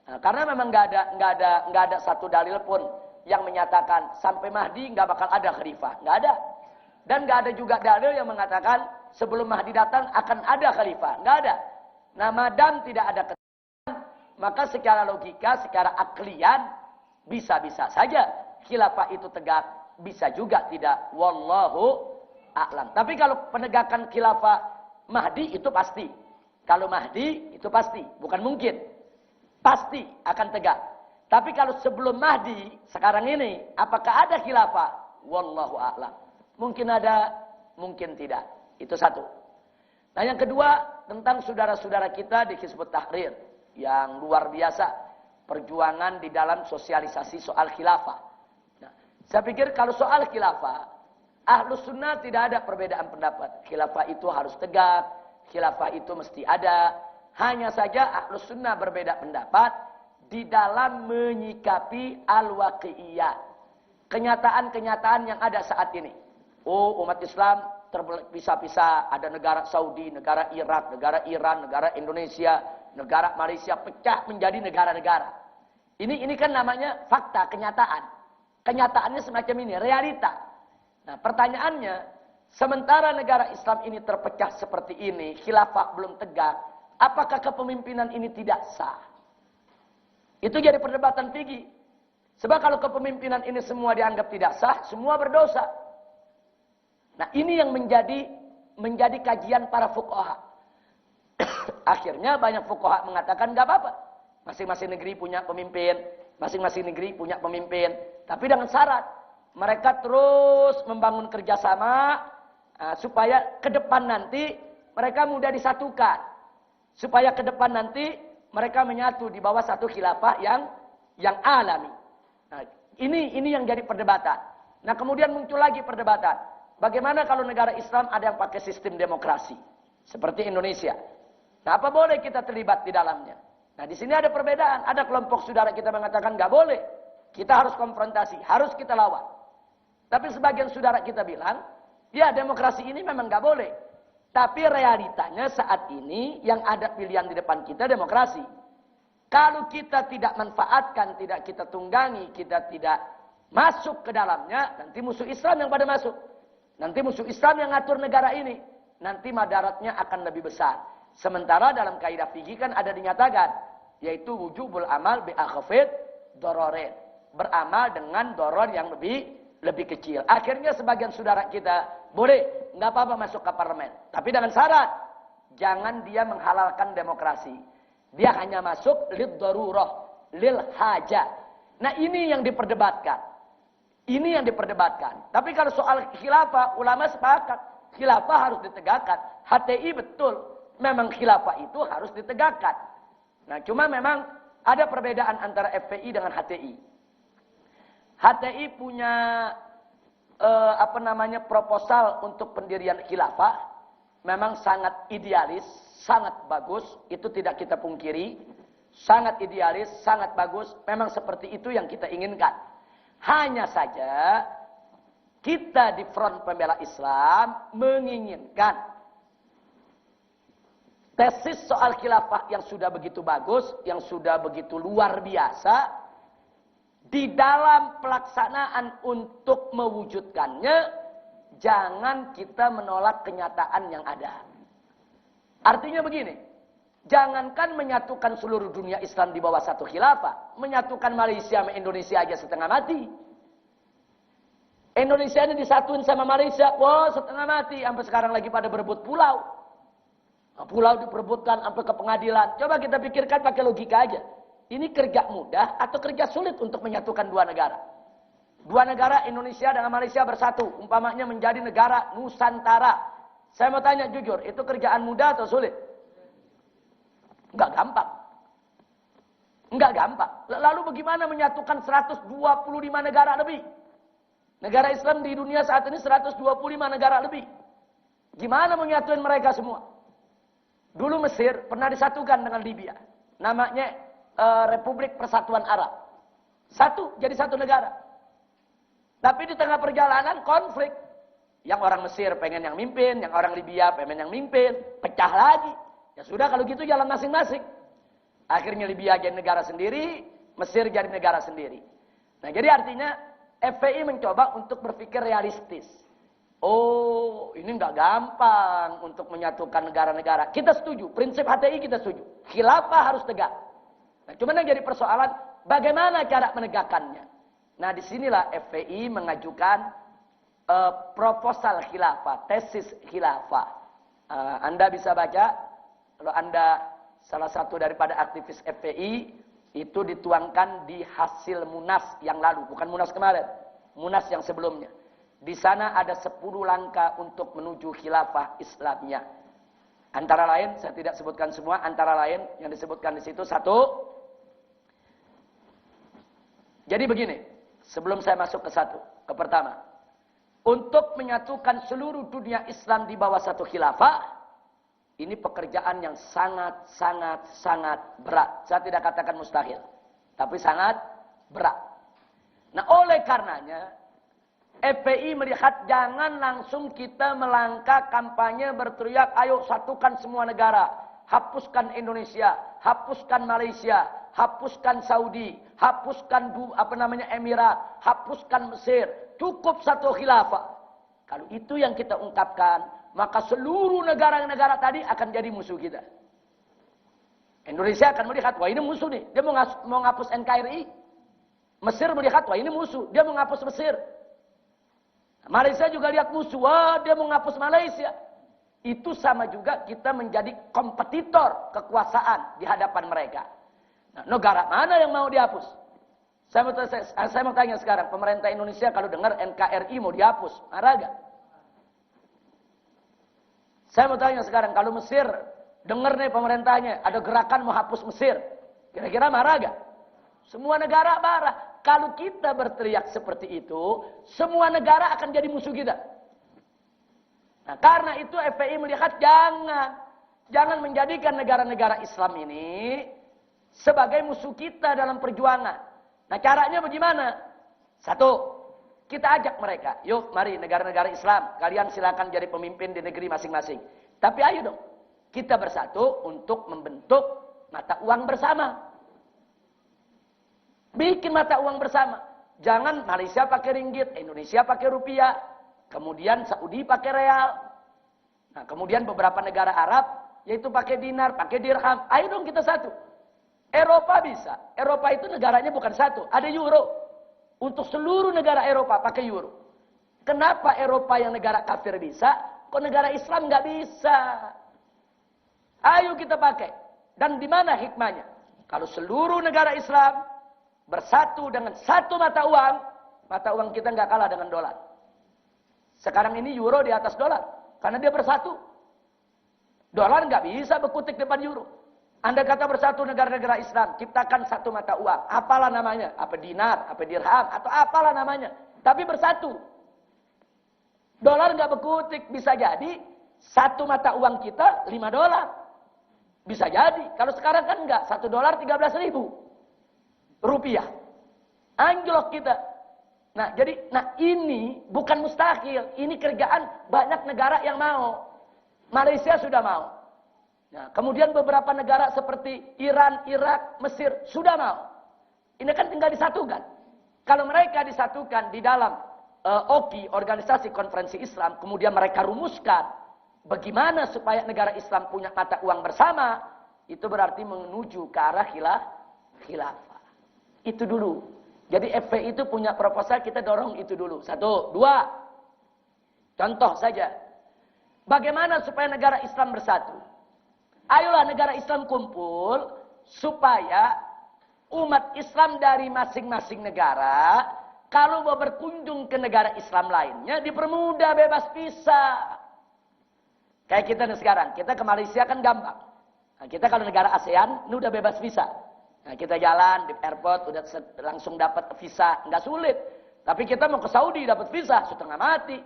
Nah, karena memang nggak ada satu dalil pun yang menyatakan sampai Mahdi nggak bakal ada khalifah, nggak ada. Dan nggak ada juga dalil yang mengatakan sebelum Mahdi datang akan ada khalifah, nggak ada. Nah, madam tidak ada ketentuan, maka secara logika, secara aklian bisa-bisa saja khilafah itu tegak, bisa juga tidak. Wallahu a'lam. Tapi kalau penegakan khilafah Mahdi itu pasti. Kalau Mahdi itu pasti, bukan mungkin. Pasti akan tegak. Tapi kalau sebelum Mahdi, sekarang ini, apakah ada khilafah? Wallahu a'lam. Mungkin ada, mungkin tidak. Itu satu. Nah yang kedua, tentang saudara-saudara kita di Hizbut Tahrir. Yang luar biasa. Perjuangan di dalam sosialisasi soal khilafah. Nah, saya pikir kalau soal khilafah, Ahlus Sunnah tidak ada perbedaan pendapat. Khilafah itu harus tegak. Khilafah itu mesti ada. Hanya saja Ahlus Sunnah berbeda pendapat di dalam menyikapi al-waqi'iyah. Kenyataan-kenyataan yang ada saat ini. Oh, umat Islam terpisah-pisah. Ada negara Saudi, negara Irak, negara Iran, negara Indonesia, negara Malaysia pecah menjadi negara-negara. Ini kan namanya fakta, kenyataan. Kenyataannya semacam ini, realita. Nah, pertanyaannya, sementara negara Islam ini terpecah seperti ini, khilafah belum tegak, apakah kepemimpinan ini tidak sah? Itu jadi perdebatan tinggi. Sebab kalau kepemimpinan ini semua dianggap tidak sah, semua berdosa. Nah, ini yang menjadi kajian para fuqaha. Akhirnya banyak fuqaha mengatakan nggak apa-apa. Masing-masing negeri punya pemimpin, masing-masing negeri punya pemimpin, tapi dengan syarat mereka terus membangun kerjasama supaya ke depan nanti mereka mudah disatukan. Supaya ke depan nanti mereka menyatu di bawah satu khilafah yang alami. Nah, ini yang jadi perdebatan. Nah, kemudian muncul lagi perdebatan. Bagaimana kalau negara Islam ada yang pakai sistem demokrasi seperti Indonesia? Nah, apa boleh kita terlibat di dalamnya? Nah, di sini ada perbedaan. Ada kelompok saudara kita mengatakan nggak boleh. Kita harus konfrontasi, harus kita lawan. Tapi sebagian saudara kita bilang, ya demokrasi ini memang nggak boleh. Tapi realitanya saat ini yang ada pilihan di depan kita demokrasi. Kalau kita tidak manfaatkan, tidak kita tunggangi, kita tidak masuk ke dalamnya, nanti musuh Islam yang pada masuk. Nanti musuh Islam yang ngatur negara ini. Nanti madaratnya akan lebih besar. Sementara dalam kaidah fikih kan ada dinyatakan, yaitu wujubul amal bi akhfid dororin. Beramal dengan doror yang lebih lebih kecil. Akhirnya sebagian saudara kita, boleh, nggak apa-apa masuk ke parlemen. Tapi dengan syarat, jangan dia menghalalkan demokrasi. Dia hanya masuk lid darurah, lil haja. Nah ini yang diperdebatkan. Ini yang diperdebatkan. Tapi kalau soal khilafah, ulama sepakat. Khilafah harus ditegakkan. HTI betul. Memang khilafah itu harus ditegakkan. Nah cuma memang ada perbedaan antara FPI dengan HTI. HTI punya proposal untuk pendirian khilafah. Memang sangat idealis, sangat bagus. Itu tidak kita pungkiri. Sangat idealis, sangat bagus. Memang seperti itu yang kita inginkan. Hanya saja kita di Front Pembela Islam menginginkan tesis soal khilafah yang sudah begitu bagus, yang sudah begitu luar biasa, di dalam pelaksanaan untuk mewujudkannya, jangan kita menolak kenyataan yang ada. Artinya begini, jangankan menyatukan seluruh dunia Islam di bawah satu khilafah, menyatukan Malaysia sama Indonesia aja setengah mati. Indonesia ini disatuin sama Malaysia, wah setengah mati, sampai sekarang lagi pada berebut pulau. Nah, pulau diperebutkan sampai ke pengadilan. Coba kita pikirkan pakai logika aja. Ini kerja mudah atau kerja sulit untuk menyatukan dua negara? Dua negara Indonesia dengan Malaysia bersatu, umpamanya menjadi negara Nusantara. Saya mau tanya jujur, itu kerjaan mudah atau sulit? Enggak gampang. Enggak gampang. Lalu bagaimana menyatukan 125 negara lebih? Negara Islam di dunia saat ini 125 negara lebih. Gimana menyatuin mereka semua? Dulu Mesir pernah disatukan dengan Libya. Namanya Republik Persatuan Arab. Satu, jadi satu negara. Tapi di tengah perjalanan konflik. Yang orang Mesir pengen yang mimpin, yang orang Libya pengen yang mimpin. Pecah lagi. Ya sudah kalau gitu jalan masing-masing. Akhirnya Libya jadi negara sendiri, Mesir jadi negara sendiri. Nah jadi artinya FPI mencoba untuk berpikir realistis. Oh ini nggak gampang untuk menyatukan negara-negara. Kita setuju, prinsip HTI kita setuju. Khilafah harus tegak. Nah cuman yang jadi persoalan bagaimana cara menegakkannya. Nah disinilah FPI mengajukan proposal khilafah, tesis khilafah. Anda bisa baca. Kalau Anda salah satu daripada aktivis FPI, itu dituangkan di hasil Munas yang lalu. Bukan Munas kemarin. Munas yang sebelumnya. Di sana ada 10 langkah untuk menuju khilafah Islamnya. Antara lain, saya tidak sebutkan semua. Antara lain yang disebutkan di situ. Satu. Jadi begini. Sebelum saya masuk ke satu. Ke pertama. Untuk menyatukan seluruh dunia Islam di bawah satu khilafah. Ini pekerjaan yang sangat berat. Saya tidak katakan mustahil. Tapi sangat berat. Nah oleh karenanya, FPI melihat jangan langsung kita melangkah kampanye berteriak, ayo satukan semua negara. Hapuskan Indonesia, hapuskan Malaysia, hapuskan Saudi, hapuskan Emirat, hapuskan Mesir. Cukup satu khilafah. Kalau itu yang kita ungkapkan, maka seluruh negara-negara tadi akan jadi musuh kita. Indonesia akan melihat, wah ini musuh nih. Dia mau ngapus NKRI. Mesir melihat, wah ini musuh. Dia mau ngapus Mesir. Malaysia juga lihat musuh, wah dia mau ngapus Malaysia. Itu sama juga kita menjadi kompetitor kekuasaan di hadapan mereka. Nah, negara mana yang mau dihapus? Saya mau tanya sekarang, pemerintah Indonesia kalau dengar NKRI mau dihapus, marah gak? Saya mau tanya sekarang, kalau Mesir, dengar nih pemerintahnya, ada gerakan mau hapus Mesir. Kira-kira marah gak? Semua negara marah. Kalau kita berteriak seperti itu, semua negara akan jadi musuh kita. Nah, karena itu FPI melihat jangan menjadikan negara-negara Islam ini sebagai musuh kita dalam perjuangan. Nah, caranya bagaimana? Satu, kita ajak mereka, yuk mari negara-negara Islam, kalian silakan jadi pemimpin di negeri masing-masing. Tapi ayo dong, kita bersatu untuk membentuk mata uang bersama. Bikin mata uang bersama. Jangan Malaysia pakai ringgit, Indonesia pakai rupiah, kemudian Saudi pakai real. Nah, kemudian beberapa negara Arab, yaitu pakai dinar, pakai dirham. Ayo dong kita satu. Eropa bisa. Eropa itu negaranya bukan satu, ada euro. Untuk seluruh negara Eropa pakai euro. Kenapa Eropa yang negara kafir bisa, kok negara Islam nggak bisa? Ayo kita pakai. Dan di mana hikmahnya? Kalau seluruh negara Islam bersatu dengan satu mata uang kita nggak kalah dengan dolar. Sekarang ini euro di atas dolar, karena dia bersatu. Dolar nggak bisa berkutik depan euro. Anda kata bersatu negara-negara Islam, ciptakan satu mata uang. Apalah namanya? Apa dinar, apa dirham, atau apalah namanya. Tapi bersatu. Dolar nggak berkutik. Bisa jadi satu mata uang kita 5 dolar. Bisa jadi. Kalau sekarang kan enggak. 1 dolar 13.000 rupiah. Anjlok kita. Nah ini bukan mustahil. Ini kerjaan banyak negara yang mau. Malaysia sudah mau. Nah, kemudian beberapa negara seperti Iran, Irak, Mesir sudah mau. Ini kan tinggal disatukan. Kalau mereka disatukan di dalam OKI, Organisasi Konferensi Islam, kemudian mereka rumuskan bagaimana supaya negara Islam punya mata uang bersama, itu berarti menuju ke arah khilafah. Itu dulu. Jadi FPI itu punya proposal, kita dorong itu dulu. 1, 2. Contoh saja. Bagaimana supaya negara Islam bersatu? Ayolah negara Islam kumpul supaya umat Islam dari masing-masing negara kalau mau berkunjung ke negara Islam lainnya dipermudah, bebas visa. Kayak kita nih sekarang, kita ke Malaysia kan gampang. Nah, kita kalau negara ASEAN ini udah bebas visa. Nah, kita jalan di airport udah langsung dapat visa, nggak sulit. Tapi kita mau ke Saudi dapat visa setengah mati.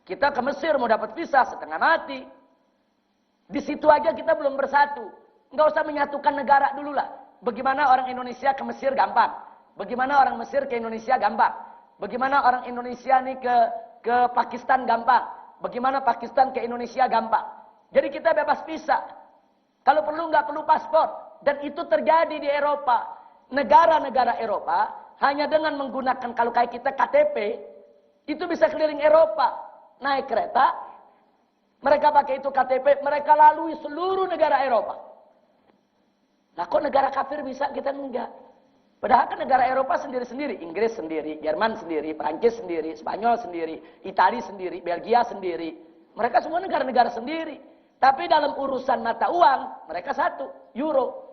Kita ke Mesir mau dapat visa setengah mati. Di situ aja kita belum bersatu. Nggak usah menyatukan negara dulu lah. Bagaimana orang Indonesia ke Mesir gampang. Bagaimana orang Mesir ke Indonesia gampang. Bagaimana orang Indonesia nih ke Pakistan gampang. Bagaimana Pakistan ke Indonesia gampang. Jadi kita bebas visa. Kalau perlu nggak perlu paspor. Dan itu terjadi di Eropa. Negara-negara Eropa hanya dengan menggunakan kalau kayak kita KTP itu bisa keliling Eropa. Naik kereta. Mereka pakai itu KTP, mereka lalui seluruh negara Eropa. Nah kok negara kafir bisa, kita enggak. Padahal kan negara Eropa sendiri-sendiri. Inggris sendiri, Jerman sendiri, Prancis sendiri, Spanyol sendiri, Italia sendiri, Belgia sendiri. Mereka semua negara-negara sendiri. Tapi dalam urusan mata uang, mereka satu, euro.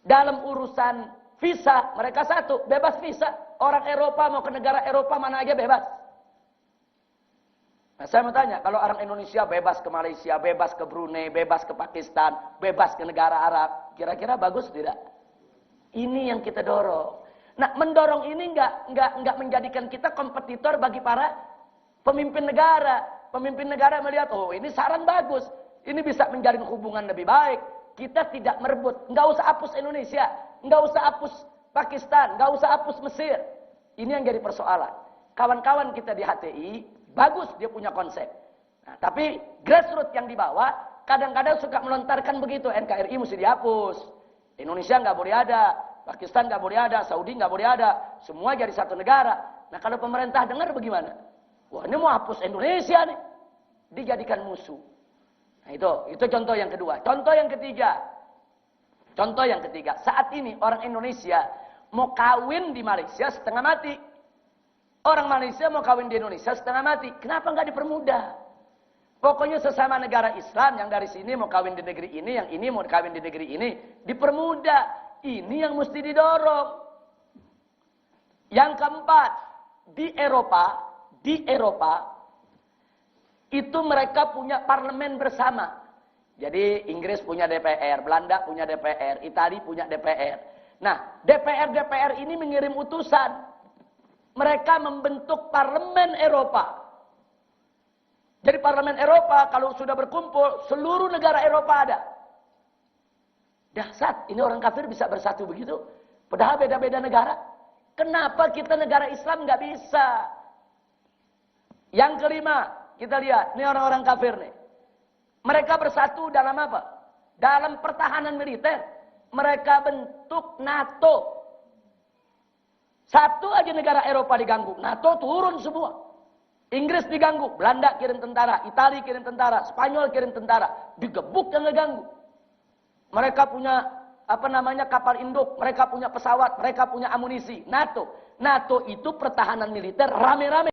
Dalam urusan visa, mereka satu, bebas visa. Orang Eropa mau ke negara Eropa mana aja bebas. Nah, saya mau tanya, kalau orang Indonesia bebas ke Malaysia, bebas ke Brunei, bebas ke Pakistan, bebas ke negara Arab, kira-kira bagus tidak? Ini yang kita dorong. Nah, mendorong ini enggak menjadikan kita kompetitor bagi para pemimpin negara. Pemimpin negara melihat, oh ini saran bagus, ini bisa menjalin hubungan lebih baik. Kita tidak merebut, enggak usah hapus Indonesia, enggak usah hapus Pakistan, enggak usah hapus Mesir. Ini yang jadi persoalan. Kawan-kawan kita di HTI, bagus dia punya konsep. Nah, tapi grassroots yang dibawa kadang-kadang suka melontarkan begitu. NKRI mesti dihapus. Indonesia nggak boleh ada. Pakistan nggak boleh ada. Saudi nggak boleh ada. Semua jadi satu negara. Nah kalau pemerintah dengar bagaimana? Wah ini mau hapus Indonesia nih. Dijadikan musuh. Nah itu contoh yang kedua. Contoh yang ketiga. Saat ini orang Indonesia mau kawin di Malaysia setengah mati. Orang Malaysia mau kawin di Indonesia setengah mati. Kenapa nggak dipermudah? Pokoknya sesama negara Islam yang dari sini mau kawin di negeri ini, yang ini mau kawin di negeri ini, dipermudah. Ini yang mesti didorong. Yang keempat, di Eropa itu mereka punya parlemen bersama. Jadi Inggris punya DPR, Belanda punya DPR, Italia punya DPR. Nah, DPR ini mengirim utusan. Mereka membentuk parlemen Eropa. Jadi parlemen Eropa kalau sudah berkumpul, seluruh negara Eropa ada. Dahsyat, ini orang kafir bisa bersatu begitu. Padahal beda-beda negara. Kenapa kita negara Islam nggak bisa? Yang kelima, kita lihat, ini orang-orang kafir nih. Mereka bersatu dalam apa? Dalam pertahanan militer. Mereka bentuk NATO. Satu aja negara Eropa diganggu, NATO turun semua. Inggris diganggu, Belanda kirim tentara, Italia kirim tentara, Spanyol kirim tentara, digebuk dan ngeganggu. Mereka punya kapal induk, mereka punya pesawat, mereka punya amunisi. NATO itu pertahanan militer rame-rame.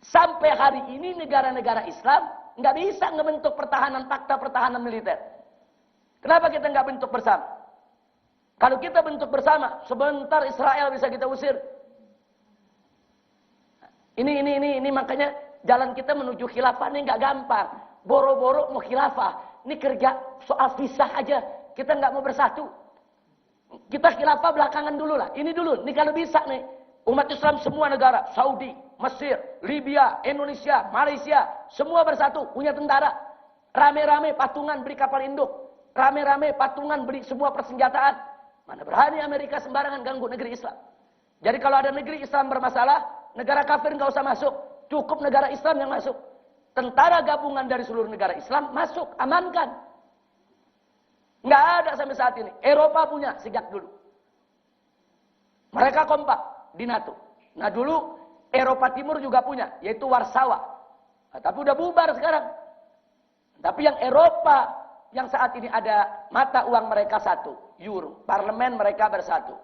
Sampai hari ini negara-negara Islam nggak bisa ngebentuk fakta pertahanan militer. Kenapa kita nggak bentuk bersama? Kalau kita bentuk bersama, sebentar Israel bisa kita usir. Ini makanya jalan kita menuju khilafah ini nggak gampang. Boro-boro mau khilafah, ini kerja soal pisah aja. Kita nggak mau bersatu. Kita khilafah belakangan dulu lah. Ini dulu. Ini kalau bisa nih. Umat Islam semua negara. Saudi, Mesir, Libya, Indonesia, Malaysia. Semua bersatu. Punya tentara. Rame-rame patungan beli kapal induk. Rame-rame patungan beli semua persenjataan. Mana berani Amerika sembarangan ganggu negeri Islam. Jadi kalau ada negeri Islam bermasalah, negara kafir nggak usah masuk. Cukup negara Islam yang masuk. Tentara gabungan dari seluruh negara Islam masuk. Amankan. Nggak ada sampai saat ini. Eropa punya sejak dulu. Mereka kompak di NATO. Nah dulu Eropa Timur juga punya, yaitu Warsawa. Nah, tapi udah bubar sekarang. Tapi yang Eropa, yang saat ini ada mata uang mereka satu, euro. Parlemen mereka bersatu.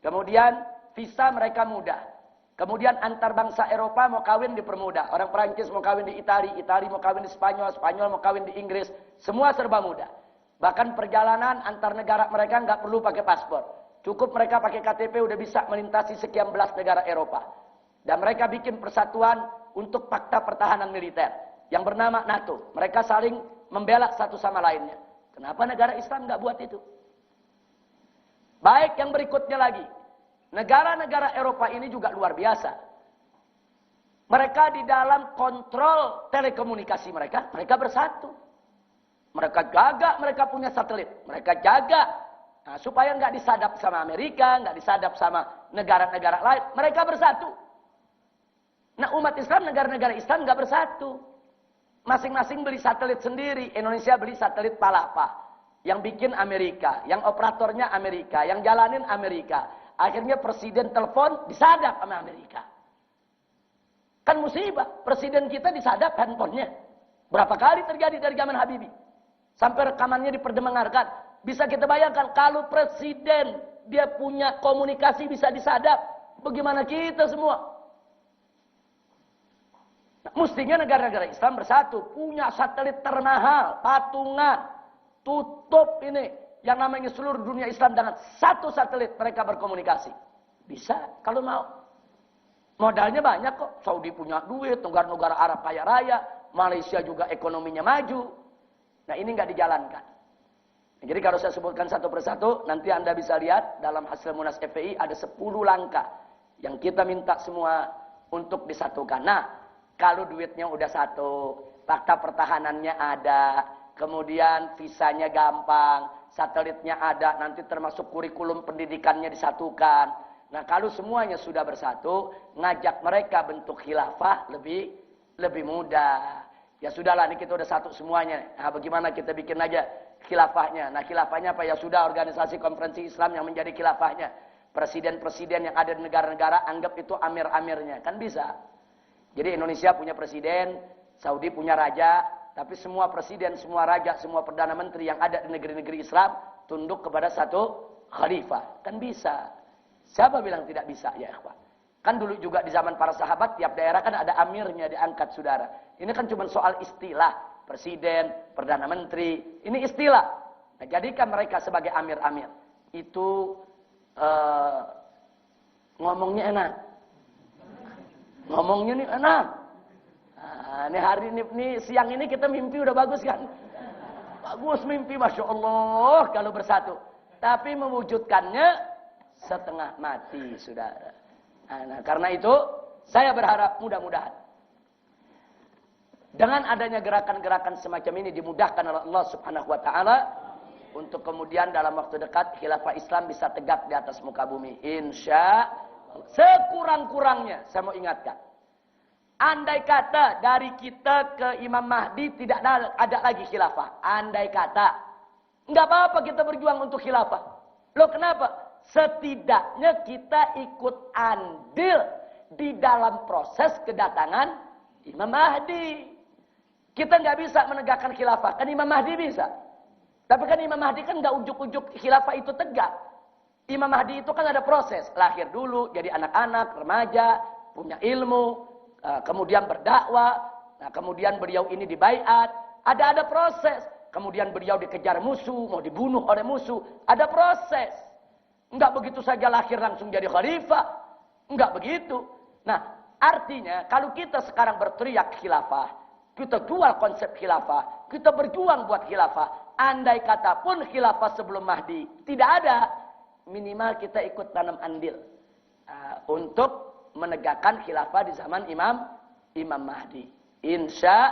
Kemudian visa mereka mudah. Kemudian antar bangsa Eropa mau kawin dipermudah. Orang Perancis mau kawin di Italia, Italia mau kawin di Spanyol, Spanyol mau kawin di Inggris. Semua serba mudah. Bahkan perjalanan antar negara mereka nggak perlu pakai paspor. Cukup mereka pakai KTP udah bisa melintasi sekian belas negara Eropa. Dan mereka bikin persatuan untuk fakta pertahanan militer yang bernama NATO. Mereka saling membela satu sama lainnya. Kenapa negara Islam nggak buat itu? Baik, yang berikutnya lagi. Negara-negara Eropa ini juga luar biasa. Mereka di dalam kontrol telekomunikasi mereka bersatu. Mereka jaga, mereka punya satelit. Mereka jaga. Nah, supaya nggak disadap sama Amerika, nggak disadap sama negara-negara lain. Mereka bersatu. Nah, umat Islam, negara-negara Islam nggak bersatu. Masing-masing beli satelit sendiri. Indonesia beli satelit Palapa. Yang bikin Amerika. Yang operatornya Amerika. Yang jalanin Amerika. Akhirnya presiden telepon, disadap sama Amerika. Kan musibah. Presiden kita disadap handphonenya. Berapa kali terjadi dari zaman Habibie. Sampai rekamannya diperdengarkan. Bisa kita bayangkan kalau presiden dia punya komunikasi bisa disadap. Bagaimana kita semua? Nah, mestinya negara-negara Islam bersatu. Punya satelit termahal. Patungan. Tutup ini. Yang namanya seluruh dunia Islam dengan satu satelit mereka berkomunikasi. Bisa kalau mau. Modalnya banyak kok. Saudi punya duit. Negara-negara Arab kaya raya. Malaysia juga ekonominya maju. Nah ini nggak dijalankan. Jadi kalau saya sebutkan satu persatu, nanti Anda bisa lihat dalam hasil Munas FPI ada 10 langkah yang kita minta semua untuk disatukan. Nah, kalau duitnya udah satu, fakta pertahanannya ada, kemudian visanya gampang, satelitnya ada, nanti termasuk kurikulum pendidikannya disatukan. Nah, kalau semuanya sudah bersatu, ngajak mereka bentuk khilafah lebih mudah. Ya sudahlah, ini kita udah satu semuanya. Nah, bagaimana kita bikin aja khilafahnya? Nah, khilafahnya apa? Ya sudah, organisasi konferensi Islam yang menjadi khilafahnya. Presiden-presiden yang ada di negara-negara, anggap itu amir-amirnya. Kan bisa. Jadi Indonesia punya presiden, Saudi punya raja, tapi semua presiden, semua raja, semua perdana menteri yang ada di negeri-negeri Islam, tunduk kepada satu khalifah. Kan bisa. Siapa bilang tidak bisa? Ya ikhwan. Kan dulu juga di zaman para sahabat, tiap daerah kan ada amirnya diangkat, saudara. Ini kan cuma soal istilah. Presiden, Perdana Menteri. Ini istilah. Nah, jadikan mereka sebagai amir-amir. Itu ngomongnya enak. Ngomongnya nih enak. Nah, ini hari ini siang ini kita mimpi udah bagus kan? Bagus mimpi, Masya Allah, kalau bersatu. Tapi mewujudkannya setengah mati, saudara. Nah, karena itu, saya berharap mudah-mudahan dengan adanya gerakan-gerakan semacam ini dimudahkan oleh Allah Subhanahu wa taala untuk kemudian dalam waktu dekat khilafah Islam bisa tegak di atas muka bumi. Insya Allah. Sekurang-kurangnya saya mau ingatkan. Andai kata dari kita ke Imam Mahdi tidak ada lagi khilafah. Andai kata. Enggak apa-apa kita berjuang untuk khilafah. Loh kenapa? Setidaknya kita ikut andil di dalam proses kedatangan Imam Mahdi. Kita nggak bisa menegakkan khilafah, kan Imam Mahdi bisa. Tapi kan Imam Mahdi kan nggak ujuk-ujuk khilafah itu tegak. Imam Mahdi itu kan ada proses. Lahir dulu, jadi anak-anak, remaja, punya ilmu, kemudian berdakwah, nah, kemudian beliau ini dibaiat. Ada proses. Kemudian beliau dikejar musuh, mau dibunuh oleh musuh. Ada proses. Enggak begitu saja lahir langsung jadi khalifah. Enggak begitu. Nah, artinya kalau kita sekarang berteriak khilafah, kita jual konsep khilafah, kita berjuang buat khilafah. Andai kata pun khilafah sebelum Mahdi tidak ada, minimal kita ikut tanam andil untuk menegakkan khilafah di zaman Imam Mahdi. Insya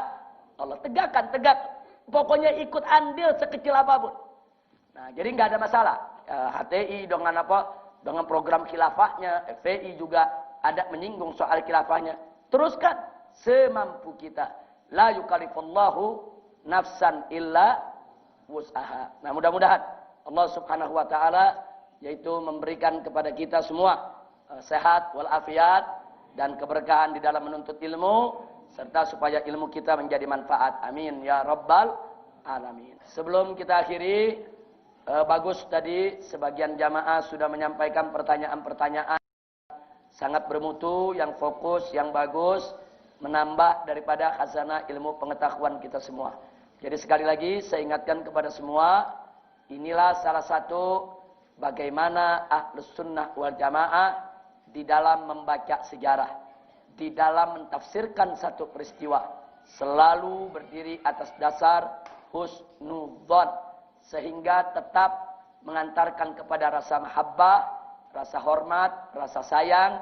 Allah tegak. Pokoknya ikut andil sekecil apapun. Nah, jadi nggak ada masalah. HTI dengan program khilafahnya, FPI juga ada menyinggung soal khilafahnya. Teruskan semampu kita. La yukallifullahu nafsan illa wus'aha. Nah, mudah-mudahan Allah Subhanahu wa taala yaitu memberikan kepada kita semua sehat walafiat dan keberkahan di dalam menuntut ilmu, serta supaya ilmu kita menjadi manfaat. Amin ya rabbal alamin. Sebelum kita akhiri, bagus tadi sebagian jamaah sudah menyampaikan pertanyaan-pertanyaan sangat bermutu, yang fokus, yang bagus, menambah daripada khazanah ilmu pengetahuan kita semua. Jadi sekali lagi saya ingatkan kepada semua, inilah salah satu bagaimana Ahlus Sunnah wal Jamaah di dalam membaca sejarah, di dalam mentafsirkan satu peristiwa, selalu berdiri atas dasar husnudzon, sehingga tetap mengantarkan kepada rasa mahabbah, rasa hormat, rasa sayang.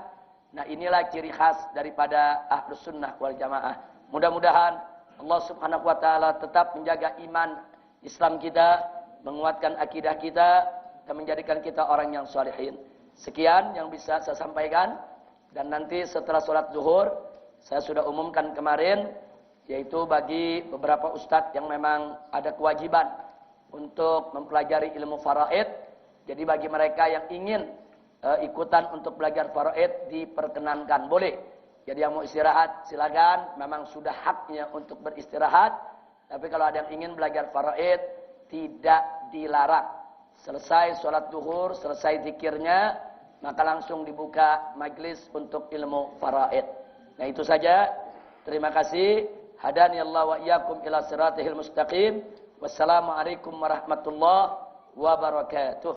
Nah, inilah ciri khas daripada Ahlus Sunnah wal Jamaah. Mudah-mudahan Allah Subhanahu wa taala tetap menjaga iman Islam kita, menguatkan akidah kita, dan menjadikan kita orang yang sholihin. Sekian yang bisa saya sampaikan, dan nanti setelah sholat zuhur saya sudah umumkan kemarin, yaitu bagi beberapa ustadz yang memang ada kewajiban untuk mempelajari ilmu faraid. Jadi bagi mereka yang ingin ikutan untuk belajar faraid diperkenankan, boleh. Jadi yang mau istirahat silakan, memang sudah haknya untuk beristirahat. Tapi kalau ada yang ingin belajar faraid tidak dilarang. Selesai sholat zuhur, selesai zikirnya, maka langsung dibuka majlis untuk ilmu faraid. Nah, itu saja. Terima kasih. Hadani Allah wa iyyakum ila siratihil mustaqim. Wassalamualaikum warahmatullahi wabarakatuh.